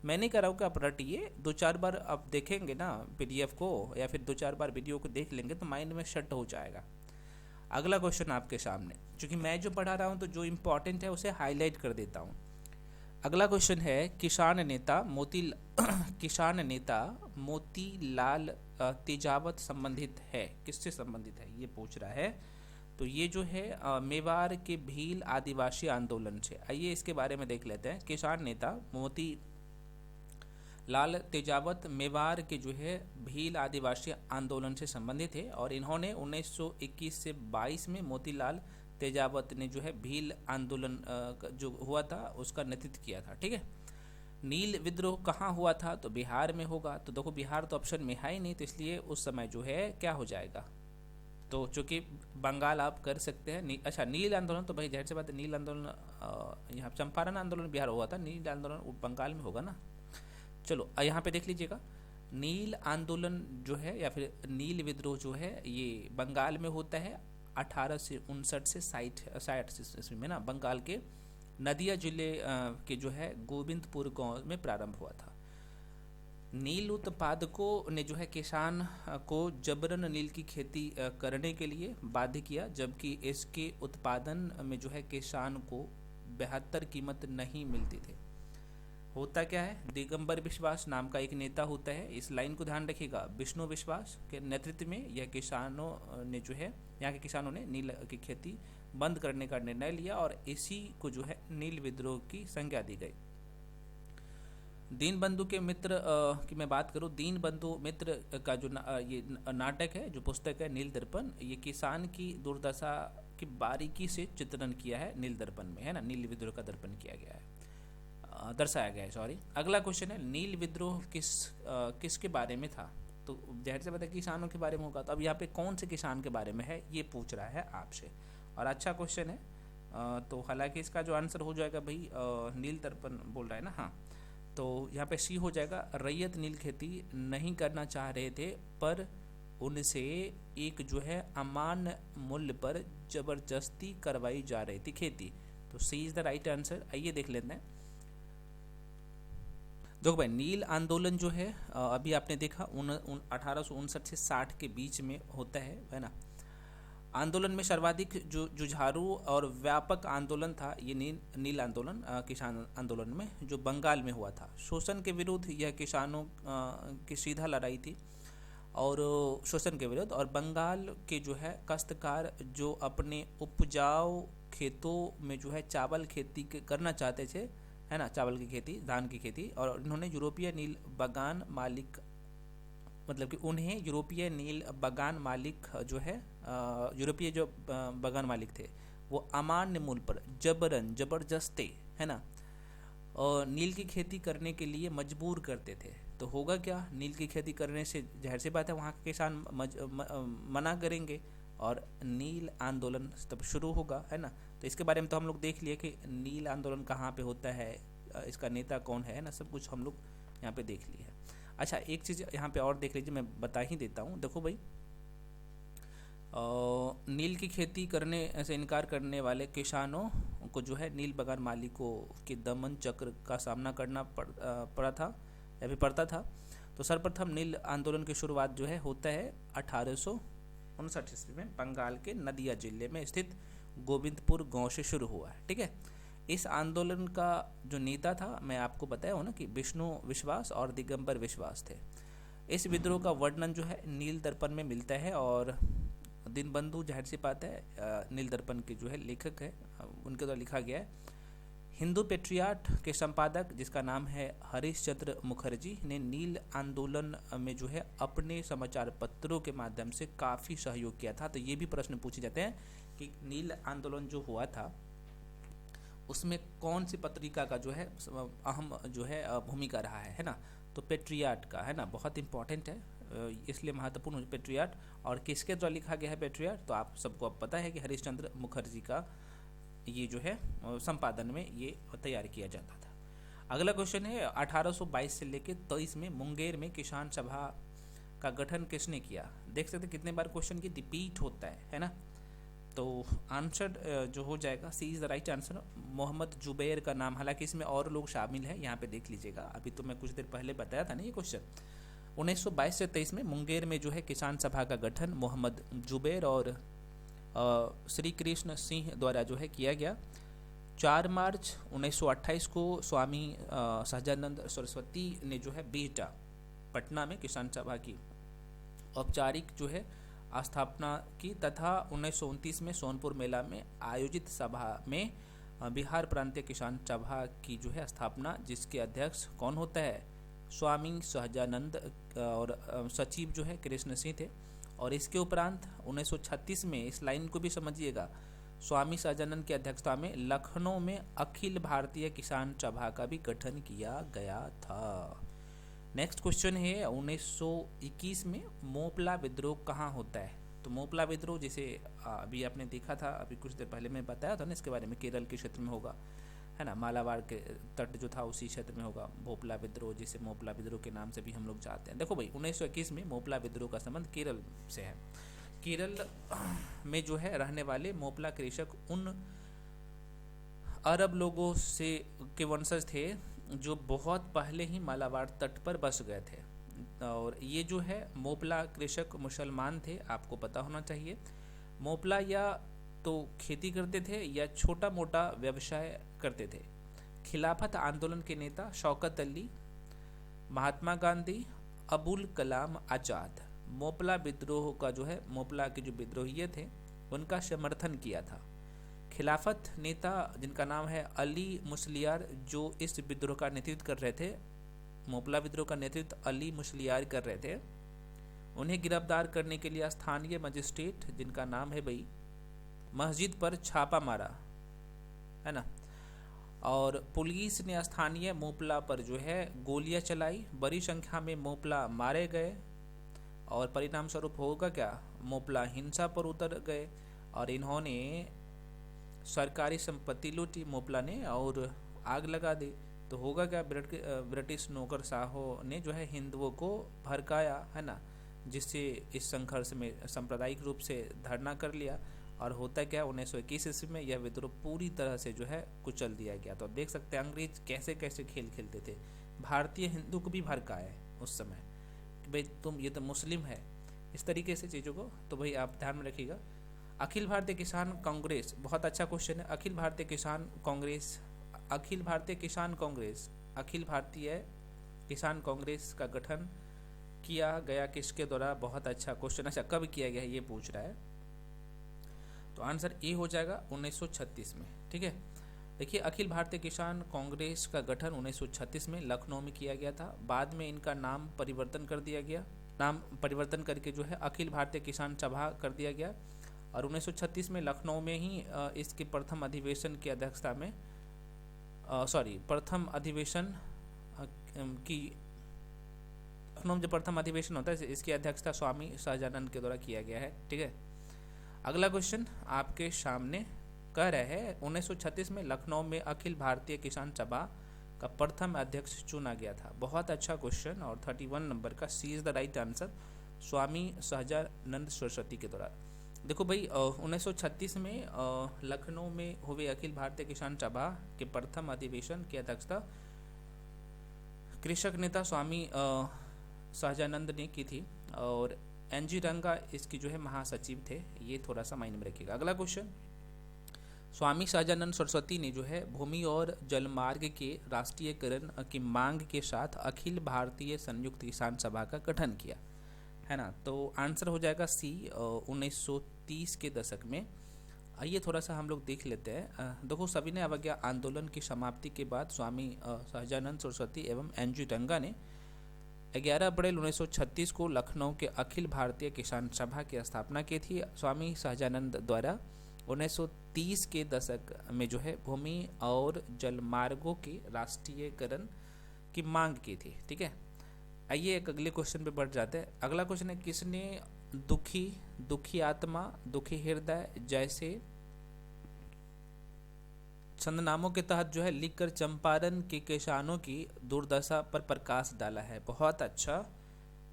मैं नहीं कर रहा हूँ कि आप रटिए, 2-4 बार आप देखेंगे ना पीडीएफ को या फिर 2-4 बार वीडियो को देख लेंगे तो माइंड में सेट हो जाएगा। अगला क्वेश्चन आपके सामने, क्योंकि मैं जो पढ़ा रहा हूँ तो जो इम्पोर्टेंट है उसे हाईलाइट कर देता हूँ। अगला क्वेश्चन है किसान नेता मोतीलाल तेजावत संबंधित है, किससे संबंधित है ये पूछ रहा है। तो ये जो है मेवाड़ के भील आदिवासी आंदोलन से। आइए इसके बारे में देख लेते हैं। किसान नेता मोतीलाल तेजावत मेवाड़ के जो है भील आदिवासी आंदोलन से संबंधित है और इन्होंने 1921 से 22 में मोतीलाल तेजावत ने जो है भील आंदोलन जो हुआ था उसका नेतृत्व किया था। ठीक है। नील विद्रोह कहाँ हुआ था, तो बिहार में होगा। तो देखो बिहार तो ऑप्शन में है ही नहीं, तो इसलिए उस समय जो है क्या हो जाएगा, तो चूंकि बंगाल आप कर सकते हैं। अच्छा, नील आंदोलन तो भाई जाहिर सी बात है, नील आंदोलन यहाँ चंपारण आंदोलन बिहार हुआ था, नील आंदोलन बंगाल में होगा ना। चलो यहाँ पे देख लीजिएगा, नील आंदोलन जो है या फिर नील विद्रोह जो है ये बंगाल में होता है 1859 से 60 ईस्वी में ना, बंगाल के नदिया जिले के जो है गोविंदपुर गांव में प्रारंभ हुआ था। नील उत्पादकों ने जो है किसान को जबरन नील की खेती करने के लिए बाध्य किया, जबकि इसके उत्पादन में जो है किसान को बेहतर कीमत नहीं मिलती थी। होता क्या है, दिगंबर विश्वास नाम का एक नेता होता है, इस लाइन को ध्यान रखिएगा। विष्णु विश्वास के नेतृत्व में यह किसानों ने जो है, यहाँ के किसानों ने नील की खेती बंद करने का निर्णय लिया और इसी को जो है नील विद्रोह की संज्ञा दी गई। दीनबंधु के मित्र की मैं बात करूं, दीनबंधु मित्र का जो ये नाटक है, जो पुस्तक है नील दर्पण, ये किसान की दुर्दशा की बारीकी से चित्रण किया है नील दर्पण में, है ना, नील विद्रोह का दर्पण किया गया है, दर्शाया गया है, सॉरी। अगला क्वेश्चन है नील विद्रोह किसके बारे में था, तो जाहिर से पता है किसानों के बारे में होगा। तो अब यहाँ पे कौन से किसान के बारे में है ये पूछ रहा है आपसे, और अच्छा क्वेश्चन है। तो हालांकि इसका जो आंसर हो जाएगा भाई नील दर्पण बोल रहा है ना, हाँ, तो यहाँ पे सी हो जाएगा। रैयत नील खेती नहीं करना चाह रहे थे, पर उनसे एक जो है अमान्य मूल्य पर जबरदस्ती करवाई जा रही थी खेती। तो सी इज द राइट आंसर। आइए देख लेते हैं। देखो भाई नील आंदोलन जो है अभी आपने देखा 1859 से 60 के बीच में होता है ना। आंदोलन में सर्वाधिक जो जुझारू और व्यापक आंदोलन था ये नील आंदोलन, किसान आंदोलन में, जो बंगाल में हुआ था। शोषण के विरुद्ध यह किसानों की सीधा लड़ाई थी और शोषण के विरुद्ध, और बंगाल के जो है काश्तकार जो अपने उपजाऊ खेतों में जो है चावल खेती करना चाहते थे, है ना, चावल की खेती, धान की खेती, और इन्होंने यूरोपीय नील बागान मालिक, मतलब कि उन्हें यूरोपीय नील बागान मालिक जो है यूरोपीय जो बागान मालिक थे वो अमान्य मूल्य पर जबरन जबरदस्ती, है ना, और नील की खेती करने के लिए मजबूर करते थे। तो होगा क्या, नील की खेती करने से जाहिर सी बात है वहाँ के किसान मना करेंगे और नील आंदोलन तब शुरू होगा, है ना। तो इसके बारे में तो हम लोग देख लिए कि नील आंदोलन कहाँ पे होता है, इसका नेता कौन है ना, सब कुछ हम लोग यहाँ पे देख लिया है। अच्छा, एक चीज़ यहाँ पे और देख लीजिए, मैं बता ही देता हूँ। देखो भाई, नील की खेती करने से इनकार करने वाले किसानों को जो है नील बागान मालिकों के दमन चक्र का सामना करना पड़ा था या भी पड़ता था। तो सर्वप्रथम नील आंदोलन की शुरुआत जो है होता है 1859 ईस्वी में बंगाल के नदिया जिले में स्थित गोविंदपुर गांव से शुरू हुआ है। ठीक है, इस आंदोलन का जो नेता था, मैं आपको बताया हूँ ना कि विष्णु विश्वास और दिगंबर विश्वास थे। इस विद्रोह का वर्णन जो है नील दर्पण में मिलता है और दीनबंधु जाहिर सी बात है नील दर्पण के जो है लेखक है, उनके द्वारा लिखा गया है। हिंदू पेट्रियाट के संपादक जिसका नाम है हरीश चंद्र मुखर्जी ने नील आंदोलन में जो है अपने समाचार पत्रों के माध्यम से काफ़ी सहयोग किया था। तो ये भी प्रश्न पूछे जाते हैं कि नील आंदोलन जो हुआ था उसमें कौन सी पत्रिका का जो है अहम जो है भूमिका रहा है ना। तो पेट्रियाट का, है ना, बहुत इंपॉर्टेंट है, इसलिए महत्वपूर्ण पेट्रियाट। और किसके द्वारा लिखा गया है पेट्रियाट, तो आप सबको अब पता है कि हरीश चंद्र मुखर्जी का ये जो है संपादन में ये तैयार किया जाता था। अगला क्वेश्चन है 1822 से लेकर 23 में मुंगेर में किसान सभा का गठन किसने किया। देख सकते कितने बार क्वेश्चन की रिपीट होता है ना। तो आंसर जो हो जाएगा C is the right answer, Mohammed Zubair का नाम। हालांकि इसमें और लोग शामिल हैं, यहाँ पे देख लीजिएगा, अभी तो मैं कुछ देर पहले बताया था ना ये क्वेश्चन। 1922 से 23 में मुंगेर में जो है किसान सभा का गठन मोहम्मद जुबैर और श्री कृष्ण सिंह द्वारा जो है किया गया। 4 मार्च 1928 को स्वामी सहजानंद सरस्वती ने जो है बीटा पटना में किसान सभा की औपचारिक जो है स्थापना की तथा 1929 में सोनपुर मेला में आयोजित सभा में बिहार प्रांतीय किसान सभा की जो है स्थापना, जिसके अध्यक्ष कौन होता है, स्वामी सहजानंद, और सचिव जो है कृष्ण सिंह थे। और इसके उपरांत 1936 में, इस लाइन को भी समझिएगा, स्वामी सहजानंद की अध्यक्षता में लखनऊ में अखिल भारतीय किसान सभा का भी गठन किया गया था। नेक्स्ट क्वेश्चन है 1921 में मोपला विद्रोह कहाँ होता है। तो मोपला विद्रोह जिसे अभी आपने देखा था, अभी कुछ देर पहले मैं बताया था ना इसके बारे में, केरल के क्षेत्र में होगा, है ना, मालाबार के तट जो था उसी क्षेत्र में होगा मोपला विद्रोह, जिसे मोपला विद्रोह के नाम से भी हम लोग जानते हैं। देखो भाई 1921 में मोपला विद्रोह का संबंध केरल से है। केरल में जो है रहने वाले मोपला कृषक उन अरब लोगों से के वंशज थे जो बहुत पहले ही मालाबार तट पर बस गए थे। और ये जो है मोपला कृषक मुसलमान थे, आपको पता होना चाहिए। मोपला या तो खेती करते थे या छोटा मोटा व्यवसाय करते थे। खिलाफत आंदोलन के नेता शौकत अली, महात्मा गांधी, अबुल कलाम आज़ाद मोपला विद्रोह का जो है, मोपला के जो विद्रोही थे उनका समर्थन किया था। खिलाफत नेता जिनका नाम है अली मुसलियार, जो इस विद्रोह का नेतृत्व कर रहे थे, मोपला विद्रोह का नेतृत्व अली मुसलियार कर रहे थे। उन्हें गिरफ्तार करने के लिए स्थानीय मजिस्ट्रेट जिनका नाम है भाई, मस्जिद पर छापा मारा, है ना, और पुलिस ने स्थानीय मोपला पर जो है गोलियां चलाई। बड़ी संख्या में मोपला मारे गए और परिणाम स्वरूप होगा क्या, मोपला हिंसा पर उतर गए और इन्होंने सरकारी संपत्ति लूटी मोपला ने और आग लगा दी। तो होगा क्या, ब्रिटिश नौकरशाहों ने जो है हिंदुओं को भड़काया, है ना, जिससे इस संघर्ष में सांप्रदायिक रूप से धरना कर लिया। और होता क्या, 1921 ईस्वी में यह विद्रोह पूरी तरह से जो है कुचल दिया गया। तो देख सकते हैं अंग्रेज कैसे कैसे खेल खेलते थे, भारतीय हिंदू को भी भड़काए उस समय कि भाई तुम ये तो मुस्लिम है, इस तरीके से चीज़ों को। तो भाई आप ध्यान में रखिएगा। अखिल भारतीय किसान कांग्रेस, बहुत अच्छा क्वेश्चन है। अखिल भारतीय किसान कांग्रेस, अखिल भारतीय किसान कांग्रेस, अखिल भारतीय किसान कांग्रेस का गठन किया गया किसके द्वारा, बहुत अच्छा क्वेश्चन। अच्छा, कब किया गया ये पूछ रहा है, तो आंसर ए हो जाएगा 1936 में। ठीक है, देखिए अखिल भारतीय किसान कांग्रेस का गठन 1936 में लखनऊ में किया गया था। बाद में इनका नाम परिवर्तन कर दिया गया, नाम परिवर्तन करके जो है अखिल भारतीय किसान सभा कर दिया गया। और 1936 में लखनऊ में ही इसके प्रथम अधिवेशन की अध्यक्षता में प्रथम अधिवेशन की लखनऊ में जो प्रथम अधिवेशन होता है इसकी अध्यक्षता स्वामी सहजानंद के द्वारा किया गया है। ठीक है, अगला क्वेश्चन आपके सामने कह रहे हैं 1936 में लखनऊ में अखिल भारतीय किसान सभा का प्रथम अध्यक्ष चुना गया था। बहुत अच्छा क्वेश्चन, और 31 नंबर का सी is the right answer, Swami Sahajanand Saraswati के द्वारा। देखो भाई 1936 में लखनऊ में हुए अखिल भारतीय किसान सभा के प्रथम अधिवेशन की अध्यक्षता कृषक नेता स्वामी सहजानंद ने की थी, और एनजी रंगा इसकी जो है महासचिव थे। ये थोड़ा सा माइंड में रखिएगा। अगला क्वेश्चन, स्वामी सहजानंद सरस्वती ने जो है भूमि और जलमार्ग के राष्ट्रीयकरण की मांग के साथ अखिल भारतीय संयुक्त किसान सभा का गठन किया, है ना। तो आंसर हो जाएगा सी 1930 के दशक में। आइए थोड़ा सा हम लोग देख लेते हैं। देखो, सविनय अवज्ञा आंदोलन की समाप्ति के बाद स्वामी सहजानंद सरस्वती एवं एनजी रंगा ने 11 अप्रैल 1936 को लखनऊ के अखिल भारतीय किसान सभा की स्थापना की थी। स्वामी सहजानंद द्वारा 1930 के दशक में जो है भूमि और जलमार्गों के राष्ट्रीयकरण की मांग की थी। ठीक है, आइए एक अगले क्वेश्चन पे बढ़ जाते हैं। अगला क्वेश्चन है, किसने दुखी आत्मा, दुखी हृदय जैसे छंदनामों के तहत जो है लिखकर चंपारण के किसानों की दुर्दशा पर प्रकाश डाला है? बहुत अच्छा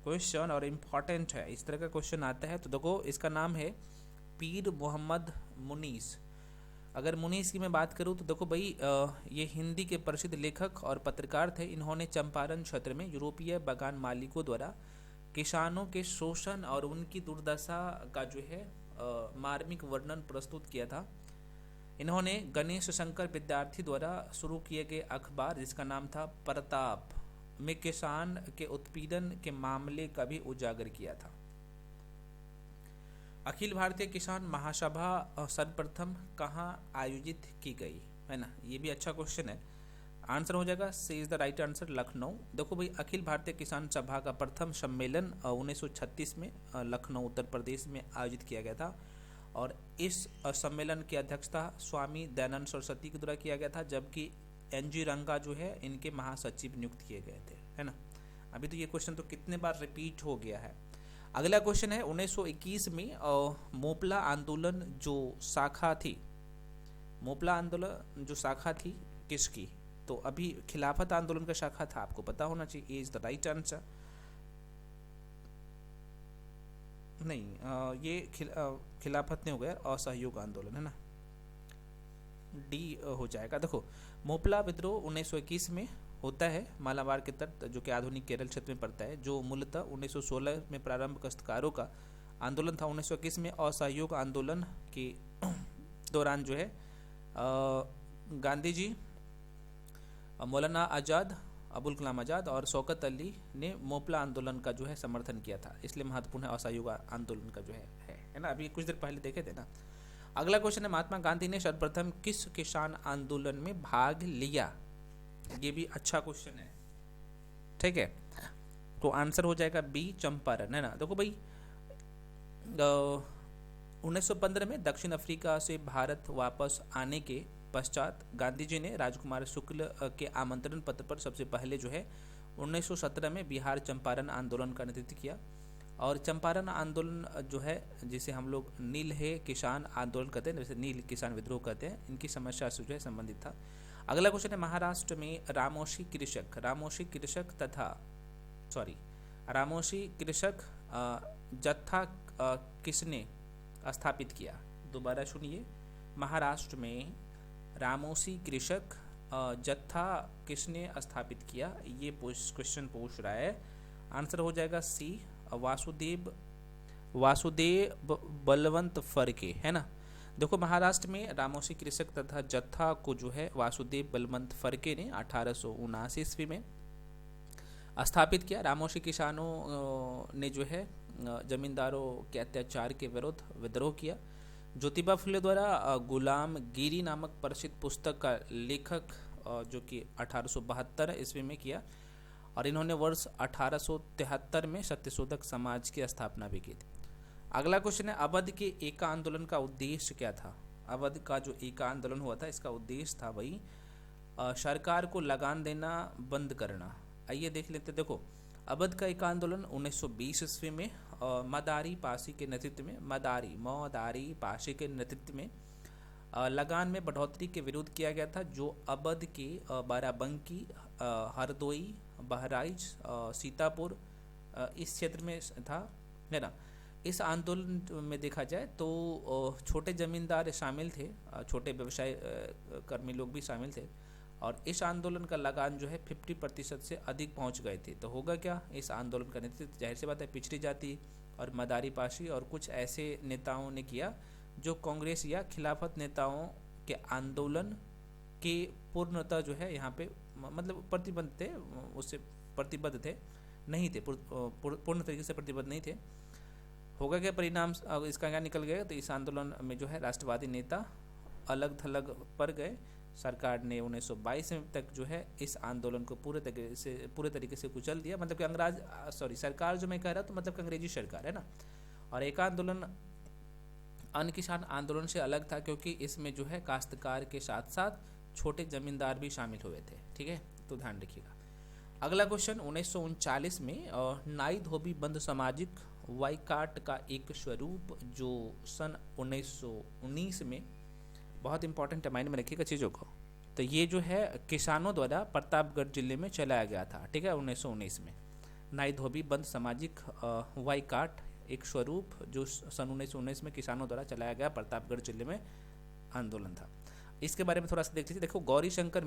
क्वेश्चन और इम्पॉर्टेंट है। इस तरह का क्वेश्चन आता है तो देखो, इसका नाम है पीर मोहम्मद मुनीस। अगर मुनीस की मैं बात करूं तो देखो भाई, ये हिंदी के प्रसिद्ध लेखक और पत्रकार थे। इन्होंने चंपारण क्षेत्र में यूरोपीय बागान मालिकों द्वारा किसानों के शोषण और उनकी दुर्दशा का जो है मार्मिक वर्णन प्रस्तुत किया था। इन्होंने गणेश शंकर विद्यार्थी द्वारा शुरू किए गए अखबार, जिसका नाम था प्रताप, में किसान के उत्पीड़न के मामले का भी उजागर किया था। अखिल भारतीय किसान महासभा सर्वप्रथम कहाँ आयोजित की गई, है ना। ये भी अच्छा क्वेश्चन है। आंसर हो जाएगा C is the right answer, Lucknow. देखो भाई, अखिल भारतीय किसान सभा का प्रथम सम्मेलन 1936 में लखनऊ उत्तर प्रदेश में आयोजित किया गया था, और इस सम्मेलन की अध्यक्षता स्वामी दयानंद सरस्वती के द्वारा किया गया था, जबकि एनजी रंगा जो है इनके महासचिव नियुक्त किए गए थे, है ना। अभी तो ये क्वेश्चन तो कितने बार रिपीट हो गया है। अगला क्वेश्चन है 1921 में मोपला आंदोलन जो शाखा थी, मोपला आंदोलन जो शाखा थी किसकी? तो अभी खिलाफत आंदोलन का शाखा था, आपको पता होना चाहिए। ए इज द राइट आंसर। नहीं, ये खिलाफत नहीं हो गया, असहयोग आंदोलन, है ना। डी हो जाएगा। देखो, मोपला विद्रोह 1921 में होता है मालाबार के तट, जो कि आधुनिक केरल क्षेत्र में पड़ता है, जो मूलतः 1916 में प्रारंभ काश्तकारों का आंदोलन था। 1921 में असहयोग आंदोलन के दौरान जो है गांधी जी, मौलाना आज़ाद, अबुल कलाम आज़ाद और शौकत अली ने मोपला आंदोलन का जो है समर्थन किया था, इसलिए महत्वपूर्ण है असहयोग आंदोलन का जो है ना। अभी कुछ देर पहले देखे थे ना। अगला क्वेश्चन है, महात्मा गांधी ने सर्वप्रथम किस किसान आंदोलन में भाग लिया? ये भी अच्छा क्वेश्चन है, ठीक है। तो आंसर हो जाएगा बी, चंपारण, है ना। देखो भाई, 1915 में दक्षिण अफ्रीका से भारत वापस आने के पश्चात गांधी जी ने राजकुमार शुक्ल के आमंत्रण पत्र पर सबसे पहले जो है 1917 में बिहार चंपारण आंदोलन का नेतृत्व किया। और चंपारण आंदोलन जो है, जिसे हम लोग नील है किसान आंदोलन कहते हैं, जैसे नील किसान विद्रोह कहते हैं, इनकी समस्या से जो है संबंधित था। अगला क्वेश्चन है, महाराष्ट्र में रामोशी कृषक जत्था किसने स्थापित किया? दोबारा सुनिए, महाराष्ट्र में रामोशी कृषक जत्था किसने स्थापित किया? ये क्वेश्चन पूछ रहा है। आंसर हो जाएगा सी, वासुदेव बलवंत फरके, है ना। देखो, महाराष्ट्र में रामोशी कृषक तथा जत्था को जो है वासुदेव बलवंत फरके ने 1879 ईस्वी में स्थापित किया। रामोशी किसानों ने जो है जमींदारों के अत्याचार के विरुद्ध विद्रोह किया। ज्योतिबा फुले द्वारा गुलामगिरी नामक प्रसिद्ध पुस्तक का लेखक जो कि 1872 ईस्वी में किया, और इन्होंने वर्ष 1873 में सत्यशोधक समाज की स्थापना भी की थी। अगला क्वेश्चन है, अवध के एका आंदोलन का उद्देश्य क्या था? अवध का जो एका आंदोलन हुआ था, इसका उद्देश्य था वही सरकार को लगान देना बंद करना। आइए देख लेते। देखो, अवध का एका आंदोलन 1920 ईस्वी में मदारी पासी के नेतृत्व में मदारी पासी के नेतृत्व में लगान में बढ़ोतरी के विरुद्ध किया गया था, जो अवध के बाराबंकी, हरदोई, बहराइच, सीतापुर इस क्षेत्र में था, है ना। इस आंदोलन में देखा जाए तो छोटे जमींदार शामिल थे, छोटे व्यवसाय कर्मी लोग भी शामिल थे, और इस आंदोलन का लगान जो है 50% से अधिक पहुंच गए थे। तो होगा क्या, इस आंदोलन का नेतृत्व जाहिर सी बात है पिछड़ी जाति और मदारी पाशी और कुछ ऐसे नेताओं ने किया जो कांग्रेस या खिलाफत नेताओं के आंदोलन के पूर्णतः जो है यहाँ पे मतलब प्रतिबद्ध थे, उससे प्रतिबद्ध थे नहीं थे, पूर्ण तरीके से प्रतिबद्ध नहीं थे। होगा क्या परिणाम इसका क्या निकल गया? तो इस आंदोलन में जो है राष्ट्रवादी नेता अलग थलग पड़ गए। सरकार ने 1922 तक जो है इस आंदोलन को पूरे तरीके से कुचल दिया। मतलब कि सरकार जो मैं कह रहा हूँ तो मतलब कि अंग्रेजी सरकार है ना। और एक आंदोलन अन्य किसान आंदोलन से अलग था क्योंकि इसमें जो है काश्तकार के साथ साथ छोटे जमींदार भी शामिल हुए थे। ठीक है, तो ध्यान रखिएगा। अगला क्वेश्चन, 1939 में नाई धोबी बंद सामाजिक बाइकाट का एक स्वरूप जो सन 1919 में, बहुत इंपॉर्टेंट है, माइंड में रखिएगा चीज़ों को, तो ये जो है किसानों द्वारा प्रतापगढ़ जिले में चलाया गया था। ठीक है, 1919 में नाई धोबी बंद सामाजिक बाइकाट एक स्वरूप जो सन 1919 में किसानों द्वारा चलाया गया प्रतापगढ़ जिले में आंदोलन था। इसके बारे में थोड़ा सा देख लीजिए। देखो, गौरी शंकर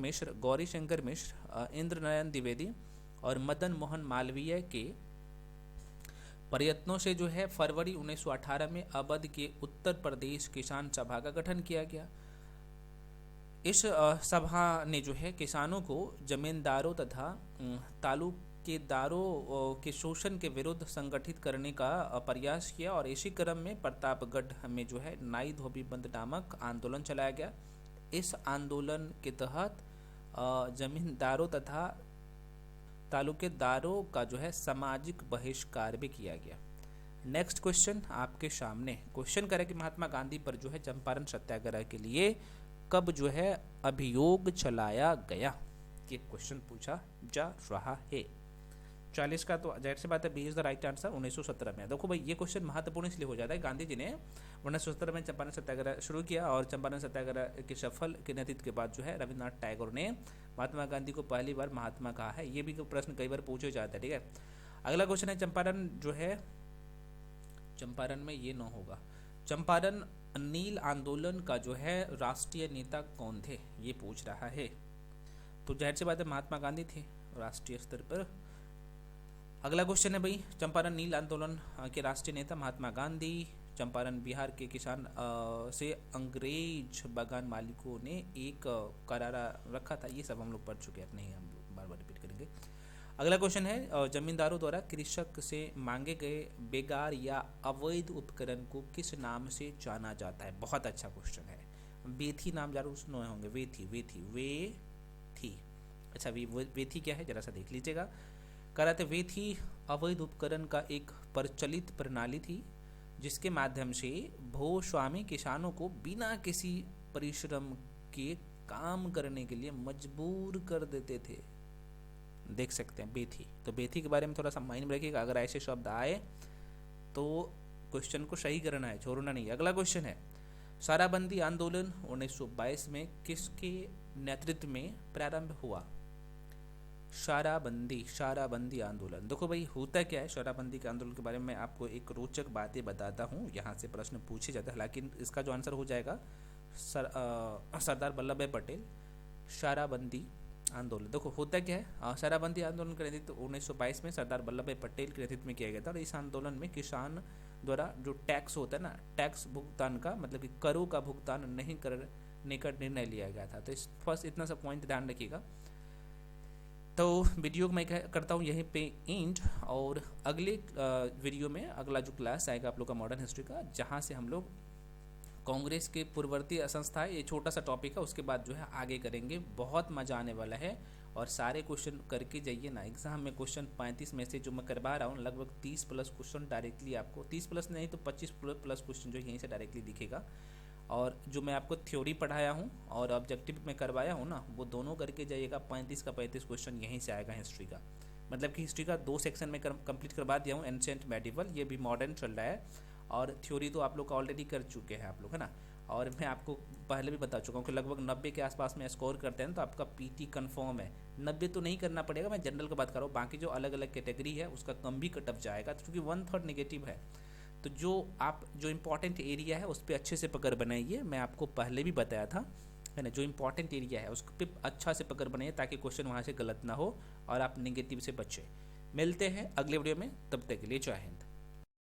मिश्र, इंद्र नयन द्विवेदी और मदन मोहन मालवीय के प्रयत्नों से जो है फरवरी 1918 में अवध के उत्तर प्रदेश किसान सभा का गठन किया गया। इस सभा ने जो है किसानों को जमींदारों तथा तालुकेदारों के शोषण के विरुद्ध संगठित करने का प्रयास किया, और इसी क्रम में प्रतापगढ़ में जो है नाई धोबी बंद नामक आंदोलन चलाया गया। इस आंदोलन के तहत जमींदारों तथा तालुकेदारों का जो है सामाजिक बहिष्कार भी किया गया। नेक्स्ट क्वेश्चन आपके सामने क्वेश्चन करे कि महात्मा गांधी पर जो है चंपारण सत्याग्रह के लिए कब जो है अभियोग चलाया गया, ये क्वेश्चन पूछा जा रहा है। 40 का तो जाहिर सी बात है, B is the right answer. 1917 में। देखो भाई, ये क्वेश्चन महत्वपूर्ण इसलिए हो जाता है, गांधी जी ने 1917 में चंपारण सत्याग्रह शुरू किया, और चंपारण सत्याग्रह के सफल के नेतृत्व के बाद जो है रविन्द्रनाथ टैगोर ने महात्मा गांधी को पहली बार महात्मा कहा है। ये भी प्रश्न कई बार पूछे जाता है। ठीक है, अगला क्वेश्चन है, चंपारण जो है, चंपारण में ये न होगा, चंपारण नील आंदोलन का जो है राष्ट्रीय नेता कौन थे, ये पूछ रहा है। तो जाहिर सी बात है महात्मा गांधी थे राष्ट्रीय स्तर पर। अगला क्वेश्चन है भाई, चंपारण नील आंदोलन के राष्ट्रीय नेता महात्मा गांधी। चंपारण बिहार के किसान से अंग्रेज बागान मालिकों ने एक करारा रखा था। ये सब हम लोग पढ़ चुके हैं, नहीं हम बार बार रिपीट करेंगे। अगला क्वेश्चन है, जमींदारों द्वारा कृषक से मांगे गए बेगार या अवैध उपकरण को किस नाम से जाना जाता है? बहुत अच्छा क्वेश्चन है। वेथी नाम जरूर सुने होंगे, वेथी। अच्छा, वेथी क्या है जरा सा देख लीजिएगा। कराते वेथी अवैध उपकरण का एक प्रचलित प्रणाली थी जिसके माध्यम से भूस्वामी किसानों को बिना किसी परिश्रम के काम करने के लिए मजबूर कर देते थे। देख सकते हैं बेथी। तो बेथी के बारे में थोड़ा सा माइंड में रखिएगा, अगर ऐसे शब्द आए तो क्वेश्चन को सही करना है, छोड़ना नहीं। अगला क्वेश्चन है, शराबबंदी आंदोलन 1922 में किसके नेतृत्व में प्रारंभ हुआ? शराबबंदी आंदोलन। देखो भाई, होता क्या है शराबबंदी के आंदोलन के बारे में मैं आपको एक रोचक बातें बताता हूँ। यहाँ से प्रश्न पूछे जाते हैं, हालांकि इसका जो आंसर हो जाएगा सरदार वल्लभ भाई पटेल। शराबबंदी आंदोलन, देखो होता क्या है, शराबबंदी आंदोलन का नेतृत्व 1922 में सरदार वल्लभ भाई पटेल के नेतृत्व में किया गया था। और इस आंदोलन में किसान द्वारा जो टैक्स होता है ना, टैक्स भुगतान का मतलब कि करों का भुगतान नहीं करने का निर्णय लिया गया था। तो इस फर्स्ट इतना सा पॉइंट ध्यान रखिएगा। तो वीडियो को मैं करता हूँ यहीं पे एंड, और अगले वीडियो में अगला जो क्लास आएगा आप लोग का मॉडर्न हिस्ट्री का, जहाँ से हम लोग कांग्रेस के पूर्ववर्ती संस्थाएं, ये छोटा सा टॉपिक है, उसके बाद जो है आगे करेंगे। बहुत मज़ा आने वाला है और सारे क्वेश्चन करके जाइए ना। एग्जाम में क्वेश्चन 35 में से जो मैं करवा रहा हूँ लगभग 30 प्लस क्वेश्चन डायरेक्टली आपको, 30 प्लस नहीं तो 25 प्लस क्वेश्चन जो यहीं से डायरेक्टली दिखेगा। और जो मैं आपको थ्योरी पढ़ाया हूँ और ऑब्जेक्टिव में करवाया हूँ ना, वो दोनों करके जाइएगा। 35 का 35 क्वेश्चन यहीं से आएगा हिस्ट्री का। मतलब कि हिस्ट्री का 2 सेक्शन में कंप्लीट करवा दिया हूँ, एंशिएंट मेडिवल, ये भी मॉडर्न चल रहा है। और थ्योरी तो आप लोग का ऑलरेडी कर चुके हैं आप लोग, है ना। और मैं आपको पहले भी बता चुका हूँ कि लगभग 90 के आसपास में स्कोर करते हैं तो आपका पीटी कंफर्म है। 90 तो नहीं करना पड़ेगा, मैं जनरल की बात कर रहा हूँ। बाकी जो अलग अलग कैटेगरी है उसका कम भी कट ऑफ जाएगा, क्योंकि 1/3 नेगेटिव है। तो जो इम्पोर्टेंट एरिया है उस पर अच्छे से पकड़ बनाइए। मैं आपको पहले भी बताया था, है ना। जो इम्पोर्टेंट एरिया है उस पर अच्छा से पकड़ बनाइए ताकि क्वेश्चन वहाँ से गलत ना हो और आप नेगेटिव से बचें। मिलते हैं अगले वीडियो में, तब तक के लिए जय हिंद।